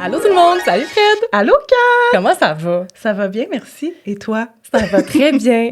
Allô tout le monde, salut Fred! Allô Kat! Comment ça va? Ça va bien, merci. Et toi? Ça va très bien.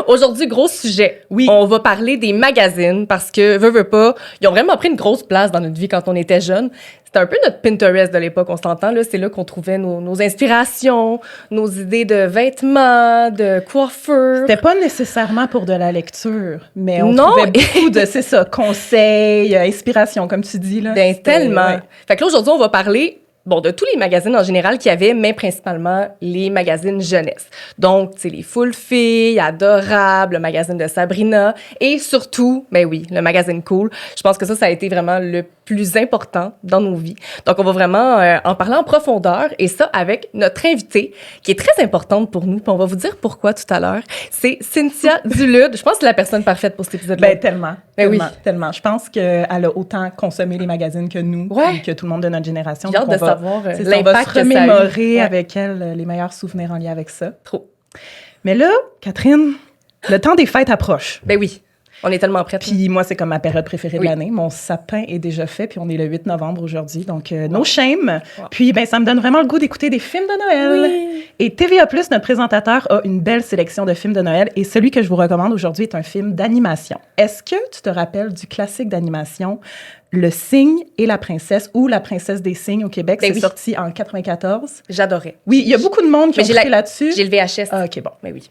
Aujourd'hui, gros sujet. Oui. On va parler des magazines parce que, veux pas, ils ont vraiment pris une grosse place dans notre vie quand on était jeune. C'était un peu notre Pinterest de l'époque, on s'entend, là. C'est là qu'on trouvait nos inspirations, nos idées de vêtements, de coiffure. C'était pas nécessairement pour de la lecture, mais on Non. trouvait beaucoup de, c'est ça, conseils, inspiration, comme tu dis, là. Ben, C'était- tellement. ouais. Fait que là, aujourd'hui, on va parler, bon, de tous les magazines en général qu'il y avait, mais principalement les magazines jeunesse. Donc, tu sais, les Full Filles, Adorable, le magazine de Sabrina et surtout, ben oui, le magazine Cool. Je pense que ça a été vraiment le plus important dans nos vies. Donc, on va vraiment en parler en profondeur et ça avec notre invitée qui est très importante pour nous. Puis on va vous dire pourquoi tout à l'heure. C'est Cynthia Dulude. Je pense que c'est la personne parfaite pour cet épisode-là. Ben, tellement. Ben oui. Tellement. Je pense qu'elle a autant consommé les magazines que nous, Ouais. puis que tout le monde de notre génération. J'ai hâte Donc, de on va- savoir c'est ça, on va l'impact se que ça a eu. remémorer Ouais. avec elle les meilleurs souvenirs en lien avec ça. Trop. Mais là, Catherine, le temps des fêtes approche. Ben oui, on est tellement prêtes. Puis moi, c'est comme ma période préférée Oui. de l'année. Mon sapin est déjà fait, puis on est le 8 novembre aujourd'hui, donc no shame. Puis ben ça me donne vraiment le goût d'écouter des films de Noël. Oui. Et TVA+, notre présentateur, a une belle sélection de films de Noël, et celui que je vous recommande aujourd'hui est un film d'animation. Est-ce que tu te rappelles du classique d'animation Le Cygne et la Princesse, ou La Princesse des Cygnes au Québec? Ben C'est oui. sorti en 94. J'adorais. Oui, il y a beaucoup de monde qui Mais ont j'ai trippé la- là-dessus. J'ai le VHS. Ah, OK, bon. Mais oui.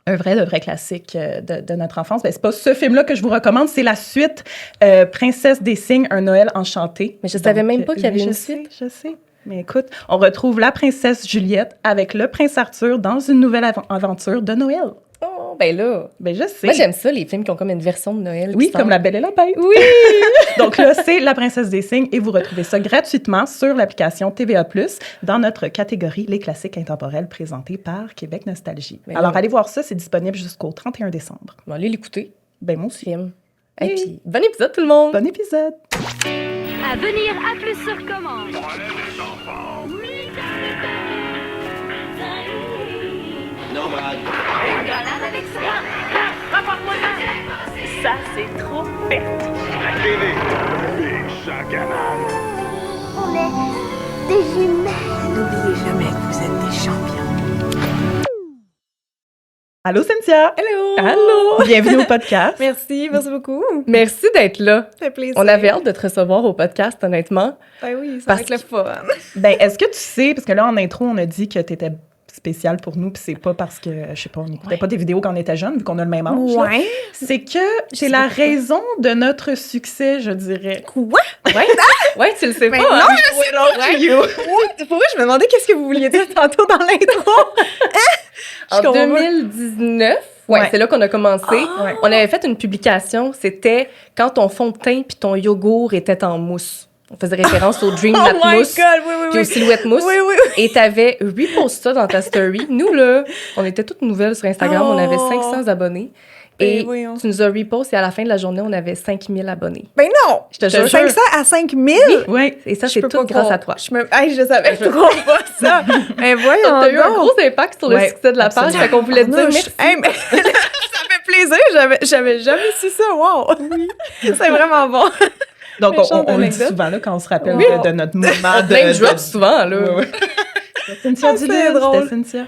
Un vrai, de vrai classique de notre enfance. Ben, c'est pas ce film-là que je vous recommande, c'est la suite Princesse des Cygnes, un Noël enchanté. Mais je savais même pas qu'il y avait oui, une je sais, suite. je sais. Mais écoute, on retrouve la princesse Juliette avec le prince Arthur dans une nouvelle aventure de Noël. Oh, ben là. Ben, je sais. Moi, j'aime ça, les films qui ont comme une version de Noël. Oui, qui comme sort. La Belle et la Bête. Oui! Donc là, c'est La Princesse des Cygnes et vous retrouvez ça gratuitement sur l'application TVA+, dans notre catégorie Les classiques intemporels présentés par Québec Nostalgie. Mais Alors, là- allez voir ça, c'est disponible jusqu'au 31 décembre. On va aller l'écouter. Ben, moi aussi. Film. Et Oui. puis, bon épisode, tout le monde! Bon épisode! À venir à plus sur commande. Nomade. Rigolade avec ça. Ça, c'est trop fait. TV. Méchant canal. On est des jumelles. N'oubliez jamais que vous êtes des champions. Allô, Cynthia! Hello! Allô! Bienvenue au podcast. Merci beaucoup. Merci d'être là. Ça fait plaisir. On avait hâte de te recevoir au podcast, honnêtement. Ben oui, ça Parce va être le fun. Ben, est-ce que tu sais, parce que là, en intro, on a dit que tu étais spéciale pour nous, puis c'est pas parce que, je sais pas, on n'écoutait pas des vidéos quand on était jeunes, vu qu'on a le même âge. là. Ouais. C'est que c'est la raison de notre succès, je dirais. Quoi? Ouais? Ouais, tu le sais pas. Ben hein? non, je sais pas. Pour vrai, je me demandais qu'est-ce que vous vouliez dire tantôt dans l'intro. En Je comprends pas. 2019, ouais, Ouais. c'est là qu'on a commencé. Ouais. On avait fait une publication, c'était quand ton fond de teint puis ton yogourt était en mousse. On faisait référence au Dream Oh Nat my Mousse God, oui, oui, puis aux oui. silhouettes mousse. Oui, oui, oui. Et t'avais reposté ça dans ta story. Nous, là, on était toutes nouvelles sur Instagram. On avait Oh. 500 abonnés. Ben Et voyons. tu nous as reposté et à la fin de la journée, on avait 5000 abonnés. Ben non! Je te jure. 500 à 5000? Oui. Et ça, Je c'est peux tout pas grâce croire. à toi. Je savais trop pas ça. Ben voyons T'as eu un donc. gros impact sur le Ouais, succès de la page. absolument. Fait qu'on voulait te dire Tabarnouche. merci. Hey, mais ça fait plaisir. J'avais jamais su ça. Wow! C'est vraiment bon. Donc, Méchante on le dit anecdote. souvent, là, quand on se rappelle Oui. de notre moment On te name drop souvent, là. Ouais, ouais. C'était Cynthia Ah, c'est Dulude, drôle. c'était Cynthia.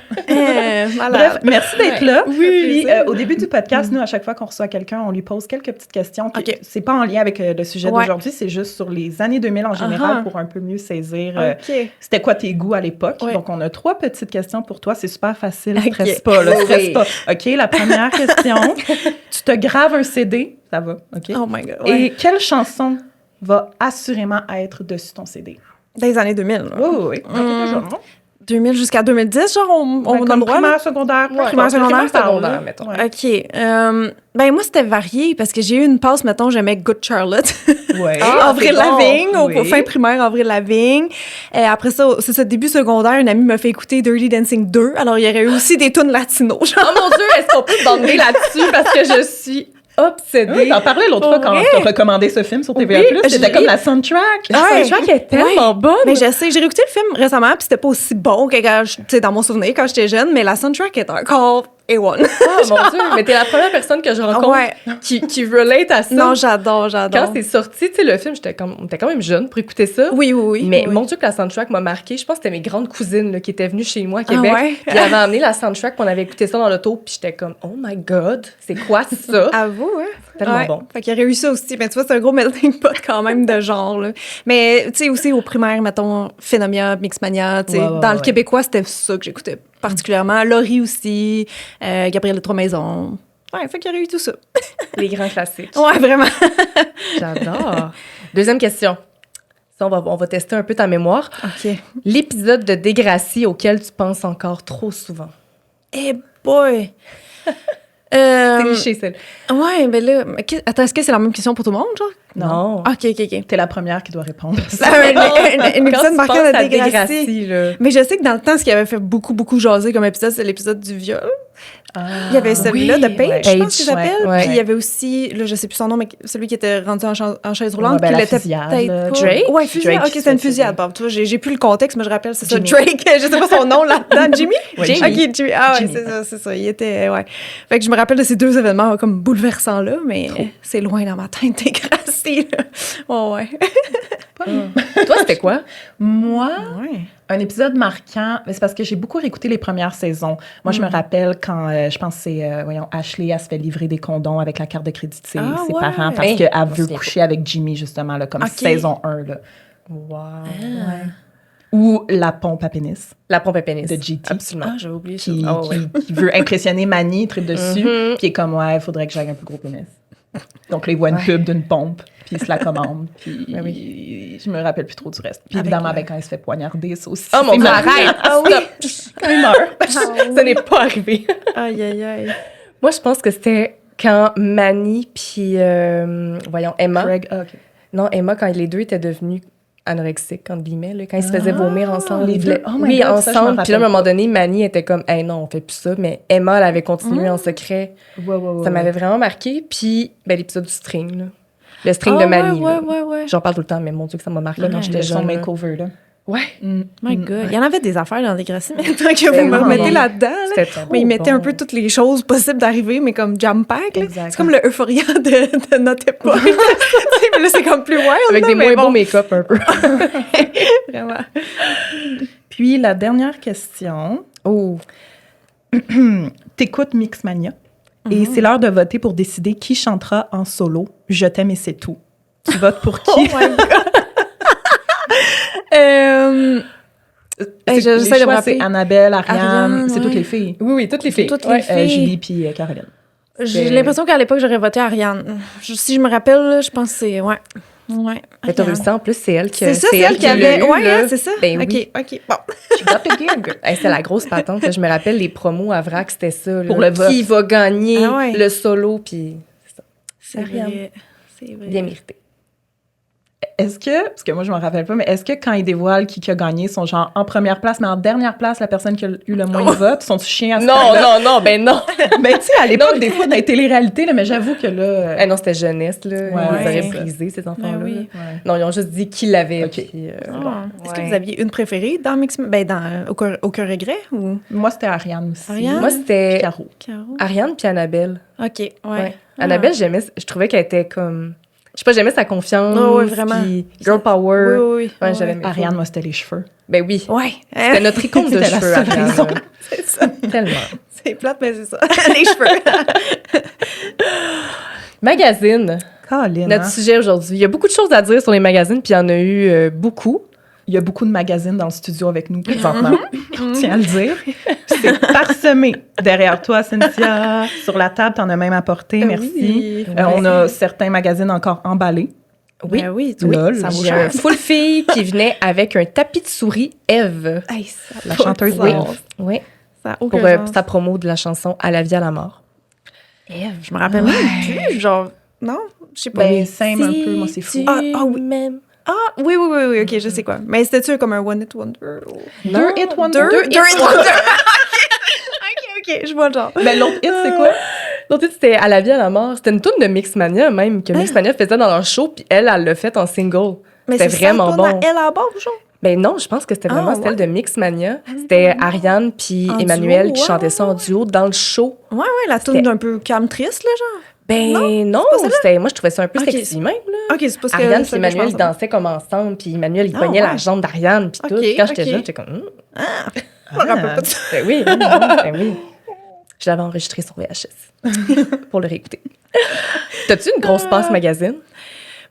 Malade. Bref, merci d'être Ouais. là. Oui. Puis, au début du podcast, nous, à chaque fois qu'on reçoit quelqu'un, on lui pose quelques petites questions. Qui, OK. C'est pas en lien avec le sujet Ouais. d'aujourd'hui, c'est juste sur les années 2000 en général Uh-huh. pour un peu mieux saisir OK. c'était quoi tes goûts à l'époque. Ouais. Donc, on a 3 petites questions pour toi. C'est super facile. OK. Stresse pas, là, Oui. stresse pas. OK, la première question. Tu te graves un CD. Ça va, OK? Oh my God. Ouais. Et quelle chanson va assurément être dessus ton CD? Dans les années 2000. là. Oui, oui, oui. Quand t'étais jeune, non? 2000 jusqu'à 2010, genre, on Ben, a comme le droit. là? primaire, secondaire. Ouais, Primaire, secondaire, secondaire, mettons. Ouais. OK. Ben, moi, c'était varié parce que j'ai eu une passe, mettons, j'aimais Good Charlotte. Ouais. Ah, Avril c'est bon. Lavigne, au Oui. fin primaire, Avril Lavigne. Et après ça, c'est ça, début secondaire, une amie m'a fait écouter Dirty Dancing 2. Alors, il y aurait eu aussi des tunes latino. Genre, Oh mon Dieu, est-ce qu'on peut bander là-dessus parce que je suis obsédée. Oui, t'en parlais l'autre fois Pour quand vrai? t'as recommandé ce film sur TVA+. Oui, C'était j'ai- comme la soundtrack. La Ouais. soundtrack est tellement bonne. mais je sais, j'ai réécouté le film récemment, puis c'était pas aussi bon que quand tu sais, dans mon souvenir quand j'étais jeune, mais la soundtrack est encore A1. Oh mon Dieu, mais t'es la première personne que je rencontre Ouais. qui relate à ça. Non, j'adore. Quand c'est sorti, tu sais, le film, on était quand même jeune pour écouter ça. Oui. Mais oui. mon Dieu, que la soundtrack m'a marqué. Je pense que c'était mes grandes cousines là, qui étaient venues chez moi à Québec. Ah ouais? Puis elles avaient amené la soundtrack, puis on avait écouté ça dans l'auto. Puis j'étais comme, oh my God, c'est quoi ça? À vous, hein? Tellement Ouais. bon. Fait qu'il y aurait eu ça aussi. Mais tu vois, c'est un gros melting pot quand même de genre, là. Mais, tu sais, aussi au primaire, mettons, Phénomia, Mixmania, tu sais. Ouais, dans le québécois, c'était ça que j'écoutais particulièrement. Laurie aussi, Gabrielle de Trois-Maisons. Ouais, fait qu'il y aurait eu tout ça. Les grands classiques. Ouais, vraiment. J'adore. Deuxième question. Ça, on va tester un peu ta mémoire. OK. L'épisode de Degrassi auquel tu penses encore trop souvent. Eh boy! C'est cliché, celle. Ouais, ben là, attends, est-ce que c'est la même question pour tout le monde, genre? Non. OK. T'es la première qui doit répondre. Un Quand épisode tu marquant penses de à Degrassi. Degrassi, là. Mais je sais que dans le temps, ce qui avait fait beaucoup jaser comme épisode, c'est l'épisode du viol. Il y avait celui-là de Paige, ouais. je pense qu'il Paige, s'appelle. ouais. Puis il y avait aussi, là, je sais plus son nom, mais celui qui était rendu en chaise roulante, Ouais, ben, qui la l'était fusillade, peut-être là. pas. Drake? Ouais, fusillade. Drake OK, qui c'est une se fait fusillade. Bon, tu vois, j'ai plus le contexte, mais je rappelle, c'est ça. Jimmy. Drake, je sais pas son nom là-dedans. Jimmy? Ouais, Jimmy. OK, Jimmy. Ah ouais, Jimmy. c'est ça. Il était, ouais. Fait que je me rappelle de ces deux événements comme bouleversants-là, mais c'est loin dans ma tête, Degrassi, là. Oh, ouais. Toi, c'était quoi? Moi, Ouais. un épisode marquant, mais c'est parce que j'ai beaucoup réécouté les premières saisons. Moi, je me rappelle quand, je pense que c'est, Ashley, elle se fait livrer des condoms avec la carte de crédit de ses Ah, ouais. parents parce Hey, qu'elle je me veut souviens coucher avec Jimmy, justement, là, comme Ok. saison 1. Là. Wow. Ou la pompe à pénis La pompe à pénis. de GT. Absolument. Ah, j'avais oublié ça. Qui, Ah, ouais. qui veut impressionner Manny, tripe dessus, Mhm. puis il est comme, ouais, il faudrait que j'aille un plus gros pénis. Donc là, il voit une pub d'une pompe, puis il se la commande, puis Ben je me rappelle plus trop du reste. Puis Avec évidemment, le- ben, quand il se fait poignarder, ça aussi. Oh mon c'est Dieu, marquant. arrête! Ah oui. Stop! Quand il meurt. Ça n'est pas arrivé. Aïe. Moi, je pense que c'était quand Manny puis, Emma. Craig, ah, ok. Non, Emma, quand les deux étaient devenus anorexiques, entre guillemets, là, quand ils se faisaient vomir ensemble. les Ils deux? voulaient- Oh my oui, God, ça, je m'en ensemble. Puis là, à un rappelle moment pas. donné, Manny était comme, hey, non, on fait plus ça. Mais Emma, elle avait continué en secret. Ouais. Ça m'avait vraiment marqué. Puis, ben, l'épisode du string, là. Le string de Manny. là. Ouais. J'en parle tout le temps, mais mon Dieu, que ça m'a marqué quand j'étais Son jeune. là. makeover, là. Ouais. My God. Il y en avait des affaires dans Degrassi, mais tant que vous me Tellement remettez bon. là-dedans, là. C'était trop Mais ils mettaient bon. un peu toutes les choses possibles d'arriver, mais comme jam pack. là. Exact. C'est comme le Euphoria de notre époque. Tu sais, mais là, c'est comme plus wild. Avec là, des mais moins beaux bon, make-up, un peu. Vraiment. Puis la dernière question. Oh. T'écoutes Mixmania et c'est l'heure de voter pour décider qui chantera en solo Je t'aime et c'est tout. Tu votes pour qui? Hey, Les j'essaie de me choix, rappeler. c'est Annabelle, Ariane, Ariane, c'est ouais. toutes les filles. Oui, toutes les filles. Toutes Ouais. les filles. Julie puis Caroline. J'ai l'impression qu'à l'époque, j'aurais voté Ariane. Si je me rappelle, là, je pense que c'est... Ouais. Mais t'as Ariane. réussi en plus, c'est elle qui C'est ça, c'est elle qui l'a avait... eu, Ouais, là. hein, c'est ça? Ben oui. OK. Bon. She got the gig. Hey, c'était la grosse patente. là. Je me rappelle les promos à Vrac, c'était ça. là. Pour le vote. Qui va gagner Ah ouais. le solo, puis c'est ça. C'est Ariane. vrai. C'est vrai. Bien mérité. Est-ce que, parce que moi je me rappelle pas, mais est-ce que quand ils dévoilent qui a gagné, ils sont genre en première place, mais en dernière place, la personne qui a eu le moins de votes, sont-tu chiens à ce temps-là? Ben non. Ben tu sais, à l'époque, des fois, dans les téléréalités, là, mais j'avoue que là... Eh non, c'était jeunesse, là. Ouais, Ils auraient c'est ça. brisé, ces enfants-là. Ben oui. Ouais. Non, ils ont juste dit qui l'avait. Ok. puis, Ah. Est-ce que ouais. vous aviez une préférée dans Mix... Ben, dans Aucun regret ou... Moi, c'était Ariane aussi. Ariane? Moi, c'était Caro. Caro? Ariane puis Annabelle. OK, ouais. Ouais. Annabelle, je trouvais qu'elle était comme... Je sais pas, j'aimais sa confiance. Oh, ouais, vraiment. Puis girl power. Oui. Ouais, j'avais aimé. Ariane, moi, c'était les cheveux. Ben oui. Ouais. C'était notre icône de C'était la cheveux, seule Ariane. raison. là. C'est ça. Tellement. C'est plate, mais c'est ça. Les cheveux. Magazine. Colin, Notre hein? sujet aujourd'hui. Il y a beaucoup de choses à dire sur les magazines, puis il y en a eu beaucoup. Il y a beaucoup de magazines dans le studio avec nous présentement. Je tiens à le dire. C'est parsemé derrière toi, Cynthia. Sur la table, t'en as même apporté. Merci. Oui. On a certains magazines encore emballés. Oui. Ben oui, Lol. ça vaut J'ai cher. un full fille qui venait avec un tapis de souris, Eve. Hey, ça a La pas de chanteuse sens. Eve. Oui. Ça a Pour aucun sens. sa promo de la chanson À la vie, à la mort. Eve, je me rappelle même plus, genre... Non? Je sais pas. Ben, same un peu, moi, c'est fou. Ah oui. Même. Ah, oui, OK, je sais quoi. Mais c'était-tu comme un One Hit Wonder? Ou... Deux hit wonder. Deux Hit Wonder! OK, je vois le genre. Ben, l'autre hit, c'est quoi? L'autre titre, c'était À la vie, à la mort. C'était une tune de Mixmania, même, que Mixmania faisait dans leur show, puis elle l'a fait en single. Mais C'était c'est vraiment ça, bon. Elle à bord, genre? Ben non, je pense que c'était vraiment Ah, celle de Mixmania. C'était Ariane puis En Emmanuel duo, qui chantaient ça en duo dans le show. Ouais, la C'était- tune un peu calme triste, là, genre. Ben non, moi je trouvais ça un peu Ok, sexy même. Là. OK, c'est parce que... Ariane c'est et que je Emmanuel, ils pensais. dansaient comme ensemble, puis Emmanuel, il Ah, pognait la ouais. jambe d'Ariane, puis tout. Ok, Quand j'étais ok. jeune, j'étais comme... Je me rappelle pas de ça. Ben oui, ben oui. Je l'avais enregistré sur VHS pour le réécouter. T'as-tu une grosse passe magazine?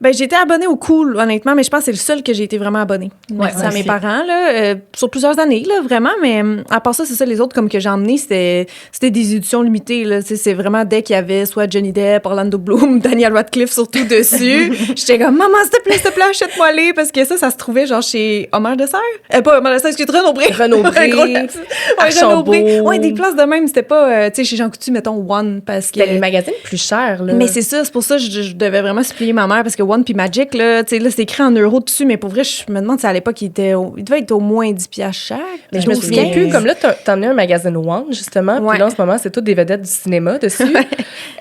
Ben, j'ai été abonnée au Cool, honnêtement, mais je pense que c'est le seul que j'ai été vraiment abonnée. Merci moi à mes aussi. parents, là, sur plusieurs années, là, vraiment, mais à part ça, c'est ça, les autres, comme que j'ai emmené, c'était des éditions limitées, là, tu sais, c'est vraiment dès qu'il y avait soit Johnny Depp, Orlando Bloom, Daniel Radcliffe surtout dessus, j'étais comme, maman, s'il te plaît, achète-moi les, parce que ça se trouvait, genre, chez Homer Dessert. Pas Homer Dessert, excuse, Renaud Bré. Renaud Bré, Gros lapsus. Ouais, Renaud Bré. Ouais, des places de même, c'était pas, tu sais, chez Jean Coutu, mettons, One, parce que... C'était les magazines plus chers, là. Mais c'est ça, c'est pour ça que je devais vraiment supplier ma mère parce que One puis Magic, là, tu sais, là, c'est écrit en euros dessus, mais pour vrai, je me demande si à l'époque, il devait être au moins 10 piastres chaque. Mais je me souviens plus, comme là, t'as emmené un magazine One, justement, Ouais. puis là, en ce moment, c'est toutes des vedettes du cinéma dessus.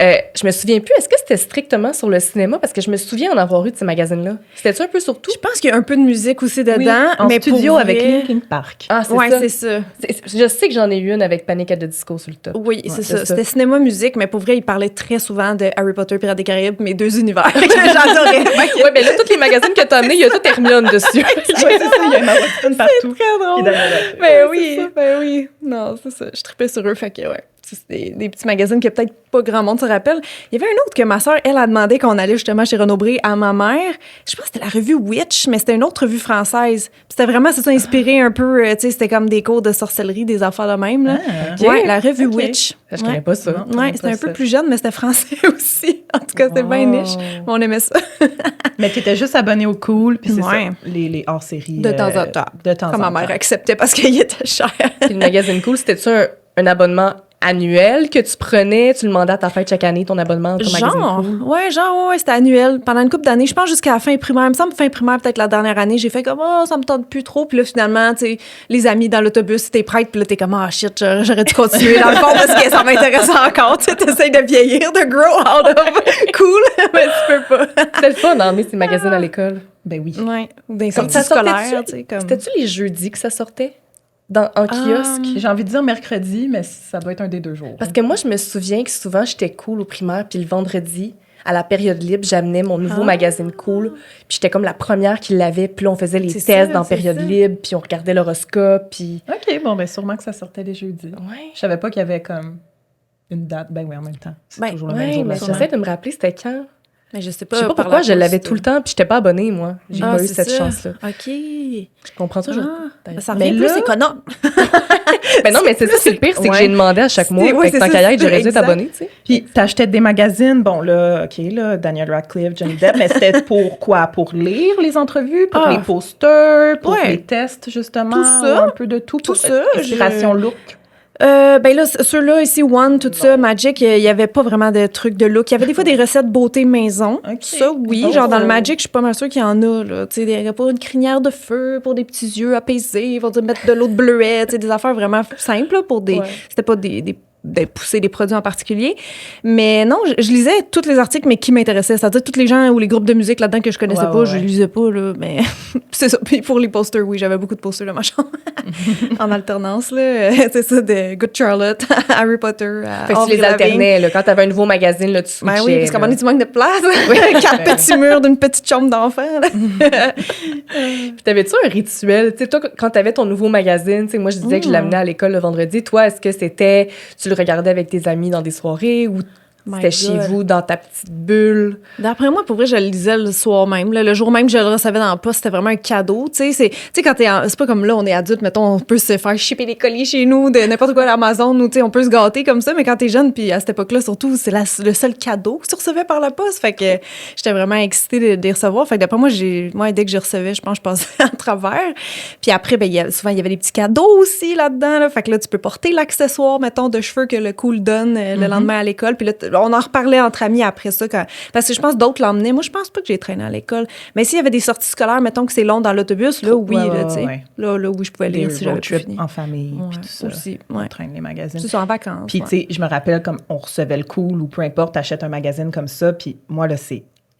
Je me souviens plus, est-ce que c'était strictement sur le cinéma? Parce que je me souviens en avoir eu de ces magazines-là. C'était-tu un peu sur tout? Je pense qu'il y a un peu de musique aussi dedans, Oui, en mais studio pour avec vrai- Linkin Park. Ah, c'est Ouais, ça. c'est ça. Je sais que j'en ai eu une avec Panic at the Disco sur le top. Oui, c'est c'est ça. ça. C'était cinéma-musique, mais pour vrai, il parlait très souvent de Harry Potter, Pirates des Caraïbes, mes deux univers. J'adorais. Ouais, ben là, tous les magazines que t'as amenés, il y a tout Hermione dessus. Ouais, c'est ça, il y a Emma Watson partout. Très drôle. Et Daniel Radcliffe. Ben oui. Non, c'est ça. Je trippais sur eux, fait que ouais. C'est des petits magazines que peut-être pas grand monde se rappelle. Il y avait un autre que ma sœur, elle, a demandé quand on allait justement chez Renaud Bré à ma mère. Je pense que c'était la revue Witch, mais c'était une autre revue française. Puis c'était vraiment, c'est ça, inspiré un peu, tu sais, c'était comme des cours de sorcellerie, des affaires de même, là. ok. Ouais, la revue Ok. Witch. Je connais pas ça. Non. Ouais, connais c'était pas un peu ça. plus jeune, mais c'était français aussi. En tout cas, c'était bien niche. Mais on aimait ça. Mais tu étais juste abonné au Cool, puis c'est Ouais. ça, les hors-séries. De temps en temps. De temps Comme en ma mère temps. acceptait parce qu'il était cher. Puis le magazine Cool, c'était-tu un abonnement annuel que tu prenais? Tu demandais à ta fête chaque année ton abonnement, ton magazine Genre, Cool? ouais, c'était annuel. Pendant une couple d'années, je pense jusqu'à la fin primaire. Il me semble fin primaire, peut-être la dernière année, j'ai fait comme, oh, ça me tente plus trop. Puis là, finalement, tu sais, les amis dans l'autobus, t'es prête, puis là, t'es comme, ah, shit, j'aurais dû continuer dans le fond parce que ça m'intéresse encore. Tu sais, t'essayes de vieillir, de grow out of cool, mais tu peux pas. C'était le fun d'emmener ces magazines à l'école. Ben oui. Ouais, des Comme sorties ça scolaires, sortait-tu? tu sais, comme. C'était-tu les jeudis que ça sortait? En kiosque? J'ai envie de dire mercredi, mais ça doit être un des 2 jours. Parce que moi, je me souviens que souvent, j'étais cool au primaire, puis le vendredi, à la période libre, j'amenais mon nouveau magazine Cool, puis j'étais comme la première qui l'avait, puis là, on faisait les C'est tests ça, dans c'est période ça. libre, puis on regardait l'horoscope, puis... OK, bon, ben sûrement que ça sortait les jeudis. Ouais, Je savais pas qu'il y avait comme une date. Ben oui, en même temps. C'est Ben, toujours le même ouais, jour de mais la semaine. j'essaie de me rappeler c'était quand. Mais je sais Je sais pas par pourquoi, la je l'avais poste. tout le temps, puis j'étais pas abonnée, moi. J'ai pas eu c'est cette ça. chance-là. OK. Je comprends toujours. Ah, ça Mais revient plus là- économe. Ben non, mais c'est ça, c'est le pire, c'est que Ouais. j'ai demandé à chaque mois. Ouais, Fait que c'est tant ça, qu'à y être, c'est j'aurais dû être exact. abonnée, tu sais. Puis t'achetais des magazines, bon là, OK, là, Daniel Radcliffe, Johnny Depp, mais c'était pour quoi? Pour lire les entrevues, pour Ah. les posters, pour Ouais. les tests, justement? Tout ça. ou un peu de tout. Tout pour ça, Inspiration look. Ben là, ceux-là ici, One, tout ça, Magic, il y avait pas vraiment de trucs de look. Il y avait des fois des recettes beauté maison. OK. Ça, oui. Oh. Genre dans le Magic, je suis pas mal sûre qu'il y en a, là. Tu sais, pour une crinière de feu, pour des petits yeux apaisés, ils vont dire mettre de l'eau de bleuet, tu sais, des affaires vraiment simples, là, pour des. Ouais. C'était pas de pousser des produits en particulier. Mais non, je lisais tous les articles, mais qui m'intéressaient. C'est-à-dire tous les gens ou les groupes de musique là-dedans que je connaissais Ouais, pas, ouais, je ouais. lisais pas, là. Mais c'est ça. Puis pour les posters, oui, j'avais beaucoup de posters dans ma chambre. En alternance, là. C'est ça, de Good Charlotte, Harry Potter, à Fait que tu Avril les Lavigne. alternais, là. Quand t'avais un nouveau magazine, là, tu Ben switchais. oui, parce qu'à un moment donné, là. tu manques de place. 4 petits murs d'une petite chambre d'enfant, là. Puis t'avais-tu un rituel? Tu sais, toi, quand t'avais ton nouveau magazine, tu sais, moi, je disais que je l'amenais à l'école le vendredi. Toi, est-ce que c'était, tu le regardais avec tes amis dans des soirées ou My c'était chez God. vous, dans ta petite bulle? D'après moi, pour vrai, je le lisais le soir même. Là. Le jour même que je le recevais dans la poste, c'était vraiment un cadeau. Tu sais, quand c'est pas comme là, on est adulte, mettons, on peut se faire shipper des colis chez nous, de n'importe quoi à l'Amazon, ou tu sais, on peut se gâter comme ça, mais quand t'es jeune, puis à cette époque-là, surtout, c'est le seul cadeau que tu recevais par la poste. Fait que j'étais vraiment excitée de les recevoir. Fait que d'après moi, dès que je recevais, je pense que je passais à travers. Puis après, ben, souvent, il y avait des petits cadeaux aussi là-dedans. Là. Fait que là, tu peux porter l'accessoire, mettons, de cheveux que le Cool donne le lendemain à l'école. Puis là, on en reparlait entre amis après ça. Parce que je pense que d'autres l'emmenaient. Moi, je pense pas que j'ai traîné à l'école. Mais s'il y avait des sorties scolaires, mettons que c'est long dans l'autobus, là, oui, Ouais, là, tu sais. ouais. Là, oui, je pouvais Les lire si j'avais road pas trips fini. en famille, Ouais, puis tout ça. aussi, On ouais. traîne les magazines. C'est ça, en vacances. Puis, ouais. tu sais, je me rappelle, comme on recevait le Cool ou peu importe, t'achètes un magazine comme ça, puis moi, là,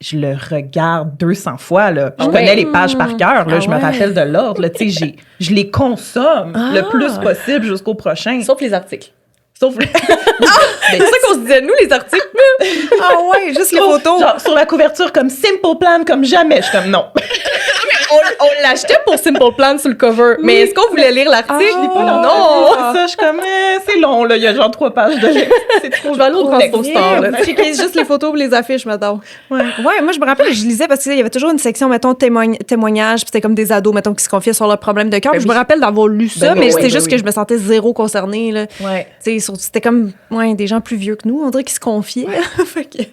je le regarde 200 fois, là. Je connais les pages par cœur, là. Je me rappelle de l'ordre, là. Tu sais, je les consomme le plus possible jusqu'au prochain. Sauf les articles. Sauf les... C'est ça qu'on se disait, nous, les articles. Ah ouais, juste les photos. Genre, sur la couverture, comme Simple Plan, comme jamais. Je suis comme, non. On l'achetait pour Simple Plan sur le cover. Mais est-ce qu'on voulait lire l'article? Non! Ça, je suis comme, c'est long, là. Il y a genre 3 pages de texte. C'est trop. Je vais aller au Transpo Store, là. Checker juste les photos ou les affiches, mettons. Ouais. Ouais, moi, je me rappelle, je lisais parce qu'il y avait toujours une section, mettons, témoignages, puis c'était comme des ados, mettons, qui se confiaient sur leurs problèmes de cœur. Ben Je me oui. rappelle d'avoir lu ça, Ben mais oui, c'était ben juste oui. que je me sentais zéro concernée, là. Ouais. Tu sais, c'était comme des gens plus vieux que nous, on dirait qu'ils se confiaient. Fait que-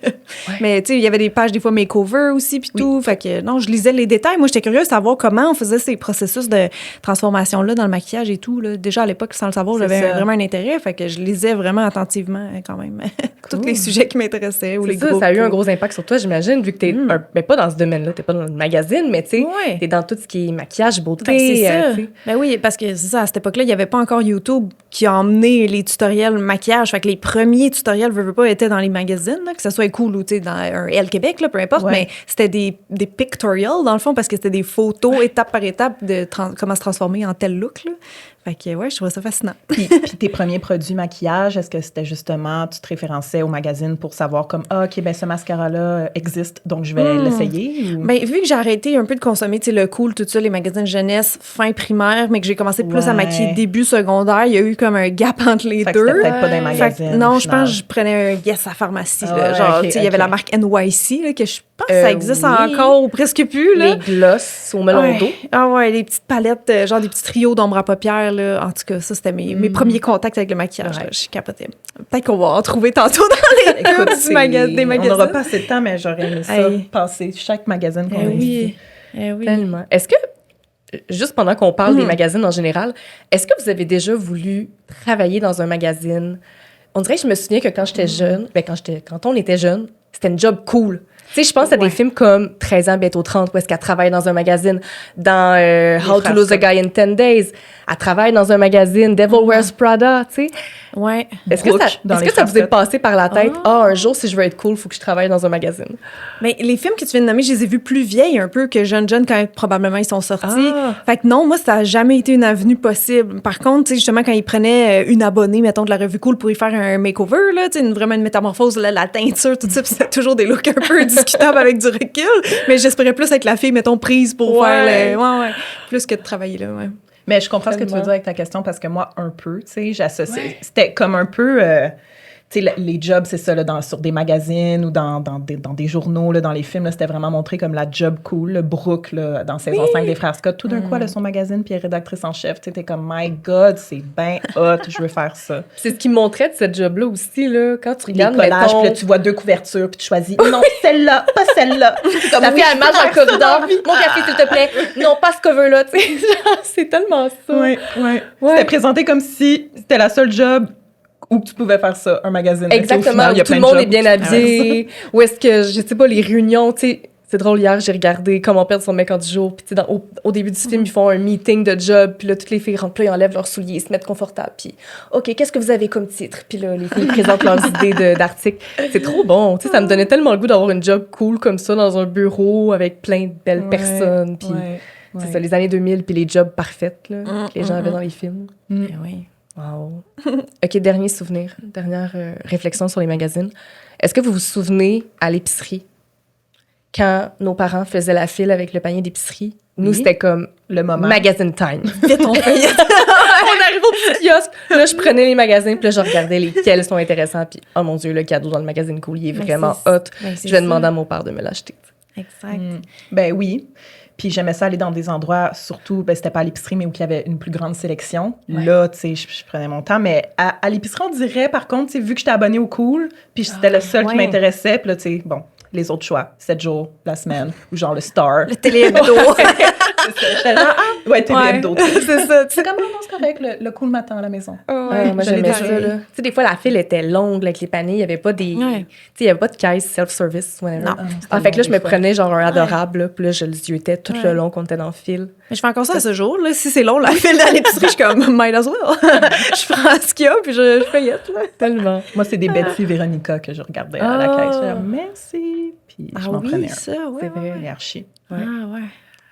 Mais tu sais, il y avait des pages, des fois, makeover aussi, puis tout. Fait que non, je lisais les détails. Moi, j'étais curieuse de savoir comment on faisait ces processus de transformation-là dans le maquillage et tout. Là. Déjà, à l'époque, sans le savoir, C'est j'avais ça. vraiment un intérêt. Fait que je lisais vraiment attentivement, quand même, tous les sujets qui m'intéressaient. Ou les C'est ça, groupes. ça a eu un gros impact sur toi, j'imagine, vu que t'es ben pas dans ce domaine-là, t'es pas dans le magazine, mais tu sais, Ouais. t'es dans tout ce qui est maquillage, beauté. Ben, c'est ça. tu sais. Ben oui, parce que c'est ça, à cette époque-là, il n'y avait pas encore YouTube qui a emmené les tutoriels maquillage. Fait que les premiers tutoriels, veux pas, étaient dans les magazines, là, que ce soit cool ou, tu sais, dans un Elle Québec, là, peu importe, Ouais. mais c'était des pictorials, dans le fond, parce que c'était des photos, étape par étape, de comment se transformer en tel look, là. Fait que, ouais, je trouvais ça fascinant. Puis tes premiers produits maquillage, est-ce que c'était justement, tu te référençais au magazine pour savoir comme, ah, OK, ben ce mascara-là existe, donc je vais l'essayer? Ou... Ben, vu que j'ai arrêté un peu de consommer, tu sais, le cool, tout ça, les magazines jeunesse, fin primaire, mais que j'ai commencé plus à Ouais. maquiller début secondaire, il y a eu comme un gap entre les Fait que deux. c'était peut-être pas dans les Fait que magazines. non, au je final. pense que je prenais un guess à pharmacie. Ah Là, ouais, genre, ok, tu sais, il y avait ok. la marque NYC, là, que je pense que ça existe oui. encore ou presque plus. Là. Les glosses au melon d'eau. Ah ouais, les petites palettes, genre des petits trios d'ombre à paupières. Là. En tout cas, ça, c'était mes premiers contacts avec le maquillage. Ouais. Là. Je capotais. Peut-être qu'on va en trouver tantôt dans les pubs c'est- des On magazines. n'aura pas assez de temps, mais j'aurais aimé ça, Hey. passer chaque magazine qu'on a ici. oui. Eh oui. Tellement. Est-ce que, juste pendant qu'on parle des magazines en général, est-ce que vous avez déjà voulu travailler dans un magazine? On dirait que je me souviens que quand j'étais jeune, ben quand on était jeune, c'était une job cool. Tu sais, je pense à des films comme 13 ans, bientôt 30, où est-ce qu'elle travaille dans un magazine. Dans How to Lose a Guy in 10 Days, elle travaille dans un magazine. Devil Wears Prada, tu sais. Ouais. Est-ce que Brooke, ça, dans est-ce les que ça vous est Frascott. passé par la tête? Un jour, si je veux être cool, il faut que je travaille dans un magazine. Mais les films que tu viens de nommer, je les ai vus plus vieilles un peu que jeunes quand probablement ils sont sortis. Ah. Fait que non, moi, ça n'a jamais été une avenue possible. Par contre, tu sais, justement, quand ils prenaient une abonnée, mettons, de la revue Cool pour y faire un makeover, là, tu sais, vraiment une métamorphose, là, la teinture, tout ça, puis c'était toujours des looks un peu discutables avec du recul. Mais j'espérais plus être la fille, mettons, prise pour Ouais. faire ouais, plus que de travailler là, ouais. Mais je comprends ce que tu veux Tellement. dire avec ta question parce que moi, un peu, tu sais, j'associe. C'était comme un peu. Tu sais, les jobs, c'est ça, là, sur des magazines ou dans des journaux, là, dans les films, là, c'était vraiment montré comme la job cool. Le Brooke, là, dans saison 5 des Frères Scott, tout d'un coup, elle a son magazine puis elle est rédactrice en chef. Tu sais, t'es comme, my God, c'est bien hot, je veux faire ça. C'est ce qui me montrait de cette job-là aussi, là. Quand tu Les regardes, collages, mettons... puis là, tu vois 2 couvertures, puis tu choisis, non, celle-là, pas celle-là. C'est comme, La oui, fille, elle marche dans le je veux faire ça corridor. dans la vie. Mon café, s'il te plaît. Non, pas ce cover-là, tu sais. Genre, c'est tellement ça. Ouais. Ouais. C'était présenté comme si c'était la seule job où tu pouvais faire ça, un magazine. Mais au Exactement, final, il y a où tout le plein de monde jobs est bien où tu peux faire habillé. Ou est-ce que, je sais pas, les réunions, tu sais... C'est drôle, hier, j'ai regardé Comment perdre son mec en 10 jours. Puis, tu sais, au début du film, ils font un meeting de job. Puis là, toutes les filles rentrent, puis là, ils enlèvent leurs souliers, ils se mettent confortables. Puis, OK, qu'est-ce que vous avez comme titre? Puis là, les filles présentent leurs idées d'articles. C'est trop bon. Tu sais, ça me donnait tellement le goût d'avoir une job cool comme ça dans un bureau avec plein de belles Ouais, personnes. Puis, ouais, c'est ouais. ça, les années 2000, puis les jobs parfaits, là, que les gens avaient dans les films. Eh oui. Wow. OK, dernier souvenir, dernière réflexion sur les magazines. Est-ce que vous vous souvenez à l'épicerie, quand nos parents faisaient la file avec le panier d'épicerie? Nous, Oui. c'était comme Le moment. magazine time. Vite, on fait. On arrive au petit kiosque, là, je prenais les magazines, puis là, je regardais lesquels sont intéressants, puis oh mon Dieu, le cadeau dans le magazine cool, il est Ben, vraiment c'est- hot. ben, c'est Je vais ça. demander à mon père de me l'acheter. Exact. Ben oui. Puis j'aimais ça aller dans des endroits, surtout, ben c'était pas à l'épicerie, mais où il y avait une plus grande sélection. Là, tu sais, je prenais mon temps. Mais à l'épicerie, on dirait, par contre, tu sais, vu que j'étais abonnée au Cool, puis c'était le seul ouais. qui m'intéressait, puis là, tu sais, bon, les autres choix, 7 jours, la semaine, ou genre le Star. Le téléhebdo. C'est J'étais genre, ouais, t'es Ouais. hebdo. C'est ça, tu sais. C'est comme, non, c'est correct, le cool matin à la maison. Ouais, moi, je l'ai j'aimais déjà ça, eu. là. Tu sais, des fois, la file était longue, là, avec les paniers. Il n'y avait pas des... Ouais. Tu sais, il n'y avait pas de caisse self-service, whatever. Non. Ah, fait que là, je me prenais. prenais genre un adorable, là, puis là, je le ziotais tout Ouais. le long qu'on était dans le fil. Mais je fais encore ça à ce jour. Là. Si c'est long, la file à l'épicerie, je suis comme, might as well. Je prends ce qu'il y a, puis je feuillette. Là. Tellement. Moi, c'est des Betsy Véronica que je regardais à la Ah. caisse. Je disais, merci. Puis je m'en prenais un. ça, ouais. C'est vrai. Et Archie. Ah, ouais.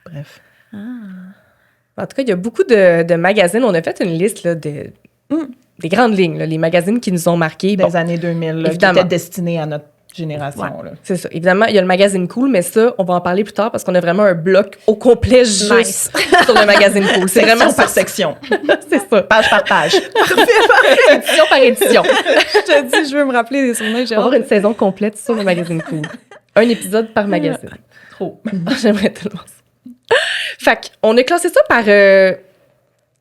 Bref. En tout cas, il y a beaucoup de magazines. On a fait une liste là, des grandes lignes, là, les magazines qui nous ont marqués. Des Bon, années 2000, là, qui évidemment. étaient destinés à notre génération. Là. c'est ça. Évidemment, il y a le magazine Cool, mais ça, on va en parler plus tard parce qu'on a vraiment un bloc au complet juste Nice. sur le magazine Cool. C'est vraiment par ça. section. C'est ça. Page par page. Édition par édition. Je te dis, je veux me rappeler des souvenirs. J'ai On va avoir hâte. une saison complète sur le magazine Cool. Un épisode par magazine. Trop. J'aimerais tellement ça. Fait qu'on a classé ça par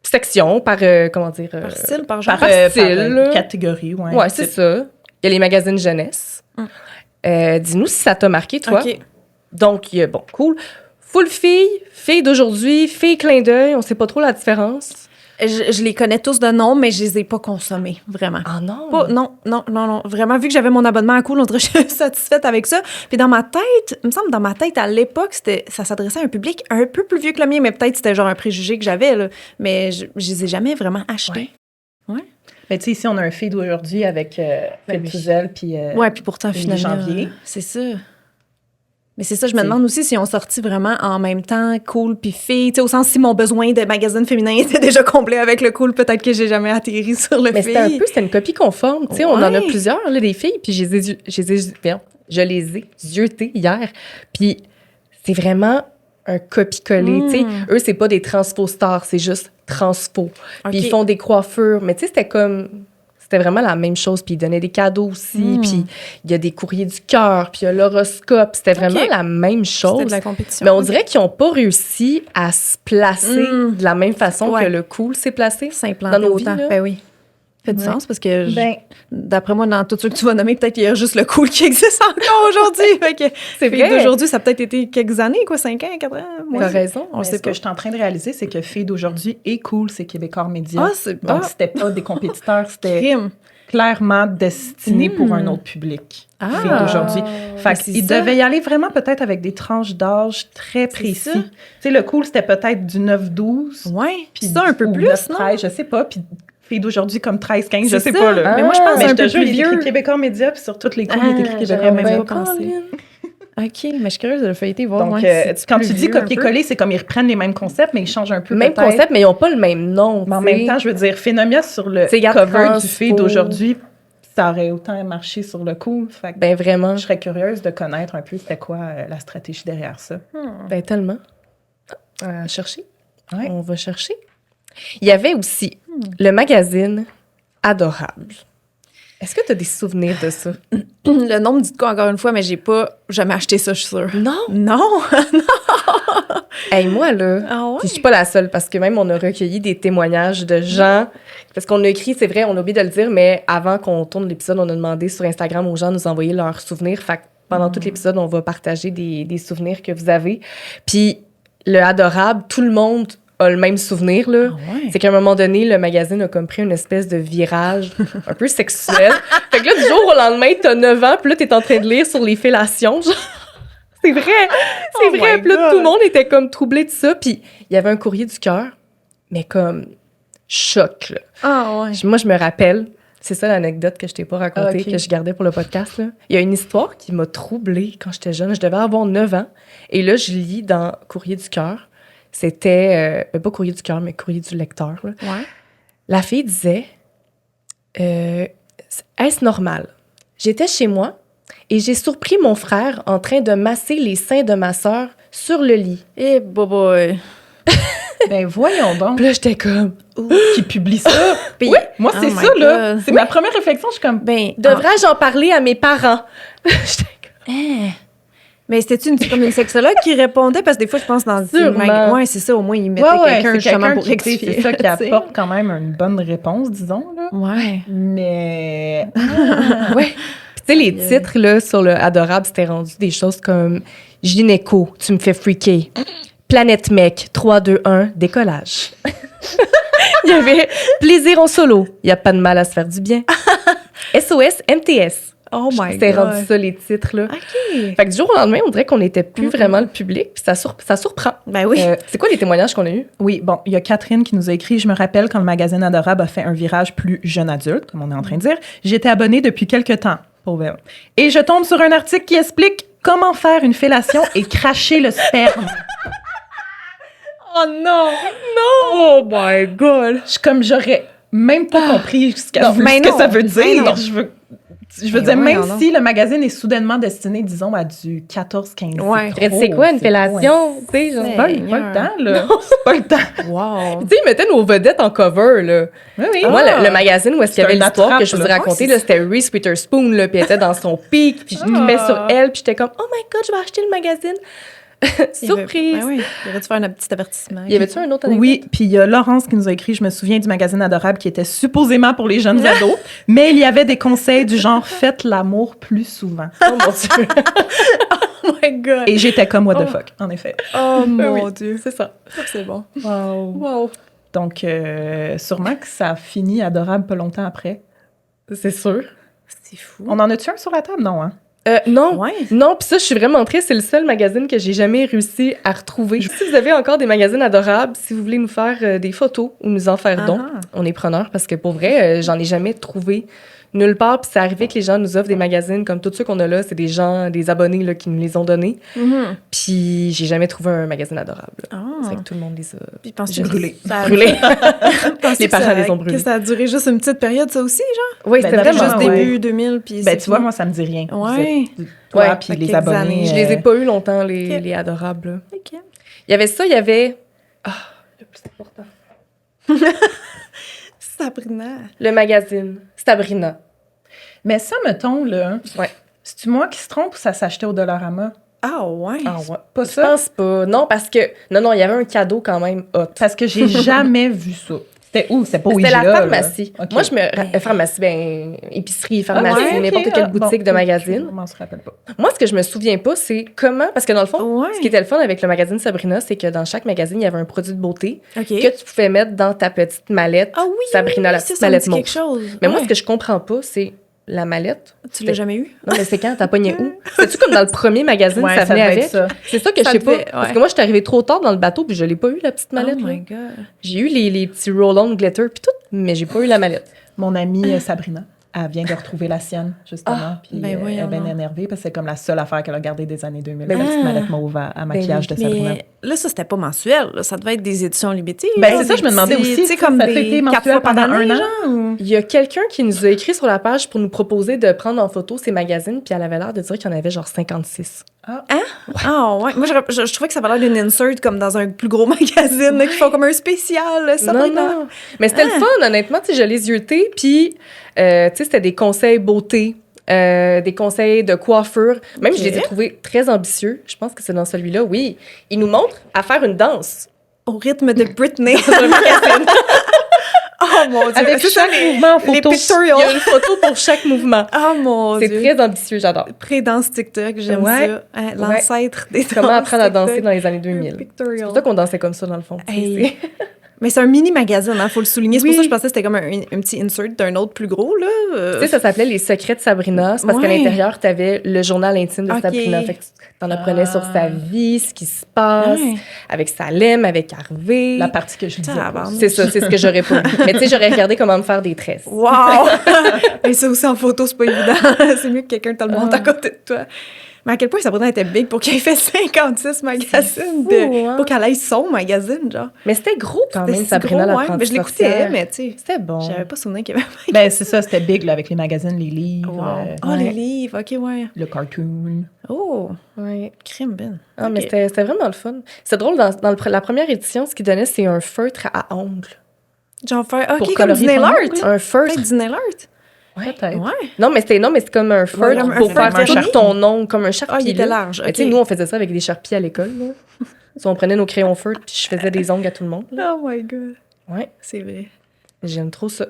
section, par, comment dire... Par style, par genre. par style, là. catégorie, ouais. Ouais, c'est ça. Il y a les magazines jeunesse. Dis-nous si ça t'a marqué, toi. OK. Donc, il y a, bon, cool. Full fille, fille d'aujourd'hui, fille clin d'œil, on sait pas trop la différence. Je les connais tous de nom, mais je les ai pas consommés, vraiment. Ah non? Non. Vraiment, vu que j'avais mon abonnement à Cool, on dirait que je suis satisfaite avec ça. Puis dans ma tête, il me semble, dans ma tête, à l'époque, ça s'adressait à un public un peu plus vieux que le mien, mais peut-être c'était genre un préjugé que j'avais, là. Mais je les ai jamais vraiment achetés. Mais tu sais, ici, on a un feed aujourd'hui avec Phil oui. Tuzel, puis Ouais, puis pourtant, Émilie finalement, Janvier. c'est ça. Mais c'est ça, je me demande aussi si on sortit vraiment en même temps Cool puis Fille, tu sais, au sens si mon besoin de magazine féminin était déjà complet avec le Cool, peut-être que j'ai jamais atterri sur le Mais Fille. c'était une copie conforme. Tu sais, on en a Ouais. plusieurs, là, des filles, puis je les ai zioutées hier. Puis c'est vraiment un copier-coller. Tu sais, eux, c'est pas des transfo stars, c'est juste transfo. Puis ils Ok. font des coiffures. Mais tu sais, c'était vraiment la même chose. Puis ils donnaient des cadeaux aussi. Puis il y a des courriers du cœur. Puis il y a l'horoscope. C'était vraiment Ok. la même chose. C'était de la compétition. Mais on dirait qu'ils n'ont pas réussi à se placer de la même façon Ouais. que le cool s'est placé. s'implanter dans nos autant. vies, là. Ben oui. Fait du Ouais. sens parce que Ben, d'après moi, dans tous ceux que tu vas nommer, peut-être qu'il y a juste le Cool qui existe encore aujourd'hui. Fait que C'est Fille vrai. d'aujourd'hui, ça a peut-être été quelques années, quoi, 5 ans, 4 ans. T'as Ouais. raison. On mais sait ce que pas. je suis en train de réaliser, c'est que Fille d'aujourd'hui est cool, c'est Québécois Média. Ah, c'est Donc, c'était pas des compétiteurs, c'était crime. clairement destiné pour un autre public. Ah. Fille d'aujourd'hui. Fait c'est qu'il ça. devait y aller vraiment peut-être avec des tranches d'âge très précis. ça. Tu sais, le cool, c'était peut-être du 9-12. Ouais. Puis ça, un peu ou plus, 9-13, je sais pas. Puis Fille d'aujourd'hui comme 13-15, je C'est sais ça. pas. Là. Mais moi, je pense Mais un je te peu jure, plus il est écrit vieux. Québécois Média, puis sur toutes les coups, Ah, il est écrit Québécois j'aurais Média. même pas pensé. OK, mais je suis curieuse de le feuilleter, voir. Donc, ouais, si quand plus tu dis vieux un peu. copier-coller, c'est comme ils reprennent les mêmes concepts, mais ils changent un peu. Même peut-être. concept, mais ils n'ont pas le même nom. Mais en tu sais. même temps, je veux dire, Phénomia sur le C'est garde cover transpo. du feed d'aujourd'hui, ça aurait autant marché sur le coup. Fait que Ben vraiment. je serais curieuse de connaître un peu c'était quoi la stratégie derrière ça. Ben tellement. Chercher. Ouais. On va chercher. Il y avait aussi le magazine Adorable. Est-ce que tu as des souvenirs de ça? Le nom me dit de quoi encore une fois, mais j'ai pas jamais acheté ça, je suis sûre. Non. Non! Hey, moi, là, Ah ouais? puis je suis pas la seule parce que même on a recueilli des témoignages de gens. Parce qu'on a écrit, c'est vrai, on a oublié de le dire, mais avant qu'on tourne l'épisode, on a demandé sur Instagram aux gens de nous envoyer leurs souvenirs. Fait que pendant tout l'épisode, on va partager des souvenirs que vous avez. Puis le Adorable, tout le monde a le même souvenir, là. Ah ouais? C'est qu'à un moment donné, le magazine a comme pris une espèce de virage un peu sexuel. Fait que là, du jour au lendemain, t'as 9 ans, puis là, t'es en train de lire sur les fellations. Genre, c'est vrai! C'est Oh vrai! my Puis là, God. tout le monde était comme troublé de ça. Puis il y avait un courrier du cœur, mais comme choc, là. Ah ouais. Moi, je me rappelle, c'est ça l'anecdote que je t'ai pas racontée, Ok. que je gardais pour le podcast, là. Il y a une histoire qui m'a troublée quand j'étais jeune. Je devais avoir 9 ans. Et là, je lis dans Courrier du cœur. C'était, pas Courrier du cœur, mais Courrier du lecteur, là. Ouais. La fille disait Est-ce normal? J'étais chez moi et j'ai surpris mon frère en train de masser les seins de ma sœur sur le lit. Eh, boy. Ben voyons donc, Puis là, j'étais comme qui publie ça. Puis- Moi, c'est Oh my ça, là. God. C'est ma première réflexion. Je suis comme, Ben, Devrais-je en parler à mes parents? J'étais comme, Eh. Mais c'était-tu comme une sexologue qui répondait? Parce que des fois, je pense dans Sûrement. Ouais, c'est ça. Au moins, ils mettaient ouais, quelqu'un c'est justement quelqu'un pour qui, tu sais, rectifier. c'est ça qui tu sais. apporte quand même une bonne réponse, disons, là. Ouais. Mais ouais. Puis tu sais, les titres là, sur le Adorable, c'était rendu des choses comme Gynéco, tu me fais freaker. Planète Mec, 3, 2, 1, décollage. Il y avait Plaisir en solo, il n'y a pas de mal à se faire du bien. SOS MTS. Oh my C'était God. rendu ça, les titres, là. OK. Fait que du jour au lendemain, on dirait qu'on n'était plus vraiment le public, puis ça surprend. Ben oui. C'est quoi les témoignages qu'on a eus? Oui, bon, il y a Catherine qui nous a écrit « Je me rappelle quand le magazine Adorable a fait un virage plus jeune adulte, comme on est en train de dire. J'étais abonnée depuis quelques temps. » Pauvre elle. Et je tombe sur un article qui explique comment faire une fellation et cracher le sperme. Oh non! Oh my God! J'aurais même pas compris ce que ça veut dire. Mais non. Je veux Mais dire, ouais, même non. si le magazine est soudainement destiné, disons, à du 14-15. Ouais. C'est quoi une fellation? Tu sais, genre. Ouais. Pas le temps, là. C'est pas le temps. Wow. Tu sais, ils mettaient nos vedettes en cover, là. Oui, oui. Moi, le magazine où est-ce qu'il y C'est avait un l'histoire attrape, que je vous ai là. raconté, Ouais, là, c'était Reese Witherspoon, là, puis elle était dans son pic, puis je tripais sur elle, puis j'étais comme « Oh my God, je vais acheter le magazine! » Surprise! Ben oui. Il aurait dû faire un petit avertissement. Y avait-tu un autre anecdote? Oui, puis il y a Laurence qui nous a écrit « Je me souviens du magazine Adorable qui était supposément pour les jeunes ados, mais il y avait des conseils du genre « Faites l'amour plus souvent Oh mon Dieu! Oh my God. ». Et j'étais comme « What the fuck », en effet. Oh mon Oui, Dieu. c'est ça. C'est bon. Wow. Wow. Donc, sûrement que ça a fini Adorable pas longtemps après. C'est sûr. C'est fou. On en a-tu un sur la table? Non, hein? Non. Ouais. Non, puis ça, je suis vraiment triste. C'est le seul magazine que j'ai jamais réussi à retrouver. Si vous avez encore des magazines adorables, si vous voulez nous faire des photos ou nous en faire don, on est preneurs parce que pour vrai, j'en ai jamais trouvé nulle part. Puis c'est arrivé que les gens nous offrent des magazines comme tous ceux qu'on a là. C'est des gens, des abonnés là, qui nous les ont donnés. Puis j'ai jamais trouvé un magazine adorable. Ah. C'est que tout le monde les a Puis penses-tu que Brûlés. ça a- brûlés. penses-tu Les que ça- parents les ont brûlés. Que ça a duré juste une petite période, ça aussi, genre? Oui, Ben, c'était d'après vraiment moi, Juste ouais. début 2000, puis Ben, c'est tu vois, fini. moi, ça me dit rien. Ouais. Toi, Ouais, puis fait les quelques abonnés. années. Je les ai pas eu longtemps, Ok. les adorables. là. OK. Il y avait ça, il y avait... Ah, le plus important. Sabrina. Le magazine. Sabrina. Mais ça, mettons, là, Ouais. c'est-tu moi qui se trompe ou ça s'achetait au Dollarama? Ah ouais. Ah ouais. Pas Je ça? pense pas. Non, parce que... Non, il y avait un cadeau quand même hot. Parce que j'ai jamais vu ça. C'était où? C'était pas où C'était la IGA, là? pharmacie. Ok. Moi, pharmacie, épicerie, pharmacie, Ah ouais, n'importe ok. quelle Ah, boutique bon, de magazine. Je m'en rappelle pas. Moi, ce que je me souviens pas, c'est comment... Parce que dans le fond, Ouais. ce qui était le fun avec le magazine Sabrina, c'est que dans chaque magazine, il y avait un produit de beauté OK. que tu pouvais mettre dans ta petite mallette. Ah oui, Sabrina, la ça, petite ça me mallette dit mauve. quelque chose. Mais moi, Ouais. ce que je comprends pas, c'est la mallette. Tu l'as jamais eu? Non, mais c'est quand? T'as pogné où? C'est-tu comme dans le premier magazine, Ouais, ça venait devait être avec? ça. C'est ça que Ça je sais pas. devait- Parce ouais. que moi, je suis arrivée trop tard dans le bateau, puis je l'ai pas eu, la petite mallette. Oh là. my God. J'ai eu les petits roll-on glitter, puis tout, mais j'ai pas eu la mallette. Mon amie Sabrina, elle vient de retrouver la sienne, justement. Puis ben elle est voyons bien donc. énervée parce que c'est comme la seule affaire qu'elle a gardée des années 2000. Ben la oui. petite mallette mauve à maquillage de Sabrina. Mais là, ça, c'était pas mensuel. Là. Ça devait être des éditions limitées. Ben, là, c'est ça, des je me demandais petits- aussi, Tu sais, comme ça des a été 4 mensuel fois par pendant année, un an? genre, ou- Il y a quelqu'un qui nous a écrit sur la page pour nous proposer de prendre en photo ces magazines, puis elle avait l'air de dire qu'il y en avait genre 56. Ah ouais. Moi, je trouvais que ça avait l'air d'une insert comme dans un plus gros magazine, là, qui font comme un spécial. Sabrina. Non. Mais c'était le fun, honnêtement. Tu sais, je les ziotais, puis tu sais, c'était des conseils beauté, des conseils de coiffure. Même, Ok. je les ai trouvés très ambitieux. Je pense que c'est dans celui-là, oui. Il nous montre à faire une danse. Au rythme de Britney. Oh mon Dieu. Avec C'est ça, chaque les- mouvement en les photo. Il y a pictorials. une photo pour chaque mouvement. Oh mon C'est Dieu. très ambitieux, j'adore. Pré-danse TikTok, j'aime Ouais. ça. Hein, l'ancêtre des danses Comment apprendre à danser TikTok. dans les années 2000. C'est Pictorial. pour ça qu'on dansait comme ça, dans le fond. tu sais, Hey. c'est- Mais c'est un mini magazine, hein, faut le souligner. C'est Oui. pour ça que je pensais que c'était comme un petit insert d'un autre plus gros, là. Tu sais, ça s'appelait Les secrets de Sabrina. C'est parce qu'à Ouais. l'intérieur, tu avais le journal intime de Ok. Sabrina. Fait que t'en apprenais sur Ah. sa vie, ce qui se passe, Ouais. avec Salem, avec Harvey. La partie que je disais. Tabarnak. C'est ça, c'est ce que j'aurais pas vu. Mais tu sais, j'aurais regardé comment me faire des tresses. Wow! Et ça aussi en photo, c'est pas évident. C'est mieux que quelqu'un te le montre à côté de toi. Mais à quel point Sabrina était big pour qu'elle ait fait 56 magazines fou, hein? pour qu'elle aille son magazine, genre. Mais c'était gros quand même, C'était si Sabrina gros, ouais. l'apprenti Mais je l'écoutais, sorcière. mais tu sais, C'était bon. j'avais pas souvenir qu'il y avait Ben, c'est ça, c'était big, là, avec les magazines, les livres, Oh, Ouais. les livres, OK, ouais. le cartoon. Oh, Ouais. crime, Ben. Ah, mais Ok. c'était vraiment le fun. C'est drôle, dans la première édition, ce qu'ils donnaient, c'est un feutre à ongles. Genre faire, OK, Pour comme du colorier nail son art. ongle. Un feutre. Peut-être du nail art. Peut-être. Ouais. Non, mais c'est comme un feutre comme un pour feutre faire tout vernis. ton ongle, comme un charpie. Ah, il était là. large, Mais OK. tu sais, nous, on faisait ça avec des charpies à l'école. là. Tu sais, on prenait nos crayons feutres, puis je faisais des ongles à tout le monde. là. Oh my God. Ouais, C'est vrai. j'aime trop ça.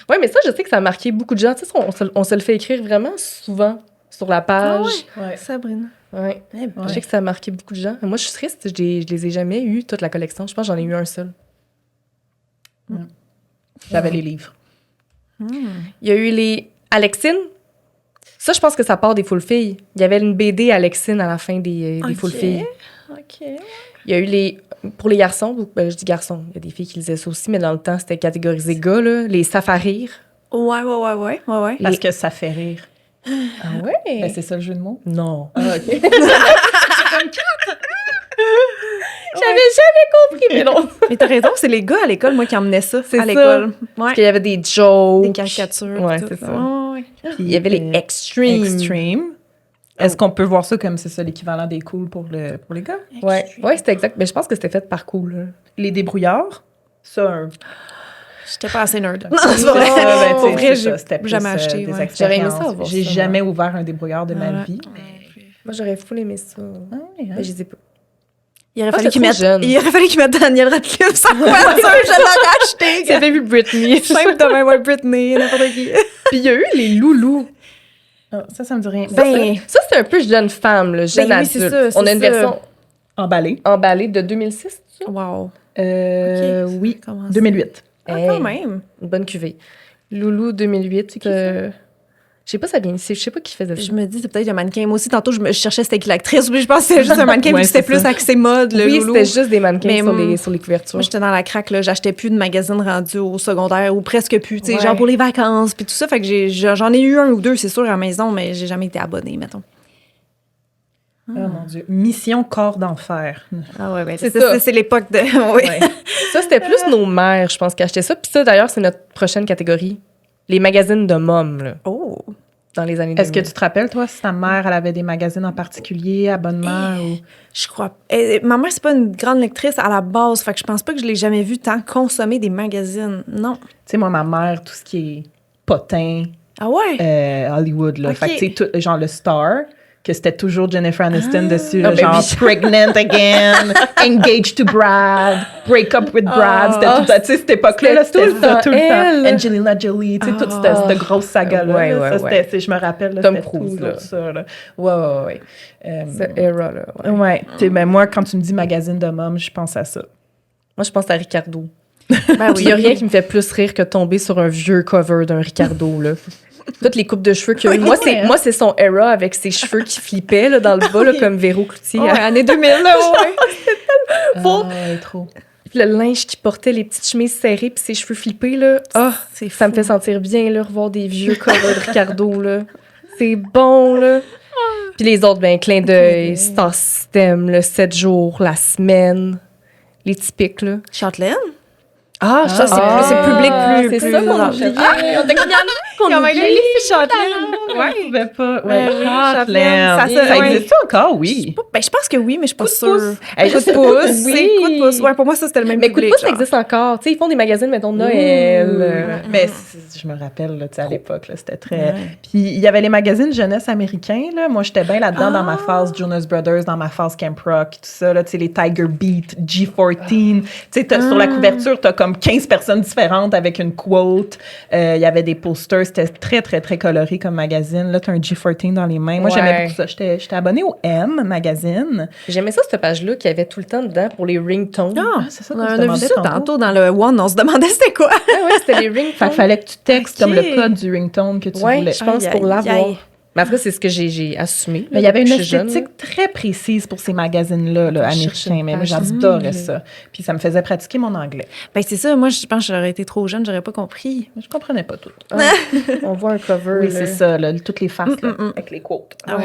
Ouais, mais ça, je sais que ça a marqué beaucoup de gens. Tu sais, on se le fait écrire vraiment souvent sur la page. Ouais. Sabrina. Ouais. Eh ben. Je sais que ça a marqué beaucoup de gens. Moi, je suis triste, je les ai jamais eu, toute la collection. Je pense que j'en ai eu un seul. J'avais les livres. Il y a eu les Alexine. Ça, je pense que ça part des Full Filles. Il y avait une BD Alexine à la fin des Full Filles. OK. Il y a eu pour les garçons, je dis garçons, il y a des filles qui lisaient ça aussi, mais dans le temps, c'était catégorisé gars, là, les Safarir. Ouais. Parce que ça fait rire. Ah ouais? Ben, c'est ça le jeu de mots? Non. Ah, OK. J'avais jamais compris, mais non. Mais t'as raison, c'est les gars à l'école, moi, qui emmenaient ça C'est à ça. l'école. Ouais. Parce qu'il y avait des jokes. Des caricatures. Ouais, tout. c'est ça. Ouais. Il y avait les Extreme. Extreme. Est-ce qu'on peut voir ça comme c'est ça l'équivalent des cool pour les gars? Ouais, c'était exact. Mais je pense que c'était fait par Cool. Là. Les débrouillards? Ça, J'étais pas assez nerd. Non, c'est c'est vrai. ben, Pour vrai, j'ai j'ai jamais acheté. des Ouais. expériences. J'aurais aimé ça avoir J'ai ça, jamais ouvert un débrouillard de ma Ouais. vie. Moi, j'aurais full aimé ça. Mais je les ai pas. Il aurait Ah, fallu c'est qu'ils trop mettent, jeune. il aurait fallu qu'ils mettent Daniel Radcliffe sur la couverture, je l'aurais acheté. J'avais vu Britney. Simple demain, ouais, Britney, n'importe qui. Puis il y a eu les loulous. Ah, ça me dit rien. Ben, Ça, c'est un peu jeune femme, là, jeune Ben oui, c'est adulte. ça, On a une c'est ça. version Emballé. emballée de 2006, tu sais? wow. Ok, Oui, comment ça? 2008. Ah, Hey, quand même. une bonne cuvée. Loulou 2008. Je sais pas, ça vient ici. Je sais pas qui faisait ça. Je me dis, c'est peut-être un mannequin. Moi aussi, tantôt, je cherchais c'était qui l'actrice, mais je pense que c'était juste un mannequin, Ouais, puis c'était c'est plus ça. axé mode, le Oui, loulou. c'était juste des mannequins Mais, sur les couvertures. Moi, j'étais dans la craque, là. J'achetais plus de magazines rendus au secondaire, ou presque plus, tu sais, Ouais. genre pour les vacances, puis tout ça. Fait que j'en ai eu un ou deux, c'est sûr, à la maison, mais j'ai jamais été abonnée, mettons. Oh mon Dieu. Mission Corps d'enfer. Ah ouais, c'est ça. C'est l'époque de. Oui. Ouais. Ça, c'était plus nos mères, je pense, qui achetaient ça. Puis ça, d'ailleurs, c'est notre prochaine catégorie. Les magazines de mômes, là, Oh. dans les années Est-ce que 2000. tu te rappelles, toi, si ta mère, elle avait des magazines en particulier, abonnements ou... Je crois. Ma mère, c'est pas une grande lectrice à la base, fait que je pense pas que je l'ai jamais vue tant consommer des magazines. Non. Tu sais, moi, ma mère, tout ce qui est potin, Ah ouais? Hollywood, là. Ok. Fait que, tu sais, genre le Star, que c'était toujours Jennifer Aniston dessus, Ah, là, ben genre oui. Pregnant Again, Engaged to Brad, Break Up with Brad. C'était tout, tu sais, cette époque-là, là, c'était c'était ça tout le elle. temps. Angelina Jolie, tu sais, toute cette grosse saga-là. Ouais, là, ouais, ça, ouais. c'était, tu sais, je me rappelle, là, Tom c'était Cruise, toujours là. ça, là. Ouais. Cette era-là. Ouais. Ouais, tu sais, ben moi, quand tu me dis magazine de môme, je pense à ça. Moi, je pense à Ricardo. Ben Puis il y a rien qui me fait plus rire que tomber sur un vieux cover d'un Ricardo, là. Toutes les coupes de cheveux qu'il y a eu. Moi, c'est son era avec ses cheveux qui flippaient là, dans le bas, là, comme Véro Cloutier. Ouais, année 2000, là, ouais. Faut- Trop. Puis le linge qu'il portait, les petites chemises serrées, puis ses cheveux flippés, là. Ah, C'est ça me fait sentir bien, là, revoir des vieux covers de Ricardo, là. C'est bon, là. Puis les autres, ben, clin d'œil, Star System, le 7 jours, la semaine, les typiques, là. Châtelaine? Ah, ça, c'est public plus- C'est plus ça qu'on large. oubliait. Ah, on t'a qu'on oublie. Châtelaine. Ouais, je pouvais pas. Ouais, oui, Châtelaine. Châtelaine, Ça ouais. existe encore, oui. Ben, je pense que oui, mais je suis pas Coup de sûre. pouce. Hey, Coup de je sais pouce, pas. c'est Oui. coup de pouce. Ouais, pour moi, ça, c'était le même Mais coup de public. pouce, ça genre. existe encore. Tu sais, ils font des magazines, mettons, Noël. Mais je me rappelle, là, tu sais, à l'époque, là, c'était très... Puis il y avait les magazines jeunesse américains, là. Moi, j'étais bien là-dedans dans ma phase Jonas Brothers, dans ma phase Camp Rock, tout ça, là, tu sais, les Tiger Beat, G14. Tu sais, sur la couverture, t'as comme 15 personnes différentes avec une quote. Il y avait des posters. C'était très, très, très coloré comme magazine. Là, t'as un G14 dans les mains. Moi, j'aimais Ouais. beaucoup ça. J'étais abonnée au M magazine. J'aimais ça, cette page-là, qu'il y avait tout le temps dedans pour les ringtones. Ah, c'est ça on qu'on se a vu demandait ça tantôt. tantôt dans le One, on se demandait c'était quoi. Ah ouais, c'était les ringtones. Fait qu'il fallait que tu textes Ok. comme le code du ringtone que tu Ouais, voulais. je pense Aïe, pour aïe, l'avoir. aïe. Mais après, c'est ce que j'ai assumé. Mais il y avait une depuis que je suis jeune, esthétique très précise pour ces magazines-là, là, Je cherche américains. une Mais moi, page. j'adorais ça. Puis ça me faisait pratiquer mon anglais. Ben, c'est ça. Moi, je pense que j'aurais été trop jeune, j'aurais pas compris. Mais je comprenais pas tout. là. On voit un cover. Oui, là. c'est ça, là, toutes les faces là, avec les quotes. Ah, ouais.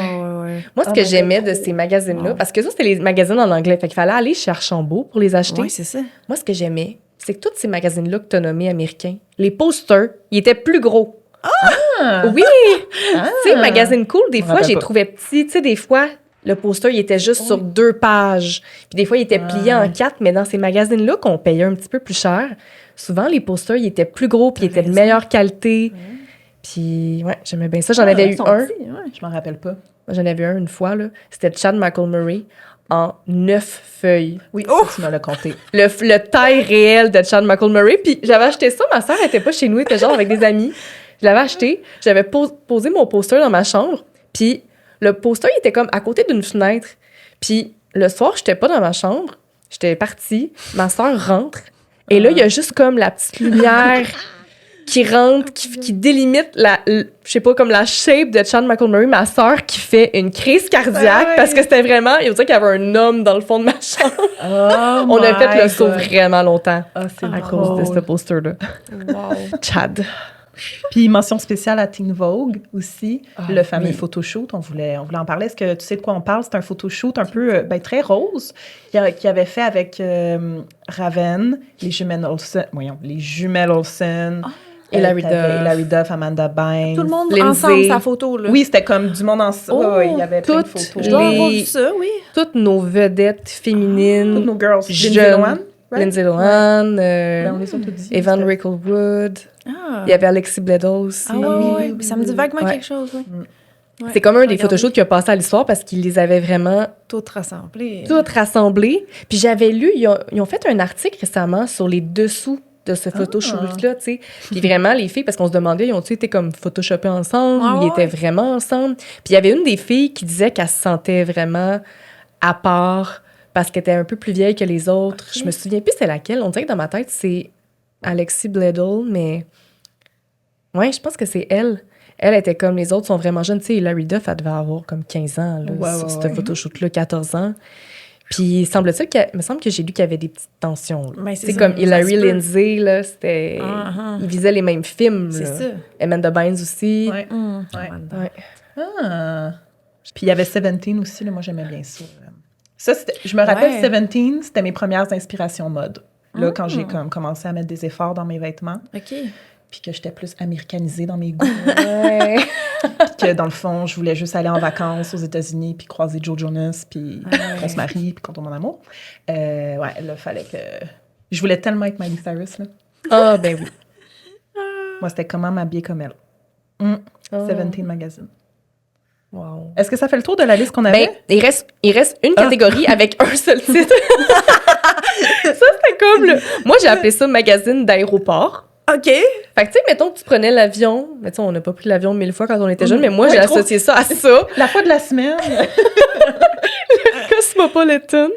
Moi, ce Ah, que ben, j'aimais trop. de ces magazines-là, parce que ça, c'était les magazines en anglais, fait qu'il fallait aller chez Archambault pour les acheter. Oui, c'est ça. Moi, ce que j'aimais, c'est que tous ces magazines-là que tu as nommés américains, les posters, ils étaient plus gros. Ah! Oui! Tu sais, magazine cool, des Je me fois, rappelle j'ai pas. trouvé petit. Tu sais, des fois, le poster, il était juste sur 2 pages. Puis des fois, il était plié en 4, mais dans ces magazines-là qu'on payait un petit peu plus cher, souvent, les posters, ils étaient plus gros, puis ils étaient de meilleure qualité. Puis, ouais, j'aimais bien ça. J'en avais eu un. Je m'en rappelle pas. Moi, j'en avais un une fois, là. C'était Chad Michael Murray en 9 feuilles. Oui, Oh! ça, tu me l'as compté. Le taille réel de Chad Michael Murray. Puis j'avais acheté ça. Ma sœur était pas chez nous, elle était genre avec des amis. Je l'avais acheté. J'avais posé mon poster dans ma chambre. Puis le poster, il était comme à côté d'une fenêtre. Puis le soir, j'étais pas dans ma chambre. J'étais partie. Ma soeur rentre. Et là, il y a juste comme la petite lumière qui rentre, qui délimite je sais pas, comme la shape de Chad Michael Murray, ma sœur qui fait une crise cardiaque parce que c'était vraiment, il faut dire qu'il y avait un homme dans le fond de ma chambre. On a fait le saut vraiment longtemps à cause de ce poster-là. Wow. Chad. Puis mention spéciale à Teen Vogue aussi, le fameux photoshoot, on voulait en parler. Est-ce que tu sais de quoi on parle? C'est un photoshoot un peu très rose qu'il avait fait avec Raven, les jumelles Olsen, Hilary Hilary Duff, Amanda Bynes. Tout le monde Lindsay. ensemble, sa photo, là. Oui, c'était comme du monde ensemble. Il y avait plein de toutes photos. Je dois avoir les- vu ça, oui. Toutes nos vedettes féminines. Toutes nos girls. jeunes. Lindsay Lohan, right? Lindsay Lohan, Ben, on les a toutes dit. Evan C'était- Rickelwood. Ah, Il y avait Alexis Bledel aussi. oui. Ça me dit vaguement Ouais. quelque chose, oui. Ouais. C'est comme un des Regardez. photoshoots qui a passé à l'histoire parce qu'ils les avaient vraiment Toutes rassemblées. toutes rassemblées. Puis j'avais lu, ils ont fait un article récemment sur les dessous de ce photoshoot-là, tu sais. Puis vraiment, les filles, parce qu'on se demandait, ils ont-ils été comme photoshopés ensemble? Ah Ils ouais. étaient vraiment ensemble. Puis il y avait une des filles qui disait qu'elle se sentait vraiment à part parce qu'elle était un peu plus vieille que les autres. Je me souviens plus c'est laquelle. On dirait que dans ma tête, c'est Alexis Bledel, mais... Ouais, je pense que c'est elle. Elle était comme les autres sont vraiment jeunes. Tu sais, Hilary Duff, elle devait avoir comme 15 ans, là, Ouais, sur ouais. ce photoshoot-là, 14 ans. Puis, me semble que j'ai lu qu'il y avait des petites tensions. là. Ben, c'est C'est ça, comme ça Hilary se peut. Lindsay, là, c'était... Uh-huh. Ils visaient les mêmes films, C'est là. ça. Amanda Bynes aussi. Ouais. Hum. Ouais. Ouais. Ah. Puis il y avait Seventeen aussi, là, moi j'aimais bien ça. Ça, je me rappelle, Ouais. Seventeen, c'était mes premières inspirations mode. Là, quand j'ai comme commencé à mettre des efforts dans mes vêtements, OK. puis que j'étais plus américanisée dans mes goûts, Ouais. puis que dans le fond, je voulais juste aller en vacances aux États-Unis, puis croiser Joe Jonas, puis qu'on se marie, puis qu'on tombe en amour. Ouais, là, fallait que... Je voulais tellement être Miley Cyrus, là. Ah, ben oui. Moi, c'était comment m'habiller comme elle. Ah. Seventeen Magazine. Wow. Est-ce que ça fait le tour de la liste qu'on avait? Ben, il reste une catégorie avec un seul titre. Ça, c'était comme Moi, j'ai appelé ça magazine d'aéroport. OK. Fait que, tu sais, mettons que tu prenais l'avion. Mais tu sais, on n'a pas pris l'avion 1000 fois quand on était jeunes, mais moi, Ouais, j'ai trop. associé ça à ça. La fois de la semaine. Cosmopolitan.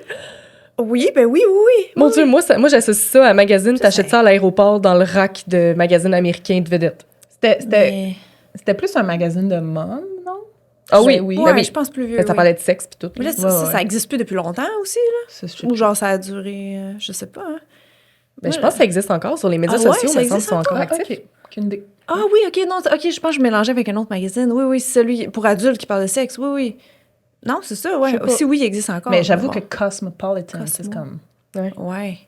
Oui, ben oui, oui, oui. Mon Dieu, moi, j'associe ça à magazine. T'achètes ça à l'aéroport dans le rack de magazines américains de vedettes. C'était plus un magazine de mode, non? Ah oui, oui. Ouais, ben oui. je pense plus vieux. Ça oui. parlait de sexe puis tout. Mais là, ça existe plus depuis longtemps aussi, là? Ça, je sais Ou pas. genre, ça a duré, je sais pas. Hein? Ben, je pense que ça existe encore sur les médias Ah ouais, sociaux, ça mais ils existe sont encore Ah, actifs. OK. Aucune idée. Ah oui, OK, non, OK, je pense que je mélangeais avec un autre magazine. Oui, oui, c'est celui pour adultes qui parle de sexe. Oui, oui. Non, c'est ça, Je ouais. sais pas. Si oui, il existe encore. Mais j'avoue Bon. que Cosmopolitan, c'est Cosmo. comme... Ouais.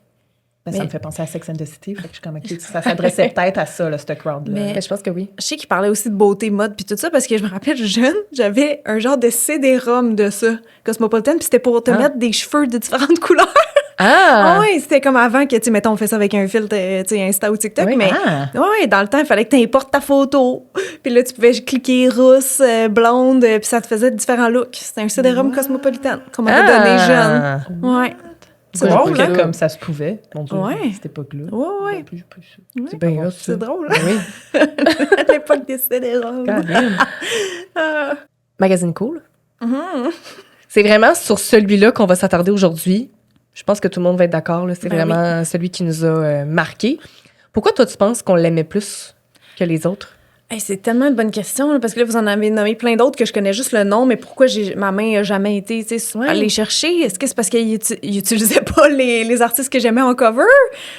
Ben, ça Mais- me fait penser à Sex and the City. Fait que je suis comme, OK, ça s'adressait peut-être à ça, là, ce crowd-là. Mais- Ben, je pense que oui. Je sais qu'il parlait aussi de beauté, mode, puis tout ça, parce que je me rappelle, jeune, j'avais un genre de CD-ROM de ça, Cosmopolitan, puis c'était pour te mettre des cheveux de différentes couleurs. Ah! ouais, c'était comme avant que, tu sais, mettons, on fait ça avec un filtre, tu sais, Insta ou TikTok, Oui. mais... Ah! Ouais, dans le temps, il fallait que tu importes ta photo. Puis là, tu pouvais cliquer rousse, blonde, puis ça te faisait différents looks. C'était un CD-ROM Cosmopolitan qu'on m'avait donné jeune. Ouais. C'est Moi, drôle, j'ai hein? pas comme ça se pouvait. Mon Dieu, Ouais. cette époque-là. Ouais, ouais. J'ai pris ça. C'est bien hot, ça. C'est drôle, Ben oui. à l'époque des CD-ROM. Magazine cool. Mhm. C'est vraiment sur celui-là qu'on va s'attarder aujourd'hui. Je pense que tout le monde va être d'accord. Là. C'est Ben vraiment celui qui nous a marqué. Pourquoi toi, tu penses qu'on l'aimait plus que les autres? Hey, c'est tellement une bonne question, là, parce que là, vous en avez nommé plein d'autres que je connais juste le nom, mais pourquoi ma main n'a jamais été à les chercher? Est-ce que c'est parce qu'ils n'utilisaient pas les artistes que j'aimais en cover?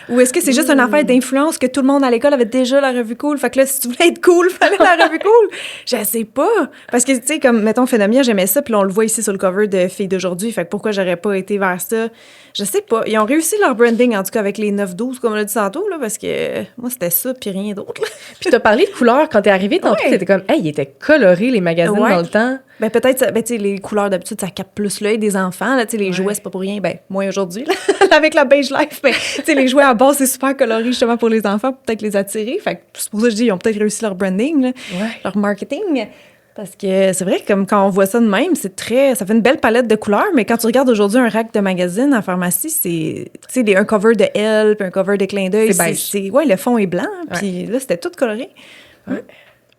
Ou est-ce que c'est juste une affaire d'influence que tout le monde à l'école avait déjà la revue cool? Fait que là, si tu voulais être cool, fallait la revue cool. Je sais pas. Parce que, tu sais, comme, mettons, Phénomia, j'aimais ça, puis là, on le voit ici sur le cover de Filles d'aujourd'hui. Fait que pourquoi j'aurais pas été vers ça? Je sais pas. Ils ont réussi leur branding, en tout cas, avec les 9-12, comme on l'a dit tantôt, là, parce que moi, c'était ça, puis rien d'autre. Puis t'as parlé de couleurs quand t'es arrivé tantôt. Ouais. T'étais comme, hey, ils étaient colorés, les magazines, Ouais. dans le temps. Ben peut-être, ben, tu sais, les couleurs d'habitude, ça capte plus l'œil des enfants. Là, tu sais, les jouets, c'est pas pour rien. Ben, moins aujourd'hui, là, avec la beige life. Mais tu sais, les jouets à base, c'est super coloré justement pour les enfants, pour peut-être les attirer. Fait que c'est pour ça que je dis, ils ont peut-être réussi leur branding, là, leur marketing. Parce que c'est vrai que comme quand on voit ça de même, c'est très, ça fait une belle palette de couleurs. Mais quand tu regardes aujourd'hui un rack de magazines en pharmacie, c'est, tu sais, un cover de Elle, puis un cover de Clin d'œil. C'est beige. Ouais, le fond est blanc. Puis là, c'était tout coloré.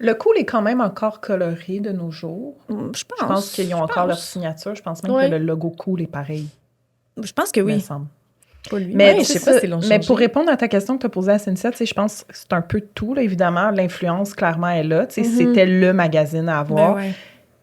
Le cool est quand même encore coloré de nos jours. Je Je pense qu'ils ont encore leur pense. signature. Je pense même Ouais. que le logo cool est pareil. Je pense que Il me oui. semble. Pas lui. Mais, Ouais, je c'est sais pas ça. s'ils l'ont Mais changé. pour répondre à ta question que tu as posée à Cynthia, tu sais, je pense que c'est un peu de tout, là, évidemment. L'influence, clairement, est là. Tu sais, C'était le magazine à avoir. Ben ouais.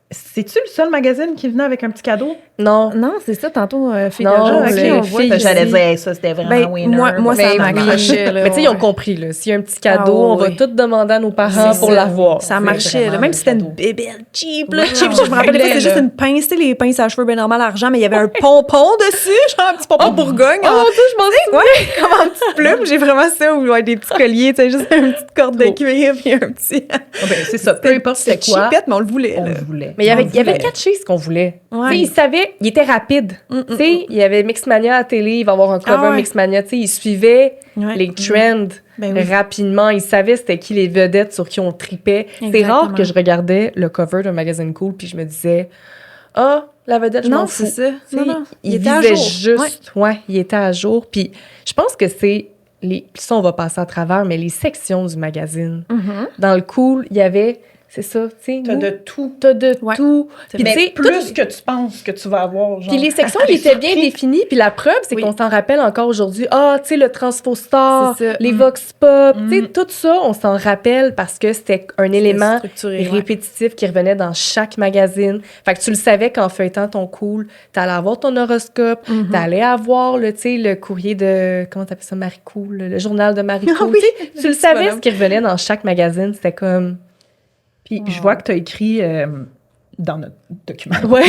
C'est-tu le seul magazine qui venait avec un petit cadeau? Non. Non, c'est ça, tantôt, fille Non, de jour, ok, là, on on voit voit ici. J'allais dire, hey, ça, c'était vraiment Ben, winner. moi, ça Mais m'accrochait, là. Mais tu sais, ils ont ouais. compris, là. S'il y a un petit cadeau, Ah, on va ouais. tout demander à nos parents C'est pour ça. l'avoir. Ça C'est marchait, là. vraiment Même le si c'était cadeau. une bébelle cheap, là. Ouais, Cheap, je me rappelle, voulais, c'était juste là. une pince, tu sais, les pinces à cheveux bien normal argent, mais il y avait un pompon dessus, genre un petit pompon Bourgogne. Oh mon Dieu, je m'en souviens! Ouais, comme en petite plume. J'ai vraiment ça, ou ouais, des petits colliers, tu sais, juste une petite corde de cuir, puis un petit. Ah ben, c'est ça. Peu importe c'était quoi, cheapette, mais on le voulait, on là. le voulait. Mais il y On le avait voulait. catché ce qu'on voulait. Ouais. Tu sais, il savait, il était rapide. Tu sais, il y avait Mixmania à la télé, il va y avoir un cover Ah ouais. Mixmania. Tu sais, il suivait Ouais. les trends Ben oui. rapidement. Il savait c'était qui les vedettes sur qui on tripait. C'est Exactement. rare que je regardais le cover d'un magazine cool puis je me disais, ah, la vedette, je m'en Non, fous. c'est ça. Tu sais, Non, non. il était à visait jour. juste, ouais, il était à jour. Puis je pense que c'est ça, on va passer à travers, mais les sections du magazine. Mhm. Dans le cool, il y avait, c'est ça, tu sais, T'as nous, de tout. t'as de Ouais. tout. Puis tu Mais sais, plus que tu penses que tu vas avoir. Genre. puis les sections, ils étaient bien définies. Puis la preuve, c'est Oui. qu'on s'en rappelle encore aujourd'hui. Ah, tu sais, le Transfostar, C'est ça. les Mm. Vox Pop, Mm. tu sais, tout ça, on s'en rappelle parce que c'était un élément Structuré, ouais. répétitif qui revenait dans chaque magazine. Fait que tu le savais qu'en feuilletant ton cool, t'allais avoir ton horoscope, Mhm. t'allais avoir tu sais, le courrier de, comment t'appelles ça, Marie Cool, le journal de Marie Ah Cool. oui, Tu sais, tu le petit savais bonhomme. ce qui revenait dans chaque magazine. C'était comme... Puis je vois que tu as écrit dans notre document Ouais,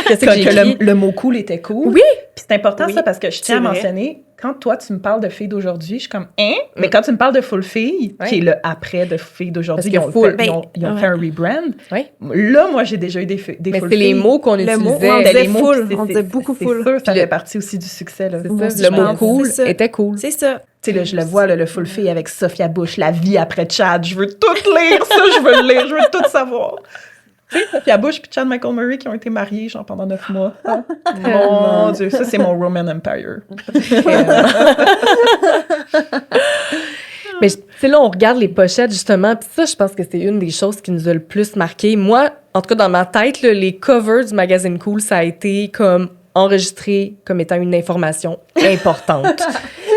qu'est-ce que j'ai que écrit? le mot cool était cool. Oui. Puis c'est important Oui, ça parce que je tiens à c'est vrai. mentionner, quand toi tu me parles de filles d'aujourd'hui, je suis comme hein? Mais quand tu me parles de Full Fille, Ouais. qui est le après de filles d'aujourd'hui, Parce ils que ont, Full- fait, ils ont ouais. fait un rebrand. Oui. Là, moi j'ai déjà eu des Mais Full c'est les filles. mots qu'on Le utilisait. mot, on C'était disait les mots, full, puis on disait beaucoup full. C'est sûr, ça Puis fait le- partie aussi du succès. Là. C'est Moi ça. aussi, Le je mot pense. cool C'est ça. était cool. C'est ça. Tu sais, là, je le vois, là, le Full Fille avec Sophia Bush, La vie après Chad. Je veux tout lire, ça, je veux le lire, je veux tout savoir. Tu sais, Sophia Bush et Chad Michael Murray qui ont été mariés, genre, pendant 9 mois. Mon Dieu, ça, c'est mon Roman Empire. Mais tu sais, là, on regarde les pochettes, justement, puis ça, je pense que c'est une des choses qui nous a le plus marqué. Moi, en tout cas, dans ma tête, là, les covers du magazine Cool, ça a été comme enregistré comme étant une information importante.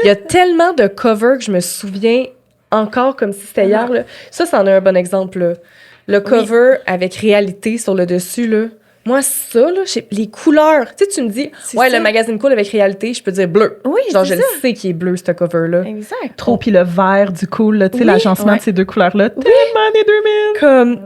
Il y a tellement de covers que je me souviens encore comme si c'était hier. Là. Ça, c'en est un bon exemple. Là. Le cover avec réalité sur le dessus, là. Moi, ça, là, les couleurs. Tu sais, tu me dis, C'est ouais, ça. le magazine Cool avec réalité, je peux dire bleu. Oui, Genre, je c'est le ça. sais qu'il est bleu, ce cover-là. Exact. Trop, puis le vert du cool, là, tu sais, Oui, l'agencement ouais. de ces deux couleurs-là, tellement des 2000. Comme,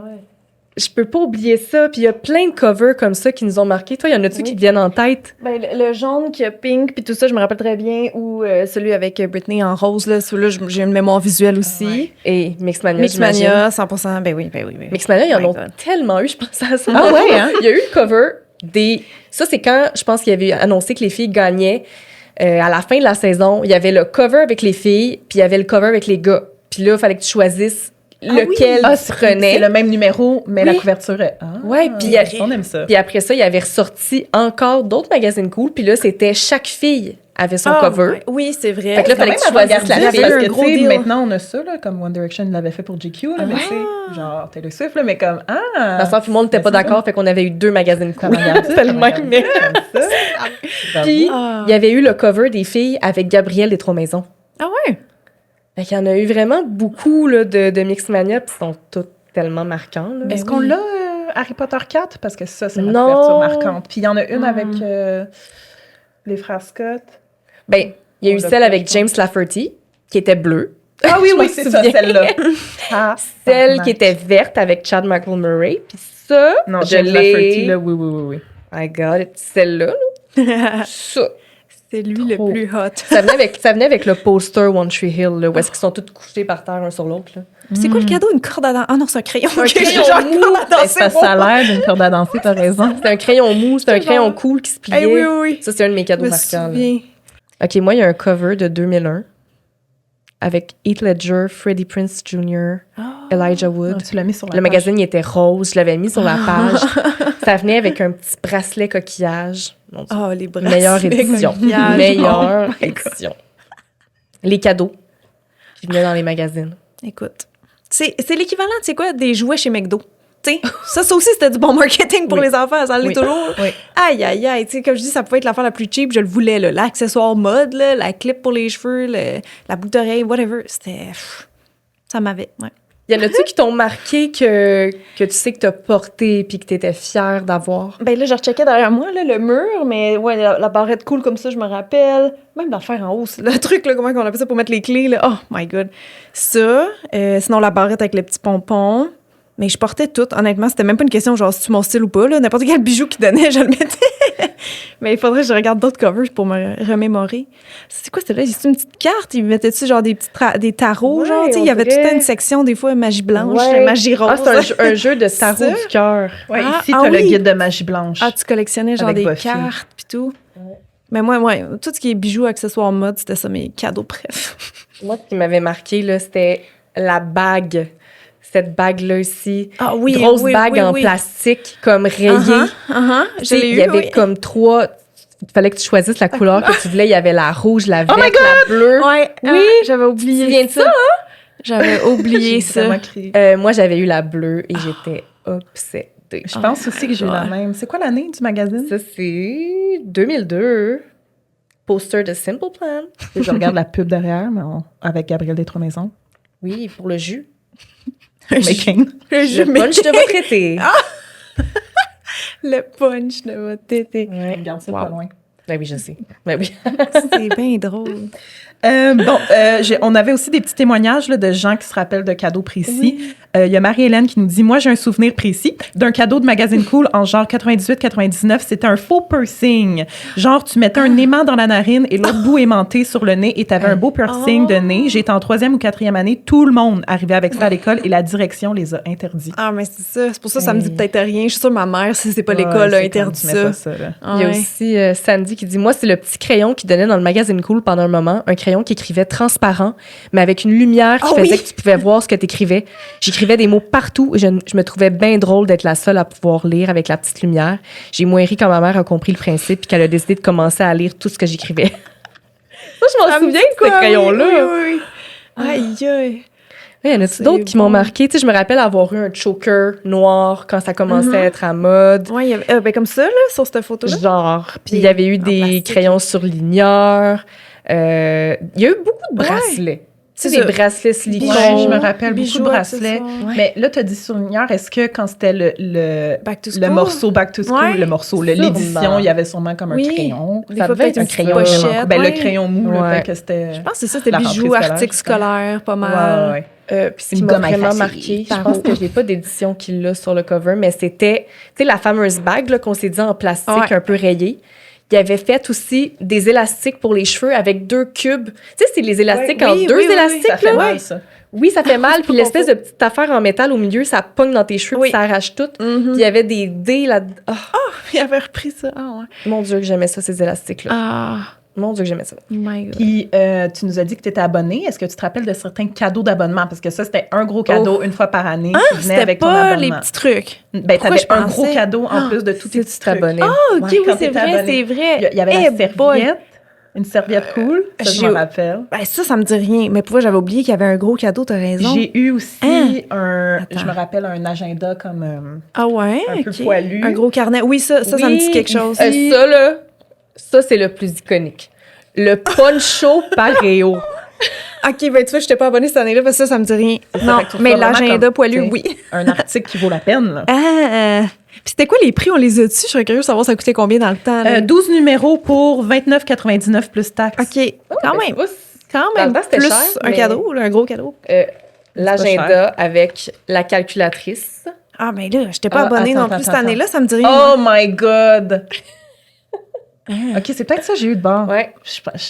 je peux pas oublier ça. Puis il y a plein de covers comme ça qui nous ont marqués. Toi, y en a-tu Oui. qui te viennent en tête? Ben, le jaune qui a pink, puis tout ça, je me rappelle très bien. Ou celui avec Britney en rose, là. Celui-là, j'ai une mémoire visuelle aussi. Et Mixmania, j'imagine. Mixmania, 100%. Ben oui, ben oui. Ben oui. Mixmania, ils en My ont God. tellement eu, je pense à ça. Ah ouais, hein? Il y a eu le cover des... Ça, c'est quand, je pense qu'il y avait annoncé que les filles gagnaient. À la fin de la saison, il y avait le cover avec les filles, puis il y avait le cover avec les gars. Puis là, il fallait que tu choisisses lequel Ah, tu prenais. c'est le même numéro, mais la Oui. couverture est... Ah, Ouais, puis on aime ça. Puis après ça, il y avait ressorti encore d'autres magazines cool. Puis là, c'était chaque fille avait son Ah, cover. ouais. Oui, c'est vrai. Fait que là, fallait que tu choisisses la fille. parce un que, gros tu sais, deal. maintenant, on a ça, là, comme One Direction l'avait fait pour GQ, là, mais tu sais, genre Taylor Swift, là, mais comme, Dans le sens, tout le monde n'était pas c'est ça. d'accord, fait qu'on avait eu 2 magazines cool. Regarde ça, C'était le regarde même, mais... ça, comme ça. Puis, Ah. il y avait eu le cover des filles avec Gabrielle des Trois-Maisons. Ah ouais? Fait qu'il y en a eu vraiment beaucoup là, de Mixmania, puis ils sont tous tellement marquants. Là. Est-ce qu'on l'a, Harry Potter 4? Parce que ça, c'est ma Non. couverture marquante. Puis il y en a une avec les frères Scott. Ben, il y a On eu l'a celle pas, avec je James Lafferty, qui était bleue. Ah oui, Je oui, me c'est ça, souviens. celle-là. Ah, Celle tabarnak. qui était verte avec Chad Michael Murray. Puis ça, Non, je James Lafferty, l'ai... là, oui, oui, oui, oui. I got it. Celle-là, là. Ça. C'est lui Trop. le plus hot. Ça venait avec le poster One Tree Hill, là, où est-ce qu'ils sont tous couchés par terre un sur l'autre. Là. C'est quoi le cadeau? Une corde à danser? Ah non, c'est un crayon. Un Ok, crayon genre, mou. corde à Ben, danser, ça a l'air d'une corde à danser, t'as raison. C'était un crayon mou, c'était un C'est crayon bon. cool qui se pliait. Eh oui, oui, oui. Ça, c'est un de mes cadeaux Je me marquants. là. souviens. OK, moi, il y a un cover de 2001 avec Heath Ledger, Freddie Prinze Jr., Elijah Wood. Ah, tu l'as mis sur la Le page. magazine, il était rose. Je l'avais mis sur la page. Ça venait avec un petit bracelet coquillage. Mon Dieu. Oh, les bras. Meilleure édition. Meilleure édition. Les cadeaux qui venaient dans les magazines. Écoute, C'est l'équivalent, tu sais quoi, des jouets chez McDo. Tu sais, ça aussi, c'était du bon marketing pour Oui. les enfants. Ça l'est Oui. toujours. Oui. Aïe, aïe, aïe. Tu sais, comme je dis, ça pouvait être l'affaire la plus cheap. Je le voulais, là. L'accessoire mode, là, la clip pour les cheveux, la boucle d'oreille, whatever. C'était... Ça m'avait, ouais. Y en a-tu qui t'ont marqué que tu sais que t'as porté puis que t'étais fière d'avoir? Ben là, je recheckais derrière moi, là, le mur, mais ouais, la barrette cool comme ça, je me rappelle. Même l'affaire en haut, le truc, là, comment on appelle ça pour mettre les clés, là. Oh my God. Ça, sinon la barrette avec les petits pompons. Mais je portais tout, honnêtement. C'était même pas une question genre si tu mon style ou pas, là. N'importe quel bijou qu'il donnait, je le mettais. Mais il faudrait que je regarde d'autres covers pour me remémorer. C'est quoi, c'était là? J'ai une petite carte? Ils mettaient-tu genre des petits des tarots, Ouais, genre? Tu sais, il y on avait dirait. toute une section, des fois, magie blanche, Ouais. magie rose. Ah, c'est un jeu de tarot Ça? du cœur. Ouais, Ah, ici, ah t'as le oui. guide de magie blanche. Ah, tu collectionnais genre Avec des Buffy. cartes pis tout. Mais moi, ouais, tout ce qui est bijoux, accessoires mode, c'était ça, mes cadeaux bref. Moi, ce qui m'avait marqué, là, c'était la bague. Cette bague-là ici. Ah oui, Grosse oui, bague oui, en oui. plastique, comme rayée. Tu Je sais, l'ai il eu, y avait oui. comme 3... Il fallait que tu choisisses la couleur que tu voulais. Il y avait la rouge, la verte, la bleue. Ouais, Oui. j'avais oublié Tu te souviens de ça, J'avais oublié J'ai ça. vraiment crié. Moi, j'avais eu la bleue et j'étais obsédée. Je pense aussi que j'ai eu la même. C'est quoi l'année du magazine? Ça, c'est 2002. Poster de Simple Plan. Je regarde la pub derrière, mais avec Gabriel Destrois-Maisons. Oui, pour le jus. McCain. Le punch de votre été. Le punch de votre tété. Ouais. Regarde ça Wow. pas loin. Ben oui, je sais. Ben oui. C'est bien drôle. On avait aussi des petits témoignages là, de gens qui se rappellent de cadeaux précis. Il y a Marie-Hélène qui nous dit « Moi, j'ai un souvenir précis d'un cadeau de Magazine Cool en genre 98-99. C'était un faux piercing. Genre, tu mettais un aimant dans la narine et l'autre bout aimanté sur le nez et t'avais un beau piercing de nez. J'étais en 3e ou 4e année. Tout le monde arrivait avec ça à l'école et la direction les a interdits. Ah, mais c'est ça. C'est pour ça que ça me dit peut-être rien. Je suis sûre que ma mère, si c'est pas Ouais, l'école, a c'est comme, interdit tu mets pas ça. là. Ah, Il y a ouais. aussi Sandy qui dit « Moi, c'est le petit crayon qui donnait dans le magazine Cool pendant un moment. Un crayon qui écrivait transparent, mais avec une lumière qui faisait que tu pouvais voir ce que tu écrivais. J'écrivais des mots partout et je me trouvais bien drôle d'être la seule à pouvoir lire avec la petite lumière. J'ai moins ri quand ma mère a compris le principe et qu'elle a décidé de commencer à lire tout ce que j'écrivais. » Ça, je m'en souviens de ce crayon-là. Oui. Aïe, aïe. Il y en a C'est d'autres qui bon. m'ont marqué. Tu sais, je me rappelle avoir eu un choker noir quand ça commençait à être à mode. Ouais, il y avait, ben comme ça, là, sur cette photo-là. Genre. Puis il y avait eu En des plastique. crayons surligneurs. Il y a eu beaucoup de bracelets. Tu sais, C'est des ça. bracelets silicone. Ouais, je me rappelle Bijoux, beaucoup de bracelets. accessoires. Ouais. Mais là, tu as dit souvenir. Est-ce que quand c'était le Back to le school. morceau Back to School, Ouais. le morceau, Sûrement. l'édition, il y avait sûrement comme un Oui. crayon. Des Ça fois, devait peut-être être une un petite crayon pochette. Ben, ouais. le crayon mou, là, Ouais. peut-être que c'était... Je pense que c'est ça, c'était La rentrée bijoux, scolaire, articles je pense. scolaires, pas Ouais, mal. ouais. Puis ce Une qui m'a gomme à vraiment effacer. marqué, je pense que j'ai pas d'édition qui l'a sur le cover, mais c'était, tu sais, la fameuse bague là, qu'on s'est dit en plastique Ouais. un peu rayée. Il avait fait aussi des élastiques pour les cheveux avec 2 cubes. Tu sais, c'est les élastiques Ouais, en oui, 2 oui, oui, élastiques. Ça fait là. mal, ça. Oui, ça fait mal. C'est Puis pas l'espèce bon. de petite affaire en métal au milieu, ça pogne dans tes cheveux, Oui. puis ça arrache tout. Mhm. Puis il y avait des dés là. Oh, Il avait repris ça. Ah, ouais. mon Dieu, que j'aimais ça, ces élastiques-là. Ah, Mon Dieu, que j'aimais ça. my God. Puis, tu nous as dit que tu étais abonné. Est-ce que tu te rappelles de certains cadeaux d'abonnement? Parce que ça, c'était un gros cadeau une fois par année qui venait C'était avec ton pas abonnement. les petits trucs. Ben, Pourquoi t'avais je un pensais? gros cadeau en plus de tous tes Si petits tu trucs. t'abonnais. Ah, OK, Ouais, oui, quand c'est t'étais vrai, abonné. c'est vrai. Il y avait Eh la boy. serviette. Une serviette cool, ça, je j'ai- me rappelle. Ben, ça me dit rien. Mais pourquoi j'avais oublié qu'il y avait un gros cadeau, t'as raison. J'ai eu aussi Attends. je me rappelle, un agenda comme Ah ouais, un peu OK. poilu. Un gros carnet. Oui, ça me dit quelque chose. Ça, là, ça, c'est le plus iconique. Le poncho pareo. OK, ben tu vois, je t'ai pas abonnée cette année-là parce que ça me dit rien. Non, fait que tu mais reçois vraiment l'agenda comme, poilu, tu sais, oui. un article qui vaut la peine. Là. Ah! Puis c'était quoi les prix? On les a-tu? Je serais curieuse de savoir ça coûtait combien dans le temps. là. 12 numéros pour 29,99 plus taxes. OK, quand Ben, même. tu vois, Quand dans même. le temps, c'était Plus cher, un mais- cadeau, là, un gros cadeau. l'agenda avec la calculatrice. Ah, mais là, je t'ai pas Ah, abonnée attends, non plus attends, cette année-là, ça me dit rien. Oh my God! OK, c'est peut-être ça que j'ai eu de bord. Ouais.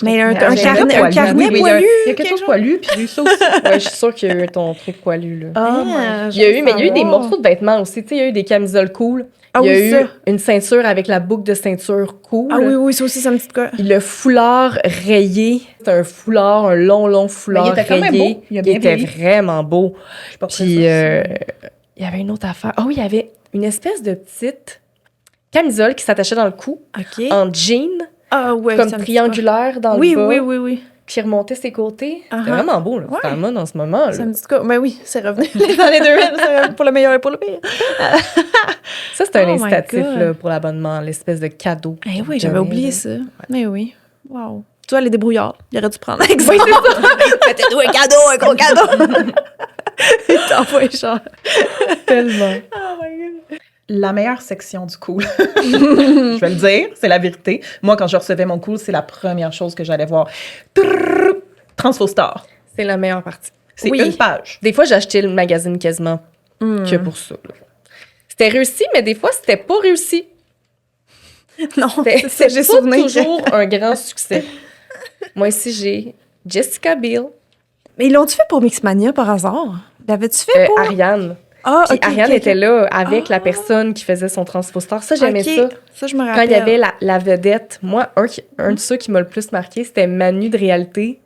Mais un agenda carnet poilu. carnet Oui, poilu, il y a quelque chose de poilu, puis j'ai eu ça aussi. Ouais, je suis sûre qu'il y a eu ton truc poilu, là. Oh my Ah, Il y a eu, mais il y a eu des savoir. morceaux de vêtements aussi. Tu sais, il y a eu des camisoles cool. Ah il y a oui, eu ça. une ceinture avec la boucle de ceinture cool. Ah oui, oui, ça aussi, ça me dit de quoi. Puis le foulard rayé. C'est un foulard, un long foulard Mais il était quand même rayé. beau. Il a bien était vieilli. vraiment beau. Je porterais Puis ça il y avait une autre affaire. Oh, il y avait une espèce de petite camisole qui s'attachait dans le cou, OK. en jean, Ah ouais, comme ça me dit triangulaire dans quoi. Oui, le bas. oui, oui, oui. Puis il remontait ses côtés. C'était Uh-huh. vraiment beau, là. C'était Ouais. en mode en ce moment, là. Ça me dit quoi? Ben oui, c'est revenu dans les 2000, c'est revenu pour le meilleur et pour le pire. Ça, c'est un Oh my incitatif, God. là, pour l'abonnement, l'espèce de cadeau. Eh qu'on oui, j'avais donnait, oublié là. ça. Mais oui. Wow. Tu vois, les débrouillards, il aurait dû prendre exemple. Mettez-nous un cadeau, un gros cadeau. Il t'envoie cher. Tellement. La meilleure section du cool, je vais le dire, c'est la vérité. Moi, quand je recevais mon cool, c'est la première chose que j'allais voir. Trrr, Transfo Star. C'est la meilleure partie. C'est Oui. une page. Des fois, j'achetais le magazine quasiment que pour ça, là. C'était réussi, mais des fois, c'était pas réussi. Non, C'était c'est ça, j'ai pas souvenir. toujours un grand succès. Moi, ici, j'ai Jessica Biel, Mais ils l'ont-tu fait pour Mixmania par hasard? L'avais-tu fait pour... Ariane. Ah, Puis ok, Ariane ok, était ok. là avec la Ah. personne qui faisait son transpostar. Ça, j'aimais Ok, ça. Ça, je me Quand rappelle. il y avait la vedette, moi, un de ceux qui m'a le plus marqué, c'était Manu de Réalité,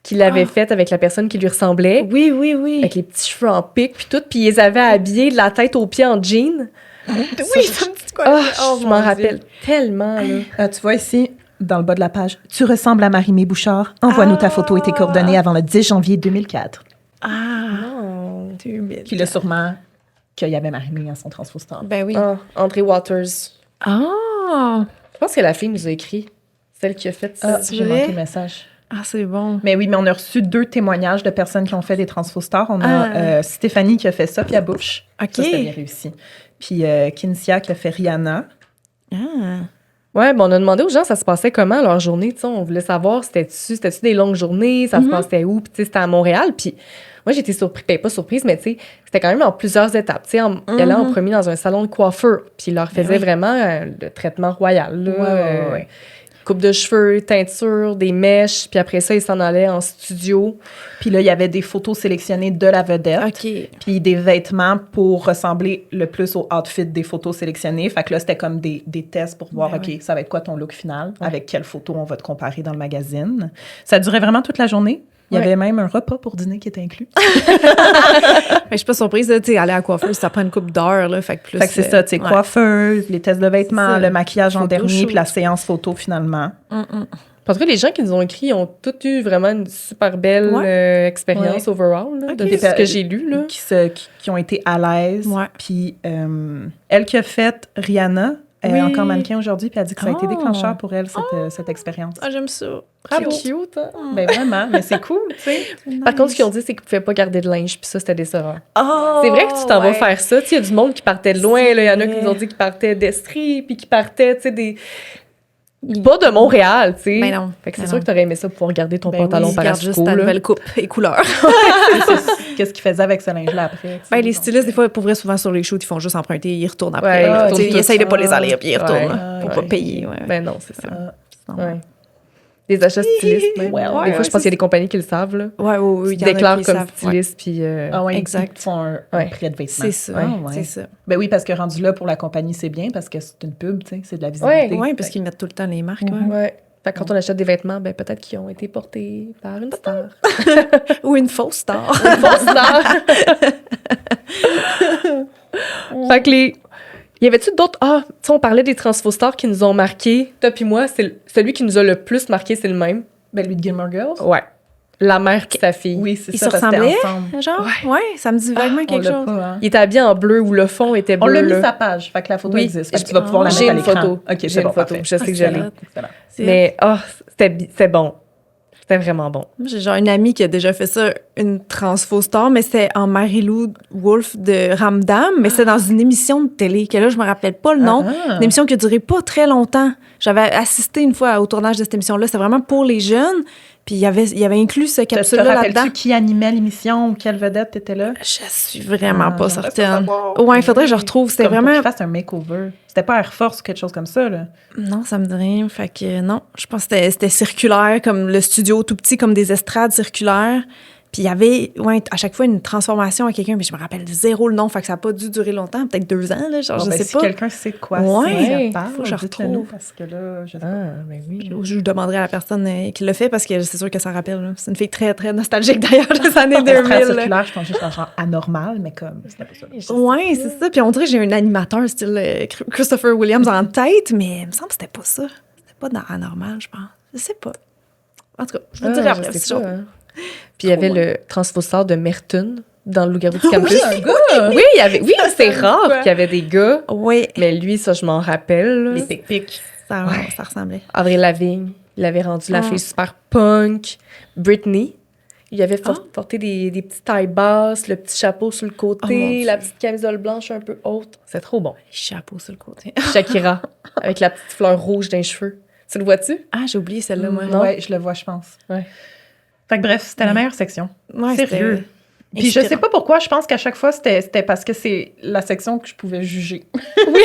qui l'avait faite avec la personne qui lui ressemblait, Oui, oui, oui. avec les petits cheveux en pique, puis tout, puis ils les avaient habillés de la tête aux pieds en jean. Oui, ça me dit quoi? Ah, Oh, je mon m'en Dieu. rappelle tellement, là. Tu vois ici, dans le bas de la page, tu ressembles à Marie-Mé Bouchard. Envoie-nous ta photo et tes coordonnées avant le 10 janvier 2004. Ah, Oh. 2000. Puis là, sûrement qu'il y avait Marie-Mé à son Transfo Star. Ben oui. Ah, André Waters. Ah, Je pense que la fille nous a écrit, celle qui a fait ça. Ah, c'est j'ai vrai? manqué le message. ah c'est bon. Mais oui, mais on a reçu 2 témoignages de personnes qui ont fait des Transfo Stars. On a Ah. Stéphanie qui a fait Sophia Bush. OK. Ça, c'était bien réussi. Puis Kinsia qui a fait Rihanna. Ah. Ouais, ben on a demandé aux gens ça se passait comment leur journée, tu sais, on voulait savoir c'était-tu des longues journées, ça se passait où, puis tu sais c'était à Montréal, puis moi j'étais surprise, ben, pas surprise mais tu sais c'était quand même en plusieurs étapes, tu sais il allait en premier dans un salon de coiffeur, puis il leur faisait vraiment le traitement royal là, Ouais. coupe de cheveux, teinture, des mèches, puis après ça il s'en allait en studio. Puis là, il y avait des photos sélectionnées de la vedette. OK. Puis des vêtements pour ressembler le plus au outfit des photos sélectionnées. Fait que là, c'était comme des tests pour voir, Ben OK, ça va être quoi ton look final? Avec quelle photo on va te comparer dans le magazine? Ça durait vraiment toute la journée. Il y Ouais. avait même un repas pour dîner qui était inclus. Mais je suis pas surprise, là, tu sais, aller à la coiffeuse, ça prend une couple d'heures, là. Fait que plus. Fait que c'est ça, tu sais, ouais. coiffeuse, les tests de vêtements, C'est ça. le maquillage en Photo dernier, shoot. puis la séance photo finalement. En tout cas, les gens qui nous ont écrit ont tous eu vraiment une super belle expérience overall, là, de Ok. tout ce que j'ai lu. Là. Qui ont été à l'aise. Ouais. Puis elle qui a fait Rihanna, elle est Oui. encore mannequin aujourd'hui, puis elle a dit que ça a été Oh. déclencheur pour elle, cette expérience. Ah, j'aime ça. Bravo. C'est cute, hein? Ben vraiment, mais c'est cool, tu sais. Par contre, ce qu'ils ont dit, c'est qu'ils ne pouvaient pas garder de linge, puis ça, c'était décevant. Oh, C'est vrai que tu t'en vas ouais. faire ça. Tu sais, il y a du monde qui partait de loin. là. Il y en a qui vrai. nous ont dit qu'ils partaient d'Estrie, puis qui partaient, tu sais, des... Pas de Montréal, tu sais. Ben non. Fait que c'est Ben sûr non. que t'aurais aimé ça pouvoir garder ton Ben pantalon oui, par Regarde juste ta là. nouvelle coupe et couleur. Qu'est-ce qu'ils faisaient avec ce linge-là après? tu sais, Ben, les donc. stylistes, des fois, pour vrai, souvent sur les shoots, ils font juste emprunter, ils retournent après. Ouais, là. ils Tu sais, retournent ils essayent de pas tout. les enlever, puis ils retournent Ouais, là, pour ouais. pas payer. Ouais. Ben non, c'est ça. Sinon, Ouais. Des achats stylistes, même. Ouais, Des ouais, fois, je pense qu'il y a des compagnies qui le savent, là. Ouais, Ils ouais, il y en a déclarent qui comme savent, ouais. styliste, puis... Ah ouais, Exact. ils font un Ouais. prêt de vêtements. C'est ça. Ah ouais. C'est ça. Ben oui, parce que rendu là, pour la compagnie, c'est bien, parce que c'est une pub, tu sais, c'est de la visibilité. Oui, parce qu'ils mettent tout le temps les marques. Ouais. Fait que quand on achète des vêtements, ben peut-être qu'ils ont été portés par une star. Ou une fausse star. Une fausse star. Fait que les... Y avait-tu d'autres... Ah, tu sais, on parlait des transfo stars qui nous ont marqués. Toi puis moi, celui qui nous a le plus marqué, c'est le même. Ben lui de Gilmore Girls. Ouais. La mère puis sa fille. Oui, c'est Ils ça, se parce que c'était ressemblaient? ensemble. Genre? Ouais, ça me dit vaguement On quelque l'a chose. pas, hein. Il était habillé en bleu où le fond était On bleu. l'a mis là. sur sa page, fait que la photo Oui. existe. Fait que tu vas pouvoir la J'ai mettre à une l'écran. photo. OK, J'ai c'est une bon, photo. parfait. Je sais que je c'est l'ai. hot. Excellent. Mais, c'était bon. C'était vraiment bon. Moi, j'ai genre une amie qui a déjà fait ça, une transfo star, mais c'était en Marie-Lou Wolfe de Ramdam, mais c'était dans une émission de télé, que là, je me rappelle pas le nom. Ah. Une émission qui a duré pas très longtemps. J'avais assisté une fois au tournage de cette émission-là. C'était vraiment pour les jeunes. Puis il y avait inclus ce Te capsule-là là-dedans. rappelles-tu qui animait l'émission ou quelle vedette était là? Je suis vraiment pas j'aimerais ça certaine. savoir. Ouais, il faudrait que je retrouve. C'était Comme pour vraiment. qu'il fasse un makeover. C'était pas Air Force ou quelque chose comme ça, là. Non, ça me dit rien. Fait que non, je pense que c'était circulaire, comme le studio tout petit, comme des estrades circulaires. Puis il y avait, ouais, à chaque fois une transformation à quelqu'un, mais je me rappelle zéro le nom, fait que ça n'a pas dû durer longtemps, peut-être 2 ans, là, genre, Bon, je ben, sais si pas. quelqu'un sait de quoi Ouais, ça parle, faut que je dites-le nous, retrouve. parce que là, je sais pas. Ah, ben oui. Je demanderai à la personne qui l'a fait parce que c'est sûr que ça rappelle. Là. C'est une fille très, très nostalgique d'ailleurs des années 2000. Estrade là. circulaire, je pense juste en genre anormal, mais comme, c'était pas ça. Ouais, c'est ça. Puis on dirait que j'ai un animateur style Christopher Williams en tête, mais il me semble que c'était pas ça. C'était pas dans Anormal, je pense. Je sais pas. En tout cas, je vous dirai Ah, après. je sais si pas, j'en- hein. Puis il y avait le transphosphore de Merton dans le Loup-garou du Oui, campus. un gars! Oui, il y avait, oui, c'est rare quoi. qu'il y avait des gars. Oui, Mais lui, ça, je m'en rappelle. là. Les pic-pics. ça ressemblait. Avril Lavigne, il avait rendu la Ah. fille super punk. Britney, il avait porté des petites tailles basses, le petit chapeau sur le Oh, mon côté, Dieu. la petite camisole blanche un peu haute. C'est trop bon. Chapeau sur le côté. Shakira, avec la petite fleur rouge dans les cheveux. Tu le vois-tu? Ah, j'ai oublié celle-là, moi. Non. Ouais, je le vois, je pense. Ouais. Fait que bref, c'était la meilleure section. Ouais, Sérieux. c'était Puis je sais inspirant. pas pourquoi, je pense qu'à chaque fois, c'était parce que c'est la section que je pouvais juger. Oui.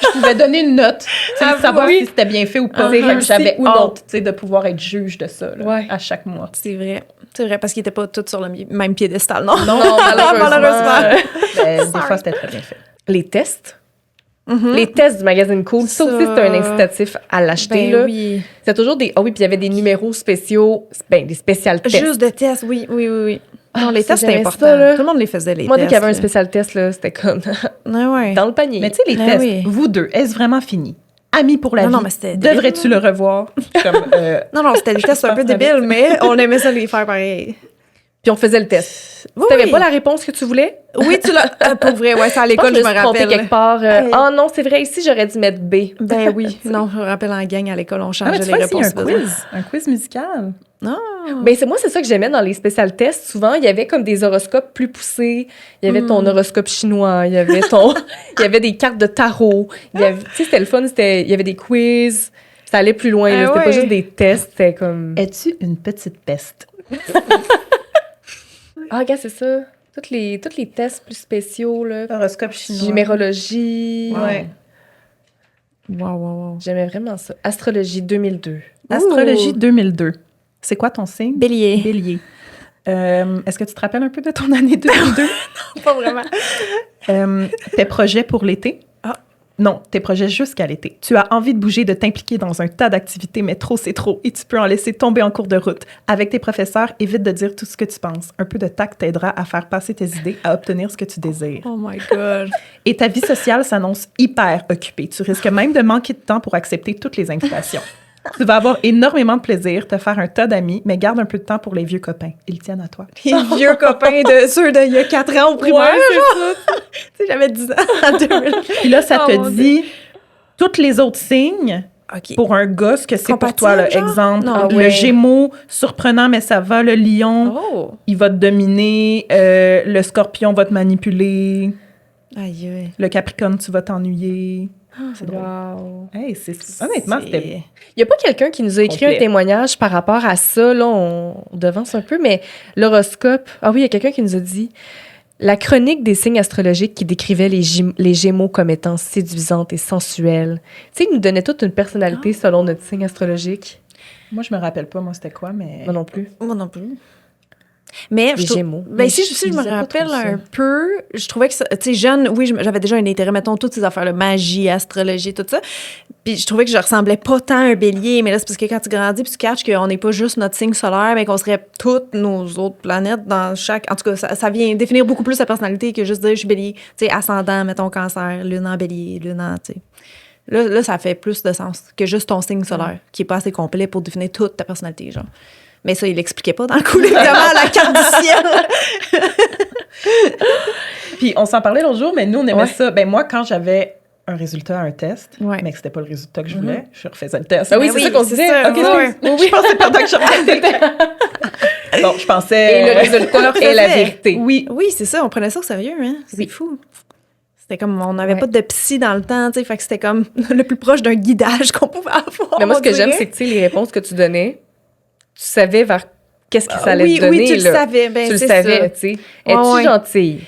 Je pouvais donner une note, tu sais, savoir oui. si c'était bien fait ou pas. C'est Fait que réussi j'avais ou non. hâte, tu sais, de pouvoir être juge de ça, là, Ouais. à chaque mois. C'est vrai. C'est vrai, parce qu'ils étaient pas tous sur le même piédestal, non? Non, malheureusement. Ben, des fois, c'était très bien fait. Les tests. Mhm. Les tests du magazine Cool, ça aussi, Ça. c'est un incitatif à l'acheter. Ben là. oui. C'est toujours des... Ah oui, puis il y avait des numéros spéciaux, ben, des spéciales tests. Juste de tests, oui. Non, les ça, tests, c'était j'aimais important. ça, là. Tout le monde les faisait, les Moi, tests. dès qu'il y avait un là. spécial test, là, c'était comme Ouais, ouais. dans le panier. Mais tu sais, les Ben tests, oui. vous deux, est-ce vraiment fini? Amis pour la Non, vie. non, mais c'était Devrais-tu le revoir? Comme, Non, c'était des tests un peu pense que débiles, mais on aimait ça les faire pareil. Puis on faisait le test. Oui, Tu n'avais oui. pas la réponse que tu voulais? Oui, tu l'as. Pour vrai, ouais, ça à Je pense l'école, que je me suis trompée rappelle. quelque part. Hey. Ah non, c'est vrai, ici, j'aurais dû mettre B. Ben oui. Non, je me rappelle en gang à l'école, on Ah, changeait mais tu les vois, ici, il y a réponses. un quiz musical. Ben, moi, c'est ça que j'aimais dans les spécial tests. Souvent, il y avait comme des horoscopes plus poussés. Il y avait ton horoscope chinois. Il y avait il y avait des cartes de tarot. Tu sais, c'était le fun. Il y avait des quiz. Ça allait plus loin. là. Ah C'était pas ouais. juste des tests. C'était comme... Es-tu une petite peste? Ah, regarde, c'est ça. Tous les tests plus spéciaux, là. Horoscope chinois. Numérologie. Ouais. Wow. J'aimais vraiment ça. Astrologie 2002. Astrologie 2002. C'est quoi ton signe? Bélier. Bélier. Est-ce que tu te rappelles un peu de ton année 2002? Pas vraiment. Tes projets pour l'été? Ah. Non, tes projets jusqu'à l'été. Tu as envie de bouger, de t'impliquer dans un tas d'activités, mais trop, c'est trop. Et tu peux en laisser tomber en cours de route. Avec tes professeurs, évite de dire tout ce que tu penses. Un peu de tact t'aidera à faire passer tes idées, à obtenir ce que tu désires. Oh my God. Et ta vie sociale s'annonce hyper occupée. Tu risques même de manquer de temps pour accepter toutes les invitations. Tu vas avoir énormément de plaisir, te faire un tas d'amis, mais garde un peu de temps pour les vieux copains. Ils tiennent à toi. Les vieux copains de ceux d'il y a 4 ans au primaire. Tu sais, j'avais 10 ans en 2000. Puis là, ça Oh, te mon dit tous les autres signes OK. pour un gars, ce que c'est pour toi. Là. Compatible, genre? Exemple, Non, le ouais. Gémeaux, surprenant, mais ça va. Le Lion, Oh. il va te dominer. Le Scorpion va te manipuler. Aïe, aïe. Le Capricorne, tu vas t'ennuyer. C'est drôle. Wow. Hey, honnêtement, c'était... Il n'y a pas quelqu'un qui nous a écrit Complet. un témoignage par rapport à ça. Là, on devance un peu, mais l'horoscope... Ah oui, il y a quelqu'un qui nous a dit... La chronique des signes astrologiques qui décrivait les Gémeaux comme étant séduisantes et sensuelles. Tu sais, il nous donnait toute une personnalité selon notre signe astrologique. Moi, je me rappelle pas, moi, c'était quoi, mais... Moi non plus. Moi non plus. Mais Les Gémeaux. Ben, Mais si je je me lisais pas rappelle trop ça. un peu, je trouvais que, tu sais, jeune, oui, j'avais déjà un intérêt, mettons, toutes ces affaires, là, magie, astrologie, tout ça. Puis je trouvais que je ressemblais pas tant à un bélier, mais là, c'est parce que quand tu grandis, puis tu catches qu'on n'est pas juste notre signe solaire, mais qu'on serait toutes nos autres planètes dans chaque. En tout cas, ça vient définir beaucoup plus sa personnalité que juste dire je suis bélier. Tu sais, ascendant, mettons, cancer, lune en bélier, lune en, tu sais. Là, ça fait plus de sens que juste ton signe solaire, qui est pas assez complet pour définir toute ta personnalité, genre. Mais ça, il l'expliquait pas dans le coup, évidemment, la carte du ciel. Puis on s'en parlait l'autre jour, mais nous, on aimait Ouais. ça. Ben moi, quand j'avais un résultat à un test, Ouais. mais que c'était pas le résultat que je voulais, je refaisais le test. Ah oui, Ben c'est oui, ça qu'on c'est disait. ça, Ok, ouais. excuse. Je pensais pendant que je refaisais le test. Bon, je pensais... Et le résultat est la vérité. Oui. Oui, c'est ça, on prenait ça au sérieux, hein. C'est fou. C'était comme, on n'avait Ouais. pas de psy dans le temps, tu sais, fait que c'était comme le plus proche d'un guidage qu'on pouvait avoir. Mais moi, ce on que j'aime, dirait. c'est que, tu sais, les réponses que tu donnais, tu savais vers qu'est-ce que ça allait oui, te donner. oui, tu le là. savais, ben, Tu le c'est savais, ça. tu sais. Es-tu Ouais. gentille?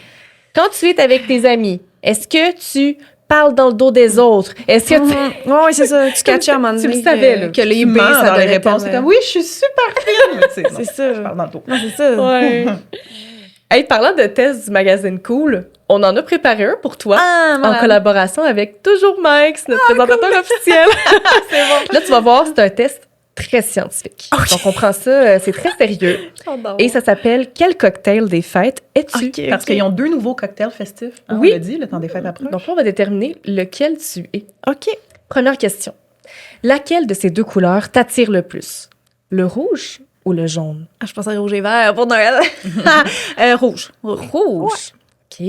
Quand tu es avec tes amis, est-ce que tu parles dans le dos des autres? Est-ce que tu... Oui, c'est ça. Tu catchais à un moment Tu le donné savais, là. que les Tu B, mens ça dans les donnait réponses. C'est comme, oui, je suis super fine. Mais tu sais, non, C'est ça. Je parle dans le dos. Non, c'est ça. Ouais. Hey, parlant de tests du magazine Cool, on en a préparé un pour toi. Ah, En malade. collaboration avec Toujours Mike, notre présentateur officiel. Là, tu vas voir, c'est un test très scientifique. Donc, on prend ça, c'est très sérieux. J'adore. Et ça s'appelle « Quel cocktail des fêtes es-tu? Ok. Parce qu'ils ont 2 nouveaux cocktails festifs. Hein, Oui. On l'a dit, le temps des fêtes approche. Donc là, on va déterminer lequel tu es. OK. Première question. Laquelle de ces deux couleurs t'attire le plus? Le rouge ou le jaune? Ah, je pensais rouge et vert pour Noël. Rouge. Rouge. OK.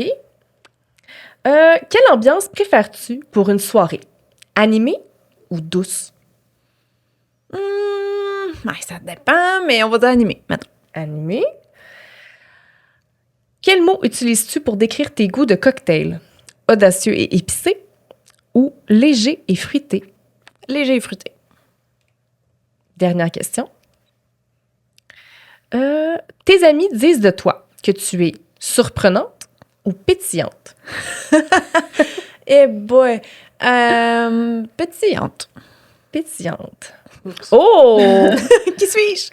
Quelle ambiance préfères-tu pour une soirée? Animée ou douce? Ça dépend, mais on va dire animé, maintenant. Animée. Quel mot utilises-tu pour décrire tes goûts de cocktail? Audacieux et épicé ou léger et fruité? Léger et fruité. Dernière question. Tes amis disent de toi que tu es surprenante ou pétillante? Eh boy. Pétillante. Pétillante. Oh! Qui suis-je?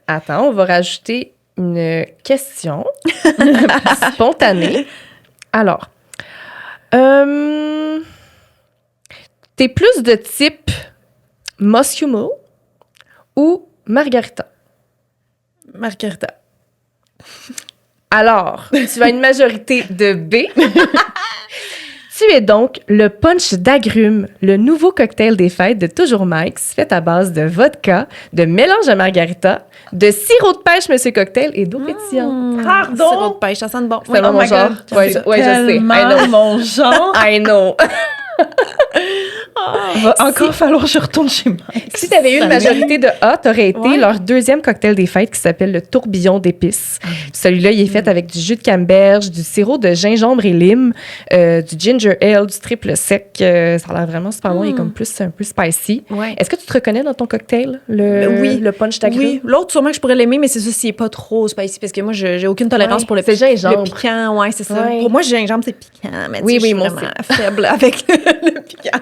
Attends, on va rajouter une question spontanée. Alors, t'es plus de type Moscow ou Margarita? Margarita. Alors, tu as une majorité de B. Tu es donc le punch d'agrumes, le nouveau cocktail des fêtes de Toujours Mike's, fait à base de vodka, de mélange à margarita, de sirop de pêche Monsieur Cocktail et d'eau pétillante. Pardon? Sirop de pêche, ça sent bon. C'est vraiment mon genre. Ouais, je sais. Tellement mon genre. I know. Il va encore falloir que je retourne chez moi. Si tu avais eu une majorité de A, t'aurais été Ouais. leur deuxième cocktail des fêtes qui s'appelle le tourbillon d'épices. Celui-là, il est fait avec du jus de canneberge, du sirop de gingembre et lime, du ginger ale, du triple sec. Ça a l'air vraiment super bon. Il est comme plus un peu spicy. Ouais. Est-ce que tu te reconnais dans ton cocktail, Oui. le punch d'agrumes? Oui, l'autre, sûrement que je pourrais l'aimer, mais c'est ça s'il n'est pas trop spicy, parce que moi, j'ai aucune tolérance Ouais, pour le c'est gingembre. Le piquant, ouais, c'est ça. Ouais. Pour moi, gingembre, c'est piquant, mais Oui, tu sais, oui, je moi suis vraiment faible avec le piquant.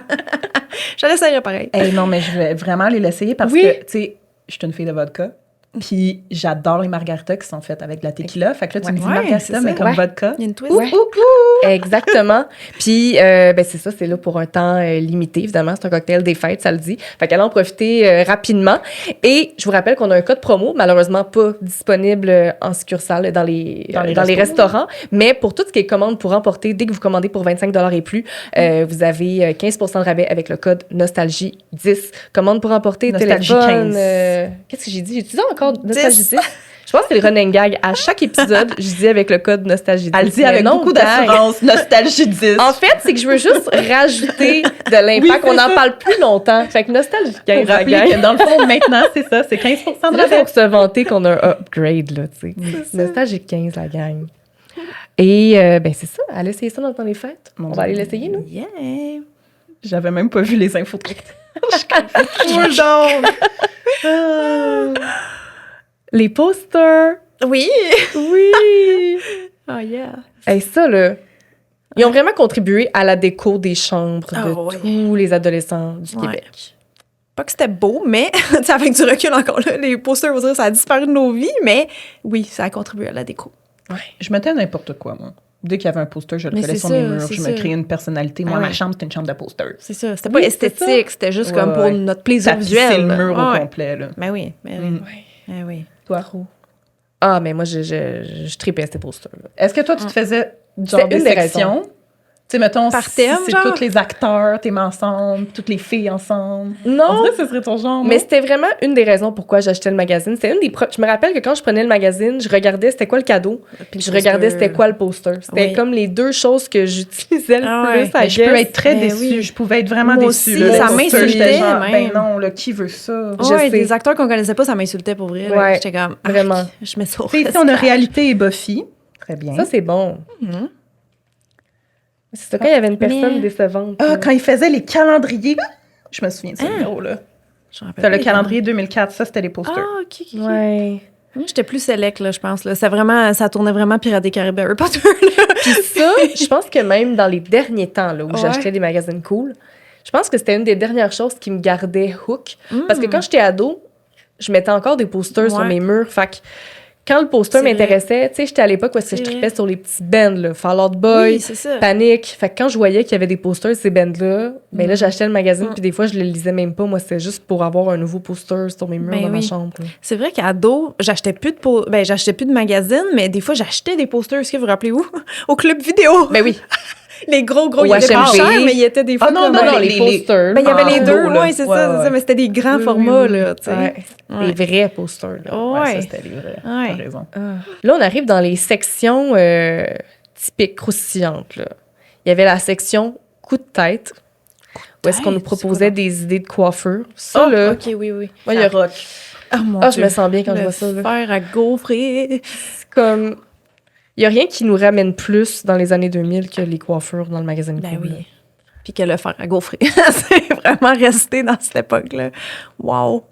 Je l'essayerais pareil. Hey, non, mais je vais vraiment aller l'essayer parce Oui. que, tu sais, je suis une fille de vodka. Puis j'adore les margaritas qui sont faites avec de la tequila. Fait que là, tu me dis Ouais, c'est margarita, ça. mais comme Ouais. vodka. Il y a une twist. Ouais. Exactement. Puis, c'est ça, c'est là pour un temps limité, évidemment. C'est un cocktail des fêtes, ça le dit. Fait qu'allez en profiter rapidement. Et je vous rappelle qu'on a un code promo, malheureusement pas disponible en succursale dans les restaurants. Mais pour tout ce qui est commande pour emporter, dès que vous commandez pour 25 $ et plus, vous avez 15 % de rabais avec le code Nostalgie10. Commande pour emporter, Nostalgie téléphone. 15. Qu'est-ce que j'ai dit? J'ai dit ça encore? Nostalgie 10? Je pense que c'est le running gag. À chaque épisode, je dis avec le code Nostalgie 10. Elle dit Mais avec non, beaucoup gag. d'assurance, nostalgie 10. En fait, c'est que je veux juste rajouter de l'impact. Oui, On c'est en ça. parle plus longtemps. Fait que Nostalgie 15, Pour la rappeler gang. que dans le fond, maintenant, c'est ça, c'est 15 de Là, rabais. pour se vanter qu'on a un upgrade, là, tu sais. Nostalgie 15, la gang. Et, c'est ça. Allez essayer ça dans le temps des fêtes. Mon On Dieu. va aller l'essayer, nous. Yeah. J'avais même pas vu les infos. Les posters. Oui. Oui. Oh, yeah. Hey, ça, là. Ils ont vraiment contribué à la déco des chambres de Ah, ouais. tous les adolescents du Ouais. Québec. Pas que c'était beau, mais tu sais, avec du recul encore là, les posters, on va dire, ça a disparu de nos vies, mais oui, ça a contribué à la déco. Je mettais n'importe quoi, moi. Dès qu'il y avait un poster, je le Mais collais c'est sur ça, mes murs. c'est Je ça. me créais une personnalité. Moi, Ah ma ouais. chambre, c'était une chambre de posters. C'est ça. C'était Oui, pas c'est esthétique, c'était juste Ouais, comme pour ouais. notre plaisir visuel. C'est le mur là. au Ouais. complet, là. Ben oui, ben oui. Mm. Ben oui. Toi? Ah, mais moi, je tripais ces posters. Là. Est-ce que toi, tu te faisais genre C'est des une des sections? Tu sais, mettons, Par si thème, c'est genre? tous les acteurs, t'es ensemble, toutes les filles ensemble. On Non, dirait que ce serait ton genre, mais non? c'était vraiment une des raisons pourquoi j'achetais le magazine. C'était une des je me rappelle que quand je prenais le magazine, je regardais c'était quoi le cadeau, puis je regardais c'était quoi le poster. C'était Oui. comme les deux choses que j'utilisais le Ah plus ouais. à Mais je peux guess. être très Ben déçue. oui. Je pouvais être vraiment Moi déçue. aussi, là. ça Les posters, m'insultait j'étais genre, même. ben non, là, qui veut ça? Je Ouais, sais. des acteurs qu'on connaissait pas, ça m'insultait pour vrai. là. Ouais, J'étais comme, vraiment. arc, je mets ça au Tu sais, ici, on a Réalité et Buffy. Très bien. Ça, c'est bon. Mhm. C'est ça, quand il y avait une personne Mais- décevante. Ah, là. quand ils faisaient les calendriers. Je me souviens de ce Ah. numéro-là. Je me rappelle T'as le pas. calendrier 2004, ça, c'était les posters. Ah, ok. Ouais. Moi, j'étais plus select, là, je pense. Là. Ça tournait vraiment Pirates des Caraïbes, Harry Potter. Là. Puis ça, je pense que même dans les derniers temps là, où Ouais. j'achetais des magazines cool, je pense que c'était une des dernières choses qui me gardait hook. Parce que quand j'étais ado, je mettais encore des posters sur Ouais. mes murs. Fait que quand le poster C'est vrai. m'intéressait, tu sais, j'étais à l'époque où est-ce que je C'est tripais vrai. sur les petits bands, là, Fall Out Boy, Oui, c'est ça. Panic. Fait que quand je voyais qu'il y avait des posters de ces bands-là, ben là, j'achetais le magazine, Mm. puis des fois, je le lisais même pas. Moi, c'était juste pour avoir un nouveau poster sur mes murs Ben dans ma oui. chambre. là. C'est vrai qu'à ado, j'achetais plus de magazines, mais des fois, j'achetais des posters. Est-ce que vous vous rappelez où? Au club vidéo. Ben oui. Les gros, Au il y avait pas HMV. cher, mais il y était des fois Ah non, comme... Non, non, les- les les- posters. Ben, il y avait en les deux, gros, là. ouais, c'est Ouais, ça, c'est ouais. ça, mais c'était des grands Oui, formats, oui, oui. là, tu sais. Ouais. Ouais. Les vrais posters. Là. Oh, Ouais, ouais. ça, c'était les vrais. Ouais. T'as raison. Là, on arrive dans les sections typiques, croustillantes. Là. Il y avait la section coup de tête, où est-ce qu'on nous tête, c'est proposait quoi, des idées de coiffure. Ça, Oh, là, OK, oui, oui. Moi, il y a Rock. Oh, mon ah, Dieu. je me sens bien quand je Le vois ça. Là. fer à gaufrer. C'est comme... Il n'y a rien qui nous ramène plus dans les années 2000 que les coiffures dans le magazine. Ben Cool, là. oui. Puis que le fer à gaufrer. C'est vraiment resté dans cette époque-là. Wow.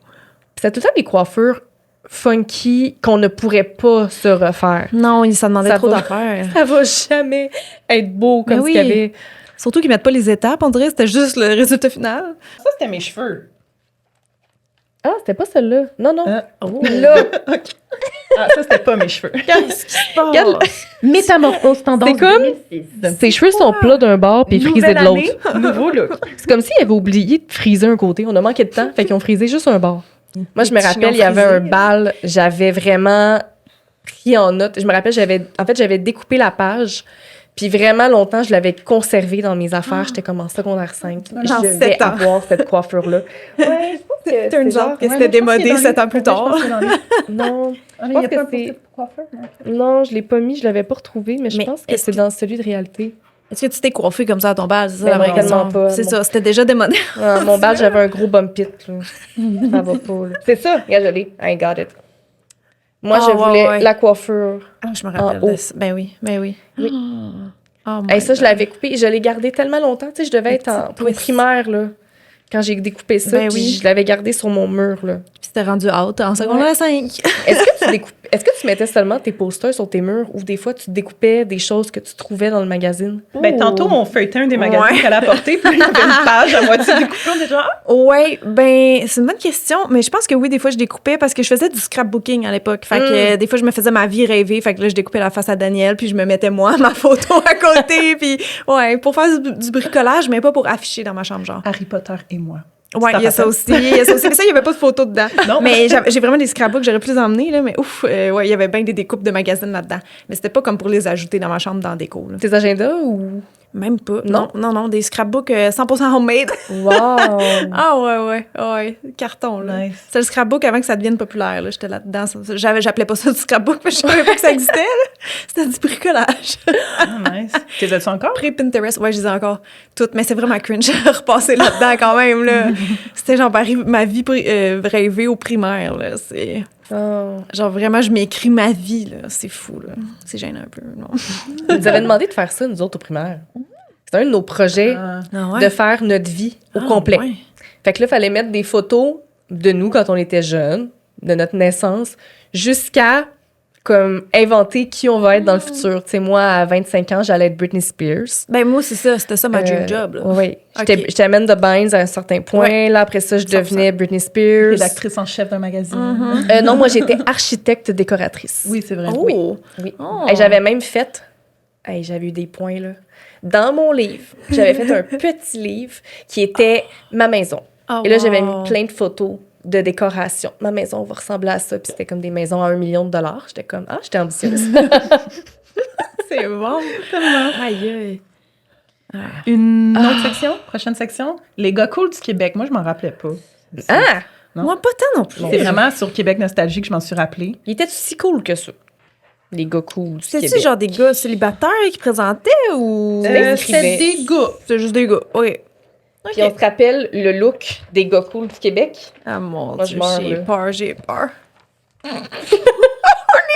C'était tout le temps des coiffures funky qu'on ne pourrait pas se refaire. Non, ça demandait Ça trop va. d'affaires. Ça va jamais être beau comme Ben ce oui. qu'il y avait. Surtout qu'ils mettent pas les étapes, on dirait que c'était juste le résultat final. Ça, c'était mes cheveux. Ah, c'était pas celle-là. Non, non. Oh. Là, Ah, ça, c'était pas mes cheveux. Qu'est-ce qui se passe? regarde, Métamorphose tendance C'est comme- 2006. ses cheveux sont plats d'un bord puis frisés Nouvelle de l'autre. année, nouveau look. C'est comme s'ils avaient oublié de friser un côté. On a manqué de temps, fait qu'ils ont frisé juste un bord. Moi, je me petits rappelle, il y avait chignons un bal, j'avais vraiment pris en note. Je me rappelle, j'avais découpé la page, puis vraiment longtemps, je l'avais conservée dans mes affaires. J'étais comme en secondaire 5. Genre Je vais 7 ans. avoir cette coiffure-là. Ouais, je pense que Turns c'est genre- out que c'était démodé 7 ans plus tard. Non, Ah, Je mais pense il y a que pas un c'est- post-it pour coiffeur, non? non, je l'ai pas mis, je l'avais pas retrouvé, mais je Mais pense que est-ce c'est que- dans celui de réalité. Est-ce que tu t'es coiffé comme ça à ton bal? C'est ça Ben la vraie non, question. tellement pas. C'est Mon- ça, c'était déjà démodé. Ah, mon bal, j'avais un gros bump it, là. Ça va pas, là. C'est ça, regarde, je l'ai. I got it. Moi, Ah, je ouais, voulais ouais. la coiffure. Ah, je me rappelle haut. de ça. Ben oui, ben oui. Oui. Oh Et my ça, je God. l'avais coupé. Je l'ai gardé tellement longtemps. Tu sais, je devais être en petite twist. primaire, là. Quand j'ai découpé ça, Ben puis oui. je l'avais gardé sur mon mur, là. Puis c'était rendu out en secondaire 5. Est-ce que tu mettais seulement tes posters sur tes murs ou des fois tu découpais des choses que tu trouvais dans le magazine? Ben, tantôt, on feuilletait un des magasins Ouais. qu'elle a apporté, puis il y avait une page à moitié découpée. On était genre, ah, Ouais, ben, c'est une bonne question, mais je pense que oui, des fois, je découpais parce que je faisais du scrapbooking à l'époque. Fait que des fois, je me faisais ma vie rêver. Fait que là, je découpais la face à Daniel, puis je me mettais moi, ma photo à côté, puis ouais, pour faire du bricolage, mais pas pour afficher dans ma chambre, genre. Harry Potter et moi. Ouais, Tu il y a t'en ça aussi. Il y a ça aussi. Mais ça, il n'y avait pas de photo dedans. Non. Mais j'ai vraiment des scrapbooks, j'aurais pu les emmener, là, mais ouf, ouais, il y avait bien des découpes de magazines là-dedans. Mais c'était pas comme pour les ajouter dans ma chambre dans la déco, là. Tes agendas ou... Même pas. Non? Non, des scrapbooks 100% homemade. Wow! Ah ouais, carton, là. Nice. C'est le scrapbook avant que ça devienne populaire, là. J'étais là-dedans. J'appelais pas ça du scrapbook, mais je savais pas que ça existait, là. C'était du bricolage. Ah, nice. T'es as-tu encore? Pré-Pinterest, ouais, je les ai encore toutes, mais c'est vraiment cringe de repasser là-dedans quand même, là. C'était genre ma vie rêvée au primaire, là. C'est... Oh. Genre vraiment, je m'écris ma vie, là. C'est fou, là. C'est gênant un peu, non? Ils nous avaient demandé de faire ça, nous autres, au primaire. C'était un de nos projets Ah. Ah de faire notre vie au Ah, complet. ouais. Fait que là, il fallait mettre des photos de nous quand on était jeunes, de notre naissance, jusqu'à comme inventer qui on va être dans le futur. Tu sais, moi, à 25 ans, j'allais être Britney Spears. Ben moi, c'était ça ma dream job, là. Oui. Ok. J'étais Amanda Bynes à un certain point. Ouais. Là, après ça, je 100%. devenais Britney Spears. Rédactrice en chef d'un magazine. Non, moi, j'étais architecte décoratrice. Oui, c'est vrai. Oh! Oui. Oh. Et j'avais même fait... Hey, j'avais eu des points, là. Dans mon livre, j'avais fait un petit livre qui était ma maison. Oh, Et là, j'avais wow. mis plein de photos de décoration. Ma maison va ressembler à ça. Puis c'était comme des maisons à $1 million. J'étais comme, j'étais ambitieuse. C'est bon. Aïe, aïe. Une autre section? Prochaine section? Les gars cool du Québec. Moi, je m'en rappelais pas. Ah! Non. Moi, pas tant non plus. C'est vraiment sur Québec Nostalgie que je m'en suis rappelée. Il était si cool que ça. Les gars cool du C'est-tu Québec. genre des gars célibataires qui présentaient ou... C'était des gars. C'est juste des gars, oui. Puis on se rappelle le look des gars cool du Québec. Ah mon Moi, je Dieu, meurs, là. j'ai peur. Les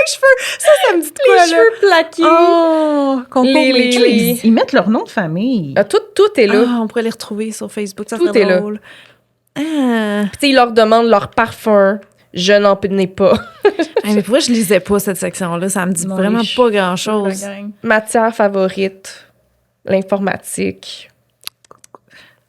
cheveux, ça me dit de quoi, là? plaqués. Oh, concours Les- Matrix. les- Ils mettent leur nom de famille. Tout est là. Ah, on pourrait les retrouver sur Facebook, ça Tout serait est là. drôle. Ah. Puis tu sais, ils leur demandent leur parfum. Je n'en ai pas. Hey, mais pourquoi je lisais pas cette section-là? Ça me dit Non, vraiment les pas La grand-chose. gang. Matière favorite, l'informatique.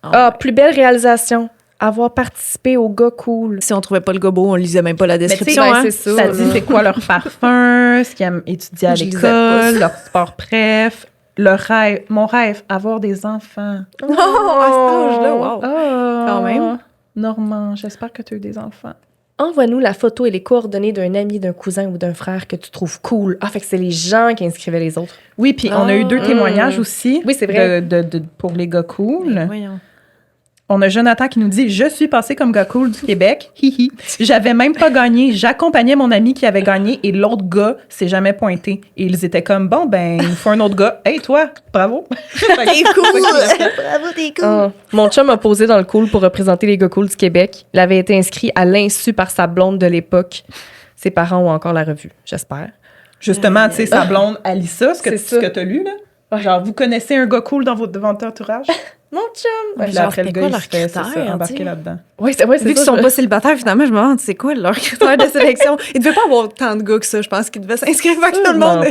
Ah, Plus belle réalisation, avoir participé au gars cool. Si on trouvait pas le gars beau, on lisait même pas la tu sais, description. ben, hein? c'est ça. Ça dit c'est quoi leur parfum, ce qu'ils aiment étudier à Je lisais pas l'école, ça. leur sport préf, leur rêve, mon rêve, avoir des enfants. Oh, à cet âge-là, wow. Oh, Quand même. Normand, j'espère que tu as eu des enfants. Envoie-nous la photo et les coordonnées d'un ami, d'un cousin ou d'un frère que tu trouves cool. Ah, fait que c'est les gens qui inscrivaient les autres. Oui, puis on a eu 2 témoignages aussi. Oui, c'est vrai. Pour les gars cool. Voyons. On a Jonathan qui nous dit « Je suis passé comme gars cool du Québec. Hihi. J'avais même pas gagné. J'accompagnais mon ami qui avait gagné et l'autre gars s'est jamais pointé. Et ils étaient comme « Bon, ben, il faut un autre gars. Hey, toi, bravo. » T'es cool! Bravo, t'es cool! Ah. Mon chum a posé dans le cool pour représenter les gars cool du Québec. Il avait été inscrit à l'insu par sa blonde de l'époque. Ses parents ont encore la revue, j'espère. Justement, tu sais, sa blonde Alissa, ce C'est ça. que t'as lu, là. Genre, vous connaissez un gars cool dans votre entourage? Mon chum! Puis Genre, là, après, le c'était gars, quoi il leurs se fait, c'est critères, ça, embarquer tu sais? là-dedans. Oui, c'est Vu qu'ils sont pas célibataires, finalement, je me demande c'est quoi leur critère de sélection. Il devait pas avoir tant de gars que ça. Je pense qu'ils devaient s'inscrire avec tout le monde.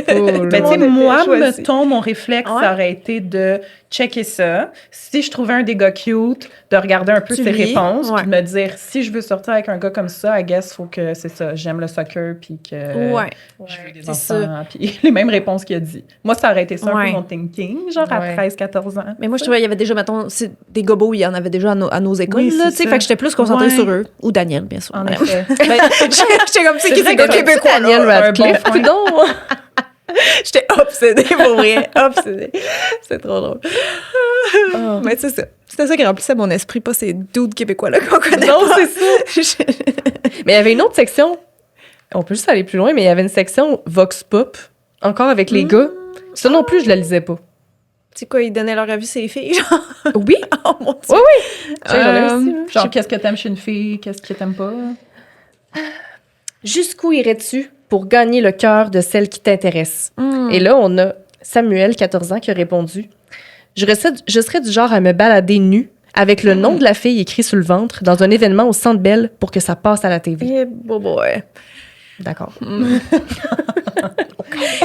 Ben, tu sais, moi, choisi. mettons, mon réflexe, Ouais. ça aurait été de checker ça. Si je trouvais un des gars cute, de regarder un peu Tu ses lis, réponses, ouais. puis de me dire, si je veux sortir avec un gars comme ça, I guess, faut que, c'est ça, j'aime le soccer, puis que Ouais. je veux des c'est enfants, puis les mêmes réponses qu'il a dit. Moi, ça aurait été ça un Ouais. peu mon thinking, genre à Ouais. 13-14 ans. Mais moi, je trouvais qu'il y avait déjà, mettons, c'est des gobos, il y en avait déjà à nos écoles. Oui, là, c'est tu sais, ça. fait que j'étais plus concentrée Ouais. sur eux. Ou Daniel, bien sûr. En Ouais. effet. J'étais comme, c'est qui vrai ces que gars québécois? Daniel là, un Radcliffe. bon point. Non! J'étais obsédée, pour vrai. Obsédée. C'est trop drôle. Oh. Mais c'est ça. C'était ça qui remplissait mon esprit, pas ces dudes québécois-là qu'on connaît. Non, pas. c'est ça. Mais il y avait une autre section. On peut juste aller plus loin, mais il y avait une section Vox Pop, encore avec les gars. Ça non plus, je la lisais pas. C'est quoi, ils donnaient leur avis, ces filles? Genre, Oui? oh mon Dieu. Oui, oui. J'en ai aussi, là. Genre, qu'est-ce que t'aimes chez une fille, qu'est-ce que t'aimes pas? Jusqu'où irais-tu pour gagner le cœur de celle qui t'intéresse? Mm. Et là, on a Samuel, 14 ans, qui a répondu « Je serais du genre à me balader nu avec le nom de la fille écrit sur le ventre dans un événement au Centre Bell pour que ça passe à la TV. Eh, boy. » D'accord.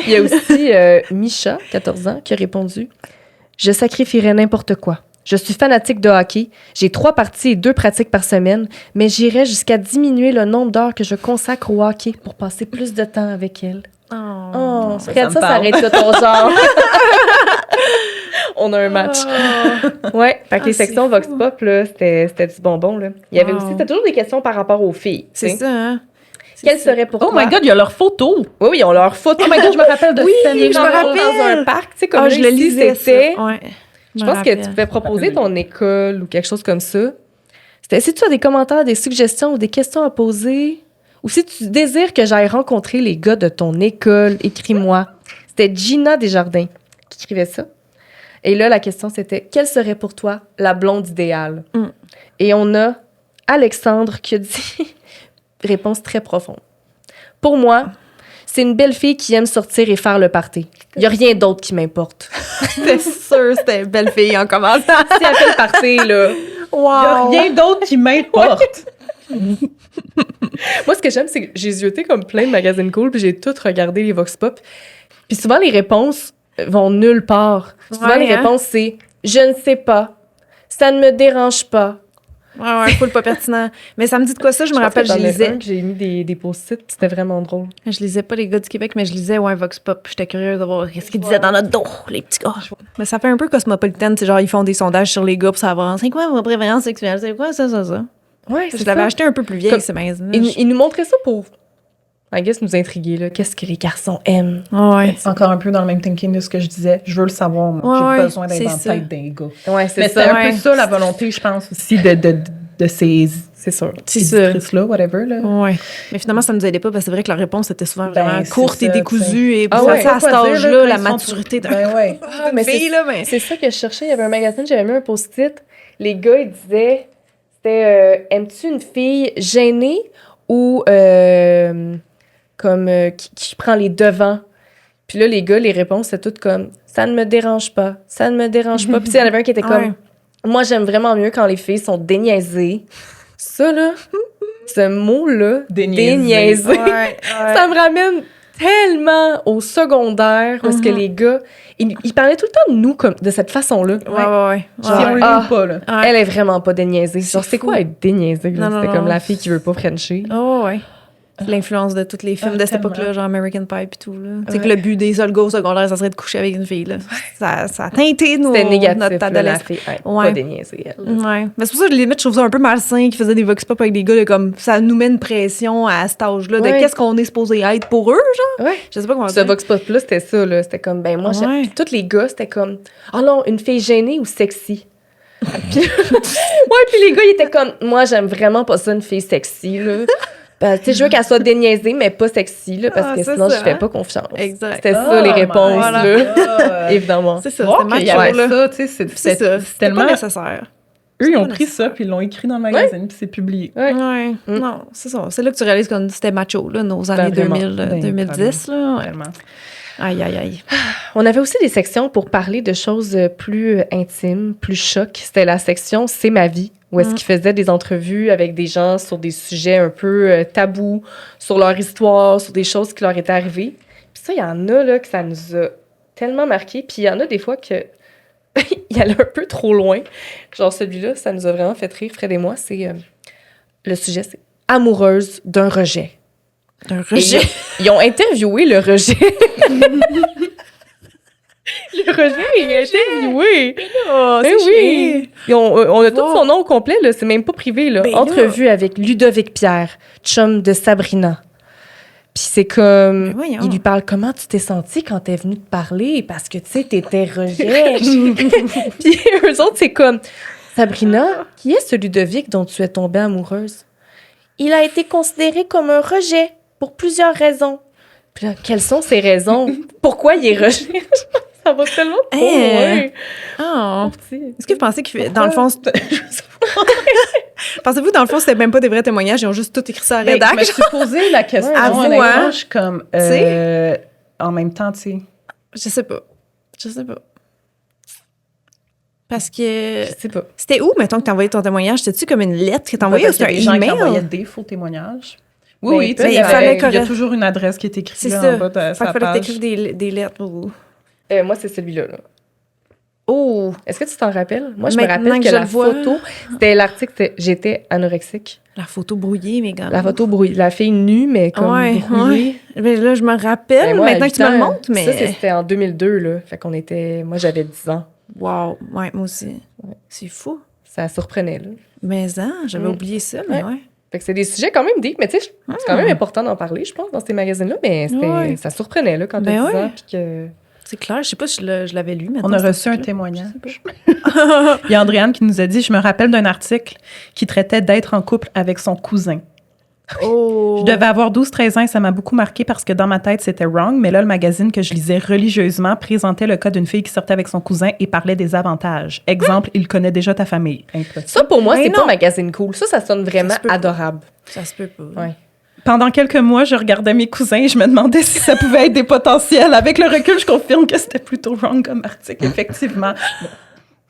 Il y a aussi Misha, 14 ans, qui a répondu « Je sacrifierais n'importe quoi. Je suis fanatique de hockey. J'ai 3 parties et 2 pratiques par semaine, mais j'irais jusqu'à diminuer le nombre d'heures que je consacre au hockey pour passer plus de temps avec elle. » Oh, Fred, me ça parle. arrête de ton genre. On a un match. Ouais, fait que les c'est sections Vox Pop, là, c'était du bonbon, là. Il y avait Wow. aussi, c'était toujours des questions par rapport aux filles. C'est tu sais. ça, hein? Quelle serait pour Oh toi? my God, il y a leur photo! Oui, oui, ils ont leur photo. Oh my God, je me rappelle de Oui, cette année. je me rappelle. Dans un parc, tu sais, comme Ah, là, je le ici, lisais, c'était... ça. Ouais. Je pense que tu pouvais proposer ton école ou quelque chose comme ça. C'était si tu as des commentaires, des suggestions ou des questions à poser, ou si tu désires que j'aille rencontrer les gars de ton école, écris-moi. C'était Gina Desjardins qui écrivait ça. Et là, la question, c'était « Quelle serait pour toi la blonde idéale? Et on a Alexandre qui a dit réponse très profonde. « Pour moi, c'est une belle fille qui aime sortir et faire le party. Il n'y a rien d'autre qui m'importe. » C'était sûr, c'était une belle fille en commençant. Si elle fait le party, là... Il n'y a rien d'autre qui m'importe. Moi, ce que j'aime, c'est que j'ai zioté comme plein de magazines cool, puis j'ai tout regardé les Vox Pop. Puis souvent, les réponses vont nulle part. Souvent, Ouais, les hein? réponses, c'est « Je ne sais pas. Ça ne me dérange pas. » Ouais, full pas pertinent. Mais ça me dit de quoi ça? Je me rappelle, je lisais. J'ai mis des post-it, puis c'était vraiment drôle. Je lisais pas les gars du Québec, mais je lisais Vox Pop. J'étais curieuse de voir ce qu'ils disaient dans notre dos, les petits gars. Mais ça fait un peu cosmopolitaine, c'est genre ils font des sondages sur les gars pour savoir c'est quoi vos préférences sexuelles, c'est quoi ça. Ouais, Je l'avais acheté un peu plus vieille, Comme- ces magazines. Ils nous montraient ça pour, I guess, nous intriguer, là. Qu'est-ce que les garçons aiment? Ouais. C'est encore un peu dans le même thinking de ce que je disais. Je veux le savoir, moi. Ouais, J'ai besoin d'être c'est dans la ça. tête d'un gars. Ouais, c'est Mais c'est ça. un ouais. peu ça, la volonté, je pense, aussi de ces C'est sûr. C'est ça. éditrices-là, whatever. Là. Ouais. Mais finalement, ça nous aidait pas parce que c'est vrai que la réponse était souvent vraiment c'est courte et ça, décousue. Et Ah ça, ouais, ça, à cet âge-là, la maturité maturité de Ben ouais. Ah, mais fille, là, mais. c'est ça que je cherchais. Il y avait un magazine, j'avais mis un post-it. Les gars, ils disaient, c'était aimes-tu une fille gênée ou comme qui prend les devants? Puis là, les gars, les réponses, c'était toutes comme ça ne me dérange pas, ça ne me dérange pas. Puis tu sais, il y en avait un qui était comme Ouais. moi, j'aime vraiment mieux quand les filles sont déniaisées. Ça, là, ce mot-là, déniaisé, ça me ramène tellement au secondaire parce que les gars, ils parlaient tout le temps de nous comme de cette façon-là. Ouais. Si on le Ah. lit pas, là. Ouais. Elle est vraiment pas déniaisée. Genre, c'est fou. quoi être déniaisée? là? Non, C'était non, comme non. la fille qui veut pas Frencher. Oh, ouais. L'influence de tous les films de cette tellement. époque-là, genre American Pie et tout. Tu sais que le but des seuls gars au secondaire, ça serait de coucher avec une fille. Là. Ça a teinté C'était négatif, notre là, la adolescence. fille. Ouais. Pas déniaiser, elle. Ouais. Mais c'est pour ça que limite, je trouve ça un peu malsain qu'ils faisaient des vox pop avec des gars. Là, comme ça nous met une pression à cet âge-là de Ouais. qu'est-ce qu'on est supposé être pour eux, genre. Ouais. Je sais pas comment Ce dire. Vox Pop Plus, c'était ça, là. C'était comme, ben moi, Ouais. puis tous les gars, c'était comme, oh non, une fille gênée ou sexy? Puis, ouais, puis les gars, ils étaient comme, moi, j'aime vraiment pas ça, une fille sexy, là. Ben, tu sais, je veux qu'elle soit déniaisée, mais pas sexy, là, parce Ah, que c'est sinon, ça, je fais hein? pas confiance. Exact. C'était ça, les Oh my réponses, God. là. Évidemment. C'est ça, Voir c'était qu'il y macho, avait là. ça, tu sais, C'est c'est ça. c'est C'était tellement... pas nécessaire. Eux, ils ont pas pris ça, nécessaire. puis ils l'ont écrit dans le magazine, puis c'est publié. Ouais. Ouais. Non, c'est ça. C'est là que tu réalises que c'était macho, là, nos années vraiment. 2000, Ben, 2010, là. Ouais. Vraiment. Aïe, aïe, aïe. On avait aussi des sections pour parler de choses plus intimes, plus chocs. C'était la section C'est ma vie, où est-ce qu'ils faisaient des entrevues avec des gens sur des sujets un peu tabous, sur leur histoire, sur des choses qui leur étaient arrivées. Puis ça, il y en a là que ça nous a tellement marqué. Puis il y en a des fois que il allait un peu trop loin. Genre celui-là, ça nous a vraiment fait rire, Fred et moi. C'est le sujet, c'est amoureuse d'un rejet. Un Et rejet. ils ont interviewé le rejet. Le rejet est interviewé. Oh, Eh oui. On a tout Wow. son nom au complet, là. C'est même pas privé, là. Ben là. Entrevue avec Ludovic Pierre, chum de Sabrina. Puis c'est comme... Ben voyons. Il lui parle, comment tu t'es sentie quand t'es venue te parler? Parce que, tu sais, t'étais rejet. Puis eux autres, c'est comme... Sabrina, qui est ce Ludovic dont tu es tombée amoureuse? Il a été considéré comme un rejet pour plusieurs raisons. Puis là, quelles sont ces raisons? Pourquoi il est rejet? Ça va tellement trop loin. Oh. Petit. Est-ce que vous pensez que, dans le fond, pensez-vous, dans le fond, c'était même pas des vrais témoignages, ils ont juste tout écrit ça à Ben, rédac? je me suis posé la question. À vous, honnêtement, hein? je suis comme... sais? en même temps, tu sais... Je sais pas. Je sais pas. Parce que... Je sais pas. C'était où, mettons, que t'as envoyé ton témoignage? C'était-tu comme une lettre que t'as envoyée ou Parce qu'il c'était y un a des gens qui envoyaient email? des faux témoignages. Ben, Oui, tu sais, il il y fallait avait- il y a correct. toujours une adresse qui est écrite C'est là, ça. en bas de Fait sa qu'il fallait que page. t'écrives des lettres. Ou... Moi, c'est celui-là. Là. Oh! Est-ce que tu t'en rappelles? Moi, je me Maintenant rappelle que que je la le vois. photo, c'était l'article, c'était j'étais anorexique. La photo brouillée, mes gars. La photo brouillée. La fille nue, mais comme brouillée. ouais. Mais là, je me rappelle, Ben, moi, à maintenant que 8 tu me le ans, montres, mais... Ça, c'était en 2002, là. Fait qu'on était... Moi, j'avais 10 ans. Wow! Ouais, moi aussi. C'est fou. Ça surprenait, là. Mais j'avais Mm. oublié ça, mais ouais. Fait que c'est des sujets quand même deep, mais tu sais, c'est quand même important d'en parler, je pense, dans ces magazines-là, mais Ouais. ça surprenait, là, quand t'as Ben 10 ouais. ans, puis que... C'est clair. Je sais pas si je l'avais lu, mais On a reçu un témoignage. Il y a Andréane qui nous a dit « Je me rappelle d'un article qui traitait d'être en couple avec son cousin. Oh! Je devais avoir 12-13 ans et ça m'a beaucoup marqué parce que dans ma tête, c'était wrong, mais là, le magazine que je lisais religieusement présentait le cas d'une fille qui sortait avec son cousin et parlait des avantages. Exemple, il connaît déjà ta famille. Impossible. Ça, pour moi, Mais c'est non. pas magazine cool. Ça sonne vraiment Ça se peut pas. adorable. Ça se peut pas. Ouais. Pendant quelques mois, je regardais mes cousins et je me demandais si ça pouvait être des potentiels. Avec le recul, je confirme que c'était plutôt wrong comme article, effectivement.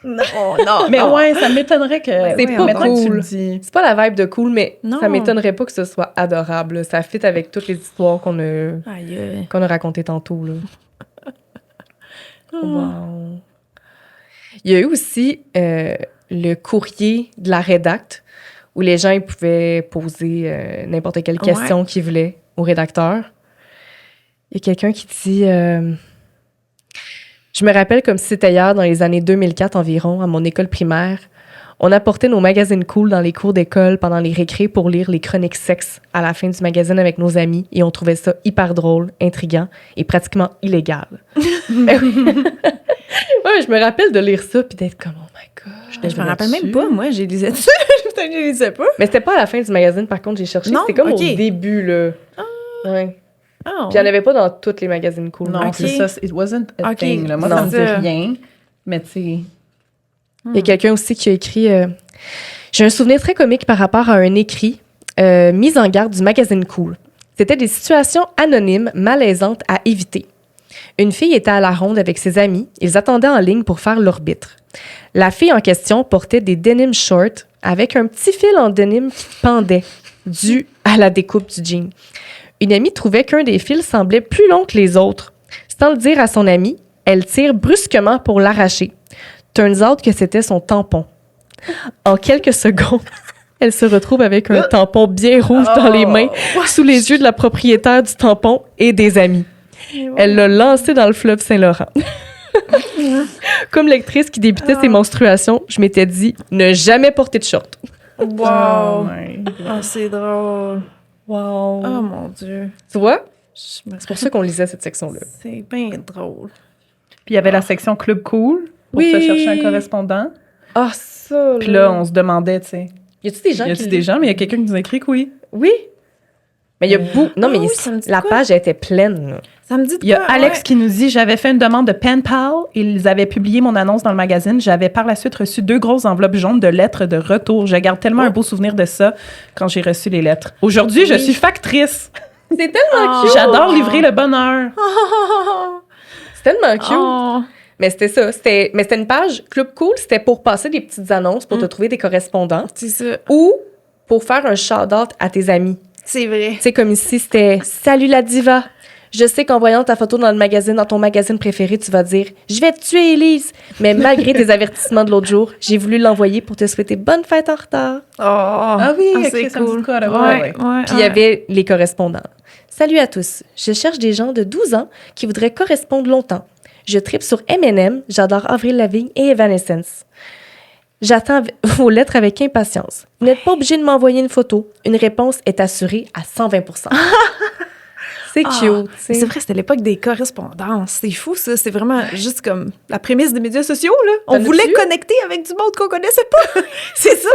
Non, non, Mais ouais, ça m'étonnerait que... C'est pas maintenant que tu cool. le dis. C'est pas la vibe de cool, mais Non. ça m'étonnerait pas que ce soit adorable. là. Ça fit avec toutes les histoires qu'on Aïe, aïe. a racontées tantôt. Là. Wow. Il y a eu aussi le courrier de la rédacte où les gens ils pouvaient poser n'importe quelle question qu'ils voulaient au rédacteur. Il y a quelqu'un qui dit je me rappelle comme si c'était hier, dans les années 2004 environ, à mon école primaire. On apportait nos magazines cool dans les cours d'école pendant les récrés pour lire les chroniques sexe à la fin du magazine avec nos amis et on trouvait ça hyper drôle, intriguant et pratiquement illégal. Ben oui. Ouais, je me rappelle de lire ça puis d'être comme oh my god. Je me rappelle même pas, moi, j'ai lisais ça. Putain, je lisais pas. Mais c'était pas à la fin du magazine, par contre, j'ai cherché. Non? C'était comme Ok. au début, là. Ouais. Oh. Puis il n'y en avait pas dans toutes les magazines cool. Non, Ok. c'est ça. It wasn't a Ok. thing. Là. Moi, Non. ça me dit rien. Mais tu sais... Il y a quelqu'un aussi qui a écrit j'ai un souvenir très comique par rapport à un écrit mise en garde du magazine Cool. C'était des situations anonymes, malaisantes à éviter. Une fille était à la ronde avec ses amis. Ils attendaient en ligne pour faire l'orbite. La fille en question portait des denim shorts avec un petit fil en denim qui pendait, dû à la découpe du jean. Une amie trouvait qu'un des fils semblait plus long que les autres. Sans le dire à son amie, elle tire brusquement pour l'arracher. Turns out que c'était son tampon. En quelques secondes, Elle se retrouve avec un tampon bien rouge dans les mains, sous les yeux de la propriétaire du tampon et des amis. Elle l'a lancé dans le fleuve Saint-Laurent. Comme lectrice qui débutait ses menstruations, je m'étais dit ne jamais porter de short. Wow! my God. Ah, c'est drôle. Wow. Oh mon Dieu. Tu vois? C'est C'est pour ça qu'on lisait cette section-là. C'est bien drôle. Puis il y avait la section Club Cool pour Oui. se chercher un correspondant. Ah, ça! Puis là, on se demandait, tu sais, Y a-tu des gens y qui... a-tu des gens? Mais il y a quelqu'un qui nous a écrit que oui. Oui. Mais il y a beaucoup... Non, mais oui, ça me dit la quoi? page elle était pleine. Là. Ça me dit de Il y a quoi, Alex ouais. qui nous dit « J'avais fait une demande de pen pal. Ils avaient publié mon annonce dans le magazine. J'avais par la suite reçu 2 grosses enveloppes jaunes de lettres de retour. Je garde tellement un beau souvenir de ça quand j'ai reçu les lettres. Aujourd'hui, je suis factrice. C'est tellement cute! J'adore livrer le bonheur. C'est tellement cute! Oh. Mais c'était ça. Mais c'était une page Club Cool. C'était pour passer des petites annonces pour te trouver des correspondants C'est ça. ou pour faire un shout-out à tes amis. C'est vrai. Tu sais, comme ici, c'était « Salut la diva! Je sais qu'en voyant ta photo dans le magazine, dans ton magazine préféré, tu vas dire « Je vais te tuer, Élise! » Mais malgré tes avertissements de l'autre jour, j'ai voulu l'envoyer pour te souhaiter bonne fête en retard. Oh. Ah oui, ok, c'est ça me dit cool. quoi, là? Ouais, Ouais. ouais. Puis il y avait les correspondants. Salut à tous. Je cherche des gens de 12 ans qui voudraient correspondre longtemps. Je tripe sur M&M, j'adore Avril Lavigne et Evanescence. J'attends vos lettres avec impatience. Vous n'êtes pas obligé de m'envoyer une photo. Une réponse est assurée à 120 C'est cute, tu Mais sais. c'est vrai, c'était l'époque des correspondances. C'est fou, ça. C'est vraiment juste comme la prémisse des médias sociaux, là. On T'en voulait as-tu? connecter avec du monde qu'on connaissait pas. C'est ça.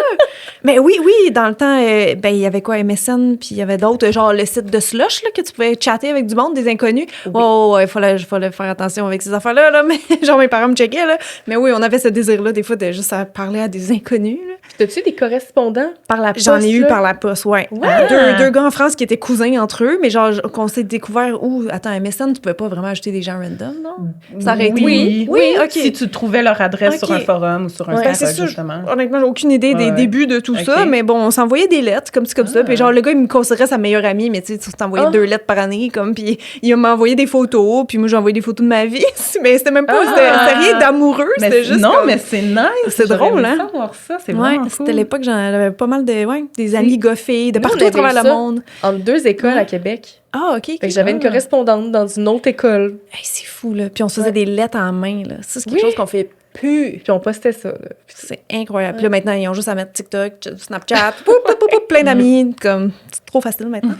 Mais oui, dans le temps, ben, il y avait quoi, MSN, puis il y avait d'autres, genre le site de Slush, là, que tu pouvais chatter avec du monde, des inconnus. Oui. Oh, ouais, fallait faire attention avec ces affaires-là, là. Mais genre, mes parents me checkaient, là. Mais oui, on avait ce désir-là, des fois, de juste parler à des inconnus, là. T'as-tu des correspondants par la poste? J'en ai eu là? par la poste, ouais. Ouais. Deux gars en France qui étaient cousins entre eux, mais genre qu'on s'est découvert où... Attends, MSN, tu pouvais pas vraiment ajouter des gens random, non? Ça aurait été... Oui, OK. Si tu trouvais leur adresse sur Ok. un forum ou sur un Ouais. Ben, site, c'est sûr. justement. Honnêtement, j'ai aucune idée des Ouais. débuts de tout Ok. ça, mais bon, on s'envoyait des lettres comme ci, comme ça. Puis genre, le gars, il me considérait sa meilleure amie, mais tu sais, tu t'envoyais Ah. 2 lettres par année, comme, puis il m'a envoyé des photos, puis moi, j'ai envoyé des photos de ma vie. Mais c'était même pas... Ah. C'était rien d'amoureux, Mais c'était juste non, comme- mais c'est nice. C'est J'aurais drôle, aimé hein? ça, voir ça. C'est Ouais, vraiment cool. c'était l'époque, j'en avais pas mal de... Ouais, des amis goffés, de Nous, partout on à travers avait le ça. monde. Entre 2 écoles Ouais. à Québec. Ah, OK. Fait que j'avais une correspondante dans une autre école. Hey, c'est fou, là. Puis on se faisait des lettres en main, là. Ça, c'est quelque Oui. chose qu'on fait plus. Puis on postait ça. Là. C'est incroyable. Puis là, maintenant, ils ont juste à mettre TikTok, Snapchat, poup, poup, poup, poup, plein d'amis. Comme, c'est trop facile maintenant.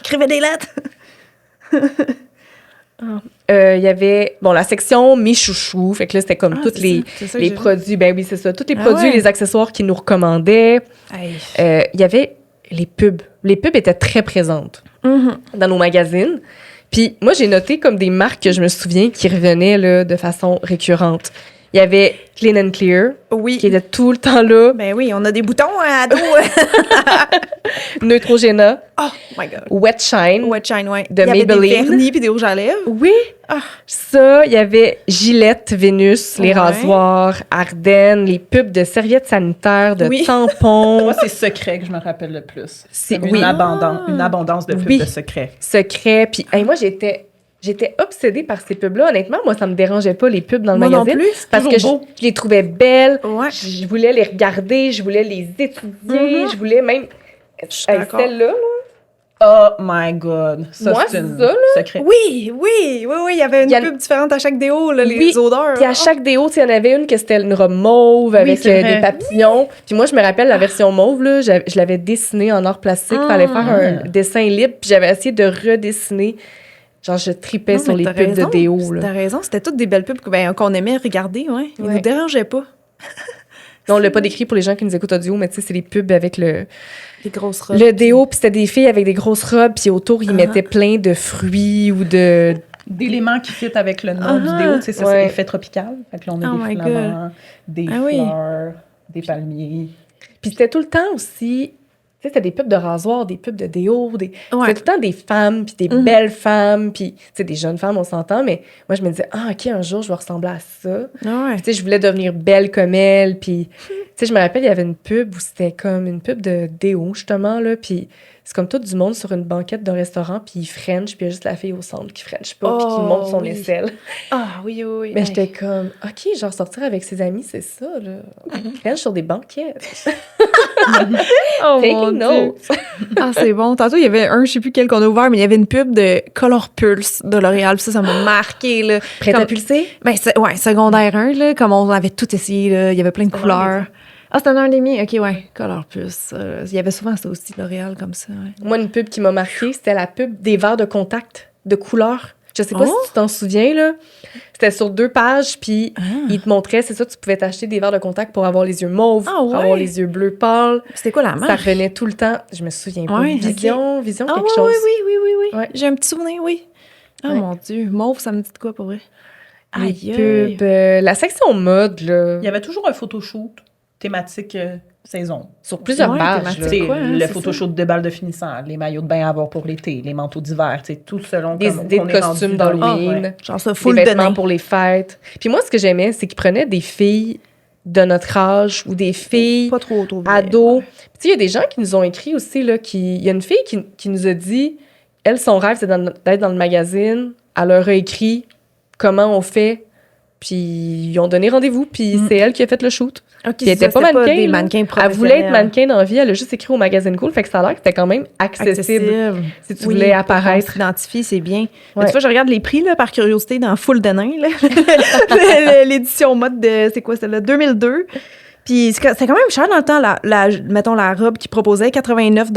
Écrivez des lettres. Il y avait, bon, la section Mes chouchous. Fait que là, c'était comme tous les j'ai produits. Ben oui, c'est ça. Tous les Ah produits, ouais. les accessoires qu'ils nous recommandaient. Hey. Il y avait les pubs. Les pubs étaient très présentes dans nos magazines. Puis moi, j'ai noté comme des marques que je me souviens qui revenaient là, de façon récurrente. Il y avait Clean and Clear, Oui. qui était tout le temps là. Ben oui, on a des boutons à dos. Neutrogena, Oh my God. Wet Shine. Wet Shine, ouais. De Il y avait des Maybelline. vernis puis des rouges à lèvres. Oui. Ah. Ça, il y avait Gillette, Vénus, les Ouais. rasoirs, Ardennes, les pubs de serviettes sanitaires, de Oui. tampons, Moi, c'est secret que je me rappelle le plus. C'est- Comme oui. une abondance de pubs Oui. de secret. secrets. Puis hey, moi, j'étais obsédée par ces pubs-là. Honnêtement, moi, ça me dérangeait pas les pubs dans le Moi non magazine. plus. Parce que toujours beau. je les trouvais belles. Ouais. Je voulais les regarder, je voulais les étudier, je voulais même... suis Hey, d'accord. celle-là, là, Oh my God. Ça, Moi, c'est une ça, là. secret. Oui, il y avait une Il y a- pub différente à chaque déo, là, les Oui. odeurs. Puis à chaque déo, tu sais, il y en avait une que c'était une robe mauve avec c'est vrai. des papillons. Puis moi, je me rappelle la version mauve, là, je l'avais dessinée en or plastique. Il fallait faire un dessin libre. Puis j'avais essayé de redessiner. Genre, je tripais Non, sur mais les t'as pubs raison, de déo. Là. T'as raison, c'était toutes des belles pubs qu'on aimait regarder, ouais. Ils Ouais. nous dérangeaient pas. Non, on l'a pas décrit pour les gens qui nous écoutent audio, mais tu sais, c'est les pubs avec le grosses robes. déo. Puis c'était des filles avec des grosses robes. Puis autour, ils mettaient plein de fruits ou de... D'éléments qui fit avec le nom du déo. Tu sais, ça, Ouais. c'est l'effet tropical. Fait que là, on a Oh des my flamants, des Ah oui. fleurs, des palmiers. Puis c'était tout le temps aussi... Tu sais, c'était des pubs de rasoir, des pubs de déo, Ouais. c'était tout le temps des femmes, puis des belles femmes, puis, tu sais, des jeunes femmes, on s'entend, mais moi, je me disais, ah, OK, un jour, je vais ressembler à ça. Ah ouais. Tu sais, je voulais devenir belle comme elle, puis, tu sais, je me rappelle, il y avait une pub où c'était comme une pub de déo, justement, là, puis c'est comme tout du monde sur une banquette d'un restaurant, puis il French, puis il y a juste la fille au centre qui French pas, puis qui monte son aisselle. Ah, oui, oui, oui. Mais j'étais comme, OK, genre sortir avec ses amis, c'est ça, là. French sur des banquettes. Oh, Taking mon Dieu. notes. Ah, c'est bon. Tantôt, il y avait je sais plus quel qu'on a ouvert, mais il y avait une pub de Color Pulse de L'Oréal. Puis ça m'a marqué, là. Prête Comme- à pulser? Ben, ouais, secondaire 1, là, comme on avait tout essayé, là. Il y avait plein de couleurs. Ah, c'était un des miens? OK, ouais. Color Pulse. Il y avait souvent ça aussi, L'Oréal, comme ça, ouais. Moi, une pub qui m'a marquée, c'était la pub des verres de contact de couleur. Je sais pas Oh. si tu t'en souviens, là. C'était sur 2 pages, puis ils te montraient, c'est ça, tu pouvais t'acheter des verres de contact pour avoir les yeux mauves, Ah, pour ouais. avoir les yeux bleus pâles. C'était quoi la Ça marque? revenait tout le temps. Je me souviens pas. Ouais, Vision Ah, quelque ouais, chose. oui. Ouais. J'ai un petit souvenir, oui. Ah, Ouais. mon Dieu. Mauve, ça me dit de quoi, pour vrai? Les Aïe, pubs. La section mode, là, Il y avait toujours un photoshoot thématique saison. sur plusieurs Ouais, pages. thématique. là. Tu sais, quoi, hein, le c'est photoshoot de balles de finissant, les maillots de bain à avoir pour l'été, les manteaux d'hiver, tu sais, tout selon Des comme idées qu'on de est costumes rendu dans d'Halloween. ouais. Genre ça, Des full de vêtements nains. pour les fêtes. Puis moi, ce que j'aimais, c'est qu'ils prenaient des filles de notre âge ou des filles Pas trop vieilles. ados. Puis tu sais, il y a des gens qui nous ont écrit aussi, là, il y a une fille qui nous a dit, elle, son rêve, c'est d'être dans le magazine. Elle leur a écrit comment on fait. Puis ils ont donné rendez-vous, puis c'est elle qui a fait le shoot. OK, Puis elle était pas c'était mannequin. des là. mannequins Elle professionnels. voulait être mannequin dans la vie, elle a juste écrit au magazine Cool, fait que ça a l'air que c'était quand même accessible. Si tu voulais apparaître. Pour s'identifier, c'est bien. Mais Ouais. tu vois, je regarde les prix, là, par curiosité, dans Full de nains, là. L'édition mode de, c'est quoi, celle-là? 2002. Puis c'est quand même cher dans le temps, mettons, la robe qu'ils proposaient, 89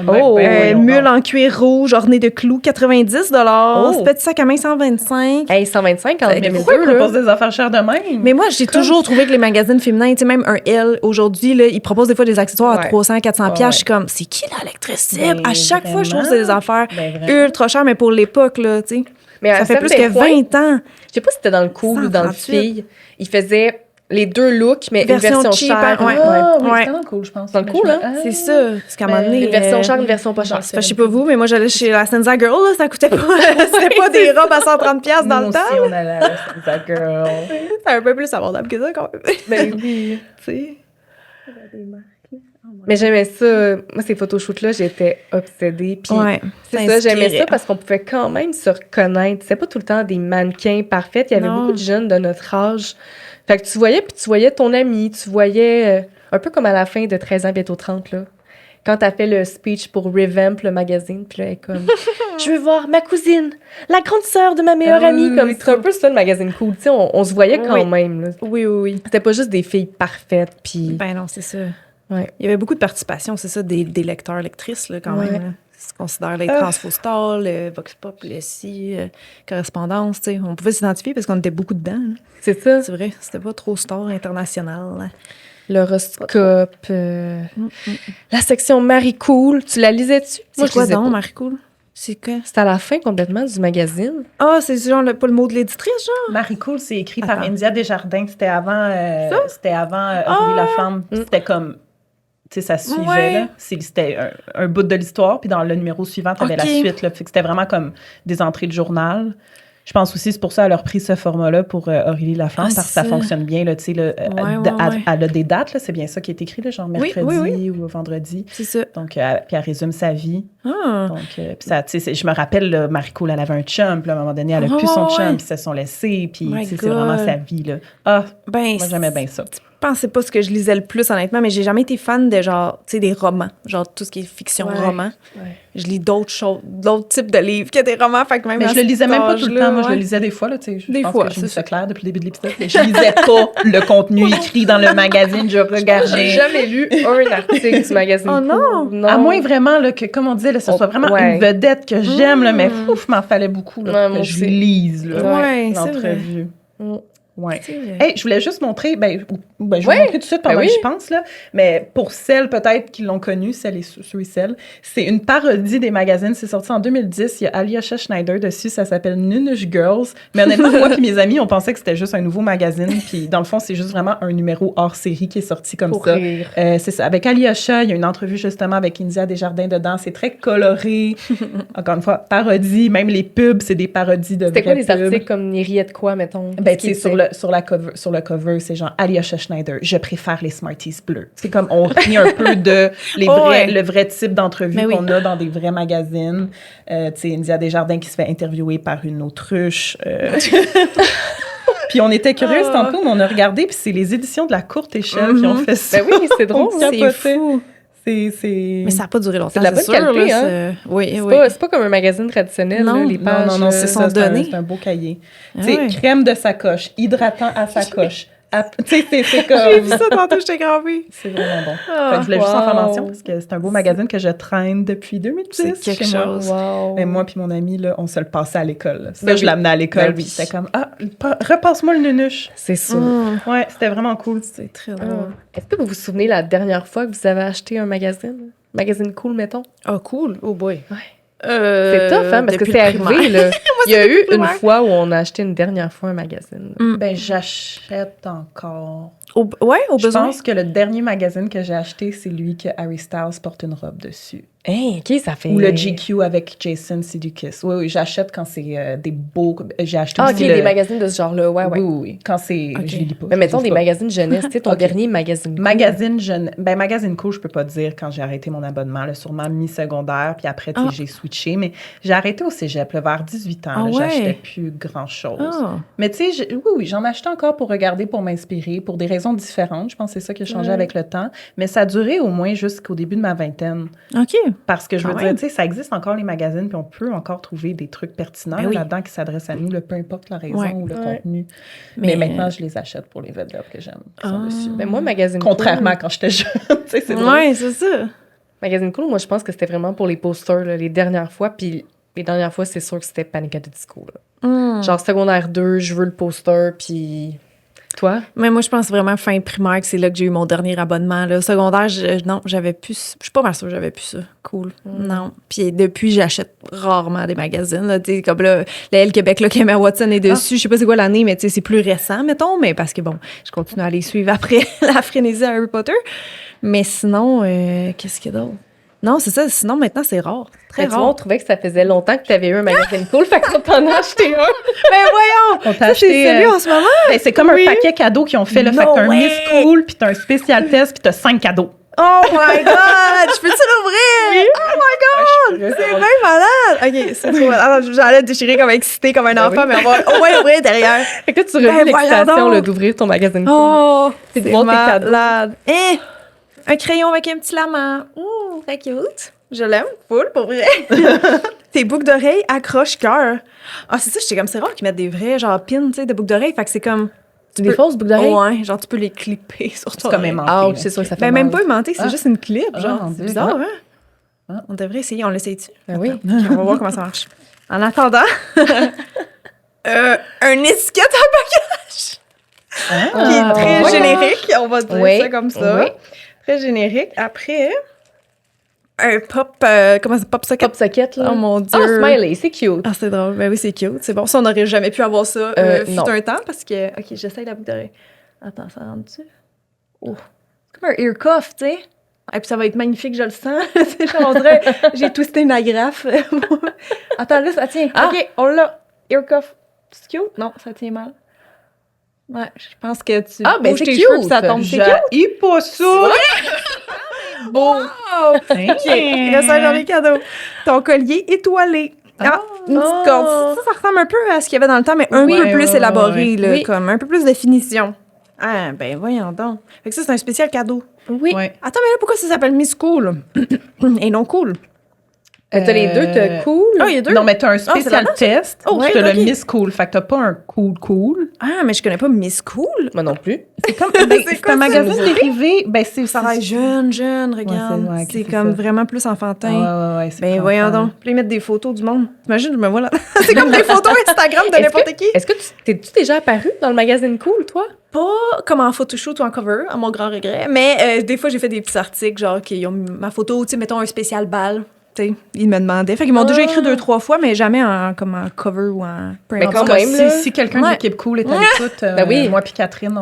Oh, mule en cuir rouge, orné de clous, 90 Oh. Petit sac à main, 125 Hey, 125 en Mais pourquoi 2002, ils là. proposent des affaires chères de même? Mais moi, j'ai toujours trouvé que les magazines féminins, tu sais, même un L, aujourd'hui, là, ils proposent des fois des accessoires à Ouais. 300, 400 Ouais, piastres. ouais. Je suis comme, c'est qui l'électrice cible? Ben, À chaque fois, je trouve que vraiment. c'est des affaires Ben, vraiment. ultra chères, mais pour l'époque, là, tu sais. Mais à Ça un fait plus certain que point, 20 ans. Je sais pas si c'était dans le cool ou dans le 138. fille. Ils faisaient les deux looks, mais Version une version cheap, chère. hein, ouais. Ah, oui, Ouais. c'était dans le cool, je pense. Dans le cool, hein? C'est ça. Parce qu'à un moment donné. Une version euh, chère, une version pas chère. Enfin, je sais pas vous, mais moi, j'allais chez la Senza Girl, là, ça coûtait pas. C'était pas des robes à 130$ piastres dans le temps. Nous aussi, on allait à la Senza Girl. C'est un peu plus abordable que ça, quand même. Ben oui. Tu sais. Mais j'aimais ça. Moi, ces photoshoots-là, j'étais obsédée. Puis Ouais. c'est ça, j'aimais ça parce qu'on pouvait quand même se reconnaître. C'était pas tout le temps des mannequins parfaits. Il y avait Non. beaucoup de jeunes de notre âge. Fait que tu voyais ton ami, tu voyais un peu comme à la fin de 13 ans, bientôt 30, là. Quand t'as fait le speech pour Revamp, le magazine, puis là, elle est comme « Je veux voir ma cousine, la grande sœur de ma meilleure Ah amie. oui, » Comme oui, c'est un peu ça, le magazine cool. Tu sais, on se voyait quand Oui. même, là. Oui, oui, oui. C'était pas juste des filles parfaites, puis... Ben non, c'est ça. Ouais. Il y avait beaucoup de participation, c'est ça, des lecteurs, lectrices, là, quand Ouais. même. Là. Se considère les Transfostar, le Vox Pop, le Si, Correspondance, tu sais. On pouvait s'identifier parce qu'on était beaucoup dedans. Là. C'est ça. C'est vrai, c'était pas trop star international. Là. L'horoscope, la section Marie Cool. Tu la lisais-tu? Moi, C'est je quoi lisais donc, pas. Marie-Cool? C'est quoi? C'était à la fin complètement du magazine. Ah, c'est genre pas le mot de l'éditrice, genre? Marie Cool, c'est écrit par Attends. India Desjardins. C'était avant Aurélie Laflamme. C'était comme... Tu sais, ça suivait, Ouais. là. C'était un bout de l'histoire, puis dans le numéro suivant, tu avais la Ok. suite, là. Fait que c'était vraiment comme des entrées de journal. Je pense aussi, c'est pour ça qu'elle a repris ce format-là pour Aurélie Laflamme, Ah, parce que c'est ça ça. fonctionne bien, là, tu sais, là, Ouais, elle a des dates, là, c'est bien ça qui est écrit, là, genre Oui, mercredi oui, ou vendredi. C'est ça. Donc, puis elle résume sa vie. Ah. Donc, puis ça, tu sais, je me rappelle, là, Marie-Cool, elle avait un chum, puis à un moment donné, elle a Oh, plus son ouais. chum, puis ils se sont laissés, puis My tu sais, c'est vraiment God. sa vie, là. Ah, Ben, moi, j'aimais bien ça. Je pense que c'est pas ce que je lisais le plus, honnêtement, mais j'ai jamais été fan de genre, tu sais, des romans. Genre, tout ce qui est fiction, Ouais. roman. Ouais. Je lis d'autres choses, d'autres types de livres que des romans, fait que même Mais à je le lisais cet même pas tout le âge-là, temps. Moi, je ouais. le lisais des fois, là, tu sais. Je Des pense fois, que j'ai c'est mis ça. ça clair depuis le début de l'épisode. Mais je lisais pas le contenu écrit dans le magazine. Je J'ai regardais. jamais lu un article du magazine Oh non! Cool. Non! À moins vraiment là, que, comme on disait, là, ce soit vraiment Ouais. une vedette que j'aime, là, mais ouf, m'en fallait beaucoup là, Ouais, pour moi que je aussi. lise là, Ouais, c'est vrai. l'entrevue. Mm. Ouais. C'est vrai. Hey, je voulais juste montrer, je vais Ouais. vous montrer tout de suite pendant Ben oui. que j'y pense, là, mais pour celles peut-être qui l'ont connu, celles et ceux et celles, c'est une parodie des magazines, c'est sorti en 2010, il y a Alyosha Schneider dessus, ça s'appelle Nunush Girls, mais honnêtement, moi et mes amis, on pensait que c'était juste un nouveau magazine, puis dans le fond, c'est juste vraiment un numéro hors série qui est sorti comme Pour ça. rire. C'est ça. Avec Alyosha, il y a une entrevue justement avec India Desjardins dedans. C'est très coloré. Encore une fois, parodie. Même les pubs, c'est des parodies de C'était quoi vraies les pubs. articles comme N'y riait de quoi, mettons? Ben, Ce qui tu sais, sur le... sur le cover, c'est genre Alyosha Schneider, je préfère les Smarties bleus. C'est comme on rit un peu de le vrai type d'entrevue Mais oui. qu'on a dans des vrais magazines. Tu sais, India Desjardins qui se fait interviewer par une autruche. Puis on était curieuse tantôt, mais on a regardé, puis c'est les éditions de La Courte Échelle qui ont fait ça. Ben oui, c'est drôle. On C'est capotait. fou. C'est... Mais ça n'a pas duré longtemps. C'est de la bonne sûr, qualité, là, hein? Oui, C'est oui. c'est pas comme un magazine traditionnel, Non, là, les pages. Non, c'est ça, son donné. c'est un beau cahier. Ah Tu sais, ouais. crème de sacoche, hydratant à sacoche. Tu sais, c'est J'ai comme... vu ça tantôt, j'étais gravée. C'est vraiment bon. Ah, Fait que je voulais juste en faire wow. mention parce que c'est un beau magazine que je traîne depuis 2010 C'est quelque chez moi. chose. Wow. Et moi puis mon ami, là, on se le passait à l'école. là. Ça, Ben je oui. l'amenais à l'école. Ben Puis oui. c'était comme, repasse-moi le nunuche. C'est sûr. Ouais, c'était vraiment cool. C'est très Ah. drôle. Est-ce que vous vous souvenez la dernière fois que vous avez acheté un magazine? Magazine cool, mettons? Ah, cool. Oh boy. Ouais. C'est tough, hein, parce que depuis c'est le arrivé, primaire. là. Il y a depuis eu le une primaire. fois où on a acheté une dernière fois un magazine. Ben, j'achète encore. Au Je besoin. pense que le dernier magazine que j'ai acheté, c'est lui que Harry Styles porte une robe dessus. Hein, OK, ça fait... Ou le GQ avec Jason Sudeikis. Oui, j'achète quand c'est des beaux... J'ai acheté Ah, OK, aussi des magazines de ce genre-là, ouais, ouais. Oui. Quand c'est... Ok. Je les lis pas. Mais je mettons les des lis pas. magazines jeunesse, tu sais, ton Ok. dernier magazine cool. Magazine jeune. Ben, magazine cool, je peux pas te dire quand j'ai arrêté mon abonnement, là, sûrement mi-secondaire, puis après, tu sais, Ah. j'ai switché. Mais j'ai arrêté au cégep, là, vers 18 ans. Ah là, ouais? J'achetais plus grand-chose. Ah. Mais tu sais, oui, j'en achetais encore pour regarder, pour m'inspirer, pour des raisons différentes. Je pense que c'est ça qui a changé Ouais. avec le temps. Mais ça a duré au moins jusqu'au début de ma vingtaine. OK. Parce que je veux Quand dire, même. tu sais, ça existe encore les magazines, puis on peut encore trouver des trucs pertinents Ben oui. là-dedans qui s'adressent à nous, là, peu importe la raison Ouais. ou le Ouais. contenu. Mais Mais- maintenant, je les achète pour les vedettes que j'aime, qui sont Ah. dessus. Ben moi, magazine Contrairement à cool, quand j'étais jeune, tu sais, c'est drôle. Ouais, c'est ça. magazine cool, moi, je pense que c'était vraiment pour les posters, là, les dernières fois. Puis les dernières fois, c'est sûr que c'était Panic at the Disco. Là. Genre secondaire 2, je veux le poster, puis... Toi? Mais moi, je pense vraiment fin primaire que c'est là que j'ai eu mon dernier abonnement. Là. Secondaire, non, j'avais plus. Je suis pas mal sûre que j'avais plus ça. Cool. Non. Puis depuis, j'achète rarement des magazines. Là, tu sais, comme là, le Elle Québec, là, Emma Watson est dessus. Je sais pas c'est quoi l'année, mais tu sais, c'est plus récent, mettons. Mais parce que bon, je continue à les suivre après la frénésie à Harry Potter. Mais sinon, qu'est-ce qu'il y a d'autre? Non, c'est ça. Sinon, maintenant, c'est rare. Très Ben, tu vois, on rare. trouvait que ça faisait longtemps que tu avais eu un magazine cool, fait qu'on t'en a acheté un. Ben voyons! On t'a Ça, c'est acheté, celui en ce moment? ben, c'est comme Oui. un paquet cadeau qu'ils ont fait. Là, fait No que t'as un way. Miss Cool, puis t'as un spécial test, puis t'as 5 cadeaux. Oh my God! Je peux-tu l'ouvrir? Oh my God! C'est bien malade! OK, c'est trop malade. Alors, j'allais déchirer comme excitée comme un enfant, mais on va au moins l'ouvrir derrière. Fait que là, tu revis Ben, l'excitation voyons là, donc. d'ouvrir ton magazine cool. Oh! C'est C'est de voir tes cadeaux. malade. Hein? Un crayon avec un petit lama. Très cute. Je l'aime. Full, pour vrai. Tes boucles d'oreilles accroche-cœur. Ah, c'est ça, j'étais comme, c'est rare qu'ils mettent des vrais, genre, pins, tu sais, de boucles d'oreilles. Fait que c'est comme... Tu des fausses boucles d'oreilles? Ouais, genre, tu peux les clipper sur ton C'est comme oreille. aimanté. Ah, là. c'est sûr que ça fait Ben, même mal. pas aimanté, c'est Ah. juste une clip, genre. mon C'est Dieu. bizarre, Ah. hein? Ah. On devrait essayer, on l'essaye-tu? Ben oui. Ok, on va voir comment ça marche. En attendant, un étiquette à bagage qui est très ouais. générique, on va dire Oui, ça comme ça. oui. Très générique. Après, un pop, comment c'est, pop socket? Pop socket, là. Oh mon Dieu. Ah, Smiley, c'est cute. Ah, c'est drôle. Ben oui, c'est cute. C'est bon. Ça, on n'aurait jamais pu avoir ça fut non. un temps parce que... OK, j'essaye la boucle d'oreille. Attends, ça rentre-tu? Oh. C'est comme un ear cuff, tu sais. Et puis ça va être magnifique, je le sens. C'est genre, on dirait, j'ai twisté une agrafe. Attends, là, ça tient. Ah. OK, on l'a. Ear cuff. C'est cute? Non, ça tient mal. Ouais, je pense que tu Ah, ben bouges c'est tes cute. cheveux puis ça tombe. C'est cute. J'haïs pas ça! Beau. OK, Hein? reste un dernier cadeau. Ton collier étoilé. Ah, une petite corde. Ça ressemble un peu à ce qu'il y avait dans le temps, mais un Ouais, peu plus ouais, élaboré, là, Oui. comme un peu plus de finition. Ah, ben voyons donc. Fait que ça, c'est un spécial cadeau. Oui. Ouais. Attends, mais là, pourquoi ça s'appelle Miss Cool? Et non cool. T'as les deux, t'as cool. Ah, il y a deux? Non, mais t'as un c'est spécial là-dedans, test, Oh, puis ouais, t'as ok. le Miss Cool. Fait que t'as pas un cool. Ah, mais je connais pas Miss Cool. Moi non plus. C'est comme, ben, c'est quoi un ça, magazine vous? dérivé. Ben, c'est Ça va être jeune, regarde. ouais, ok, c'est c'est comme ça. vraiment plus enfantin. Ouais, c'est Ben pour voyons enfants. donc. Puis ils mettent des photos du monde. T'imagines, je me vois là. C'est comme des photos Instagram de n'importe qui. Est-ce que t'es-tu déjà apparu dans le magazine cool, toi? Pas comme en photoshoot ou en cover, à mon grand regret, mais des fois, j'ai fait des petits articles, genre, qui ont mis ma photo, tu sais, mettons un spécial bal. Tu sais, ils me demandaient. Fait qu'ils m'ont déjà écrit 2-3 fois, mais jamais comme en cover ou en... peu Mais importe. quand même, là. Si quelqu'un de Ouais. l'équipe cool est à l'écoute, Ben oui. moi puis Catherine,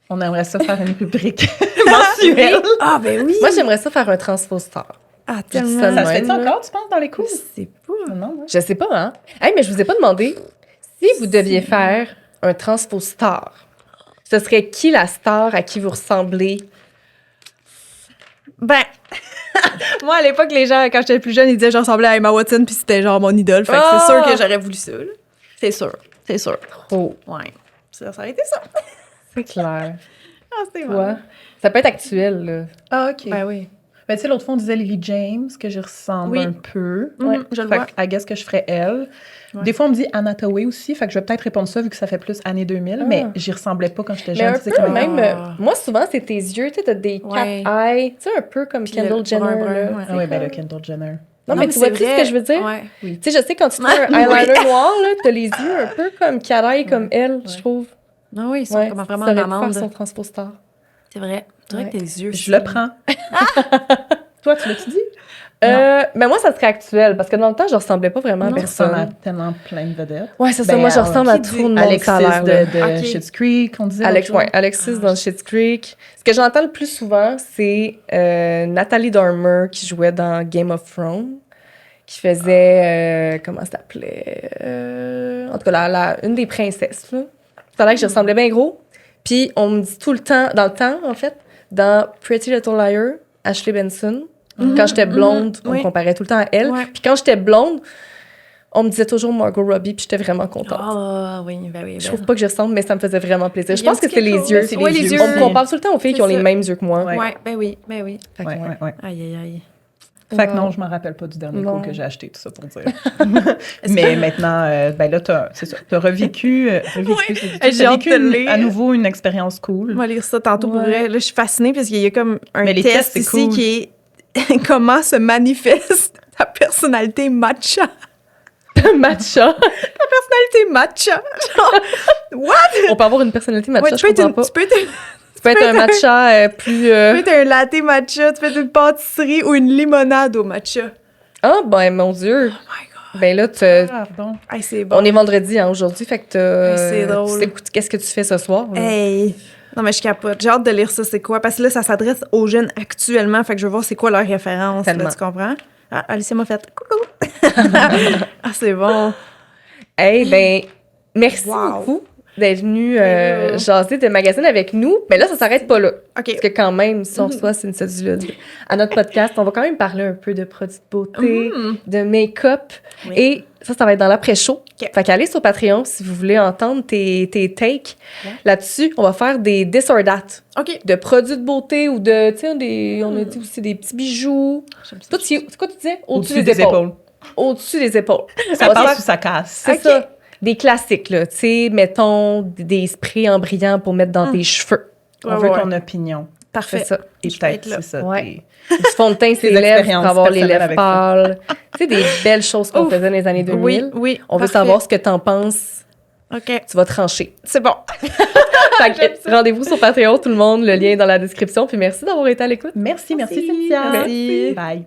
on aimerait ça faire une rubrique mensuelle. Ah, ben oui! Moi, j'aimerais ça faire un transpostar. Ah, Je dis tellement. ça de Ça se même, fait-tu là. encore, tu penses, dans les cours? Je sais pas. Non, non. Je sais pas, hein? Hey, mais je vous ai pas demandé si vous deviez faire un transfo star, ce serait qui la star à qui vous ressemblez? Ben, moi, à l'époque, les gens, quand j'étais plus jeune, ils disaient que je ressemblais à Emma Watson, puis c'était genre mon idole. Fait que c'est sûr que j'aurais voulu ça, là. C'est sûr. C'est sûr. Oh, Ouais. Ça aurait été ça. c'est clair. Ah, c'est Ouais. Ça peut être actuel, là. Ah, OK. Ben oui. Ben, tu sais, l'autre fois, on disait Lily James, que j'y ressemble Oui. un peu. Ouais, je le Fait vois. que, I guess que je ferais elle. Ouais. Des fois, on me dit Anna Hathaway aussi, fait que je vais peut-être répondre ça vu que ça fait plus années 2000, mais j'y ressemblais pas quand j'étais Mais jeune. un tu sais, peu comme- même... Ah. moi, souvent, c'est tes yeux. Tu sais, t'as des cat Ouais. eyes. Tu sais, un peu comme Puis Kendall le Jenner, brun, là. ouais. Ah oui, ben le Kendall Jenner. Non, mais tu vois plus ce que je veux dire? Ouais. Tu sais, je sais, quand tu fais un eyeliner noir, là, t'as les yeux un peu comme cat eye, comme elle, je trouve. Ah oui, ils sont Ouais, comme vraiment ça aurait en pu faire amande. son transpo star. C'est vrai. C'est vrai Ouais. que tes yeux. Je le prends. Toi, tu l'as-tu dit? Mais moi, ça serait actuel, parce que dans le temps, je ressemblais pas vraiment à Tu ressembles à personne. tellement plein de vedettes. Ouais, c'est ça. Ben, Moi, je ressemble à qui tout dit le monde. Alexis ça a l'air, là. de Ok. Schitt's Creek, on disait. Alex, l'autre ouais, jour. Alexis dans Schitt's Creek. Ce que j'entends le plus souvent, c'est Nathalie Dormer qui jouait dans Game of Thrones, qui faisait comment ça s'appelait en tout cas une des princesses là. Ça a l'air que je ressemblais bien gros. Puis on me dit tout le temps, dans le temps en fait, dans Pretty Little Liar, Ashley Benson. Quand j'étais blonde, on me oui. comparait tout le temps à elle. Ouais. Puis quand j'étais blonde, on me disait toujours Margot Robbie, puis j'étais vraiment contente. Ah oui, ben oui. Je trouve pas que je ressemble, mais ça me faisait vraiment plaisir. Je Il y a pense que un petit c'est les quelque yeux. chose. Ouais, les yeux. On me compare tout le temps aux filles qui ont C'est les ça. mêmes yeux que moi. Ouais. Ouais, ben oui, ben oui. Fait que, Ouais, ouais. ouais, ouais. Aïe, aïe, aïe. Fait que non, je m'en rappelle pas du dernier Non. coup que j'ai acheté, tout ça pour dire. Mais maintenant, ben là, c'est ça. T'as revécu, Hey, j'ai t'as hâte vécu de le lire. à nouveau une expérience cool. On va lire ça tantôt pour Ouais. vrai. Là, je suis fascinée parce qu'il y a comme un Mais les test tests, c'est ici cool. qui est comment se manifeste ta personnalité matcha. Matcha. Personnalité matcha. Genre, what? On peut avoir une personnalité matcha, Ouais, tu je peux être comprends une- pas. tu peux être Tu peux être un matcha plus... tu peux être un latte matcha, tu peux être une pâtisserie ou une limonade au matcha. Ah, ben, mon Dieu. Oh my God. Ben là, Pardon. Hey, c'est bon. on est vendredi hein, aujourd'hui, fait que Ouais, c'est drôle. tu sais, écoute, qu'est-ce que tu fais ce soir? là? Hey! Non, mais je capote. J'ai hâte de lire ça, c'est quoi? Parce que là, ça s'adresse aux jeunes actuellement. Fait que je veux voir c'est quoi leur référence. Là, Tellement. tu comprends? Ah, Alicia m'a fait coucou! Ah, c'est bon. Hey, ben, merci Wow. beaucoup d'être venu Yeah. jaser de magazine avec nous. Mais là, ça s'arrête pas là. OK. Parce que quand même, si on reçoit une cédule à notre podcast, on va quand même parler un peu de produits de beauté, de make-up. Oui. Et ça va être dans l'après-show. OK. Fait qu'allez sur Patreon si vous voulez entendre tes takes. Ouais. Là-dessus, on va faire des this or that. OK. De produits de beauté ou de, tu sais, on a dit aussi des petits bijoux. Toi, c'est quoi tu disais? Au-dessus des épaules. Au-dessus des épaules. Ça On va passe faire- ou ça casse. C'est Ok. ça. Des classiques, là. Tu sais, mettons des sprays en brillant pour mettre dans tes cheveux. On Ouais, veut ouais. ton opinion. Parfait. C'est ça. Et Je peux être peut-être, là. c'est ça. Ouais. Du fond de teint sur les Tes lèvres expériences pour avoir les personnelles lèvres avec ça. pâles. Tu sais, des belles choses qu'on Ouf. faisait dans les années 2000. Oui, oui. On veut parfait. savoir ce que t'en penses. OK. Tu vas trancher. C'est bon. Fait que rendez-vous sur Patreon, tout le monde. Le lien est dans la description. Puis merci d'avoir été à l'écoute. Merci Merci. Cynthia. Merci. Bye.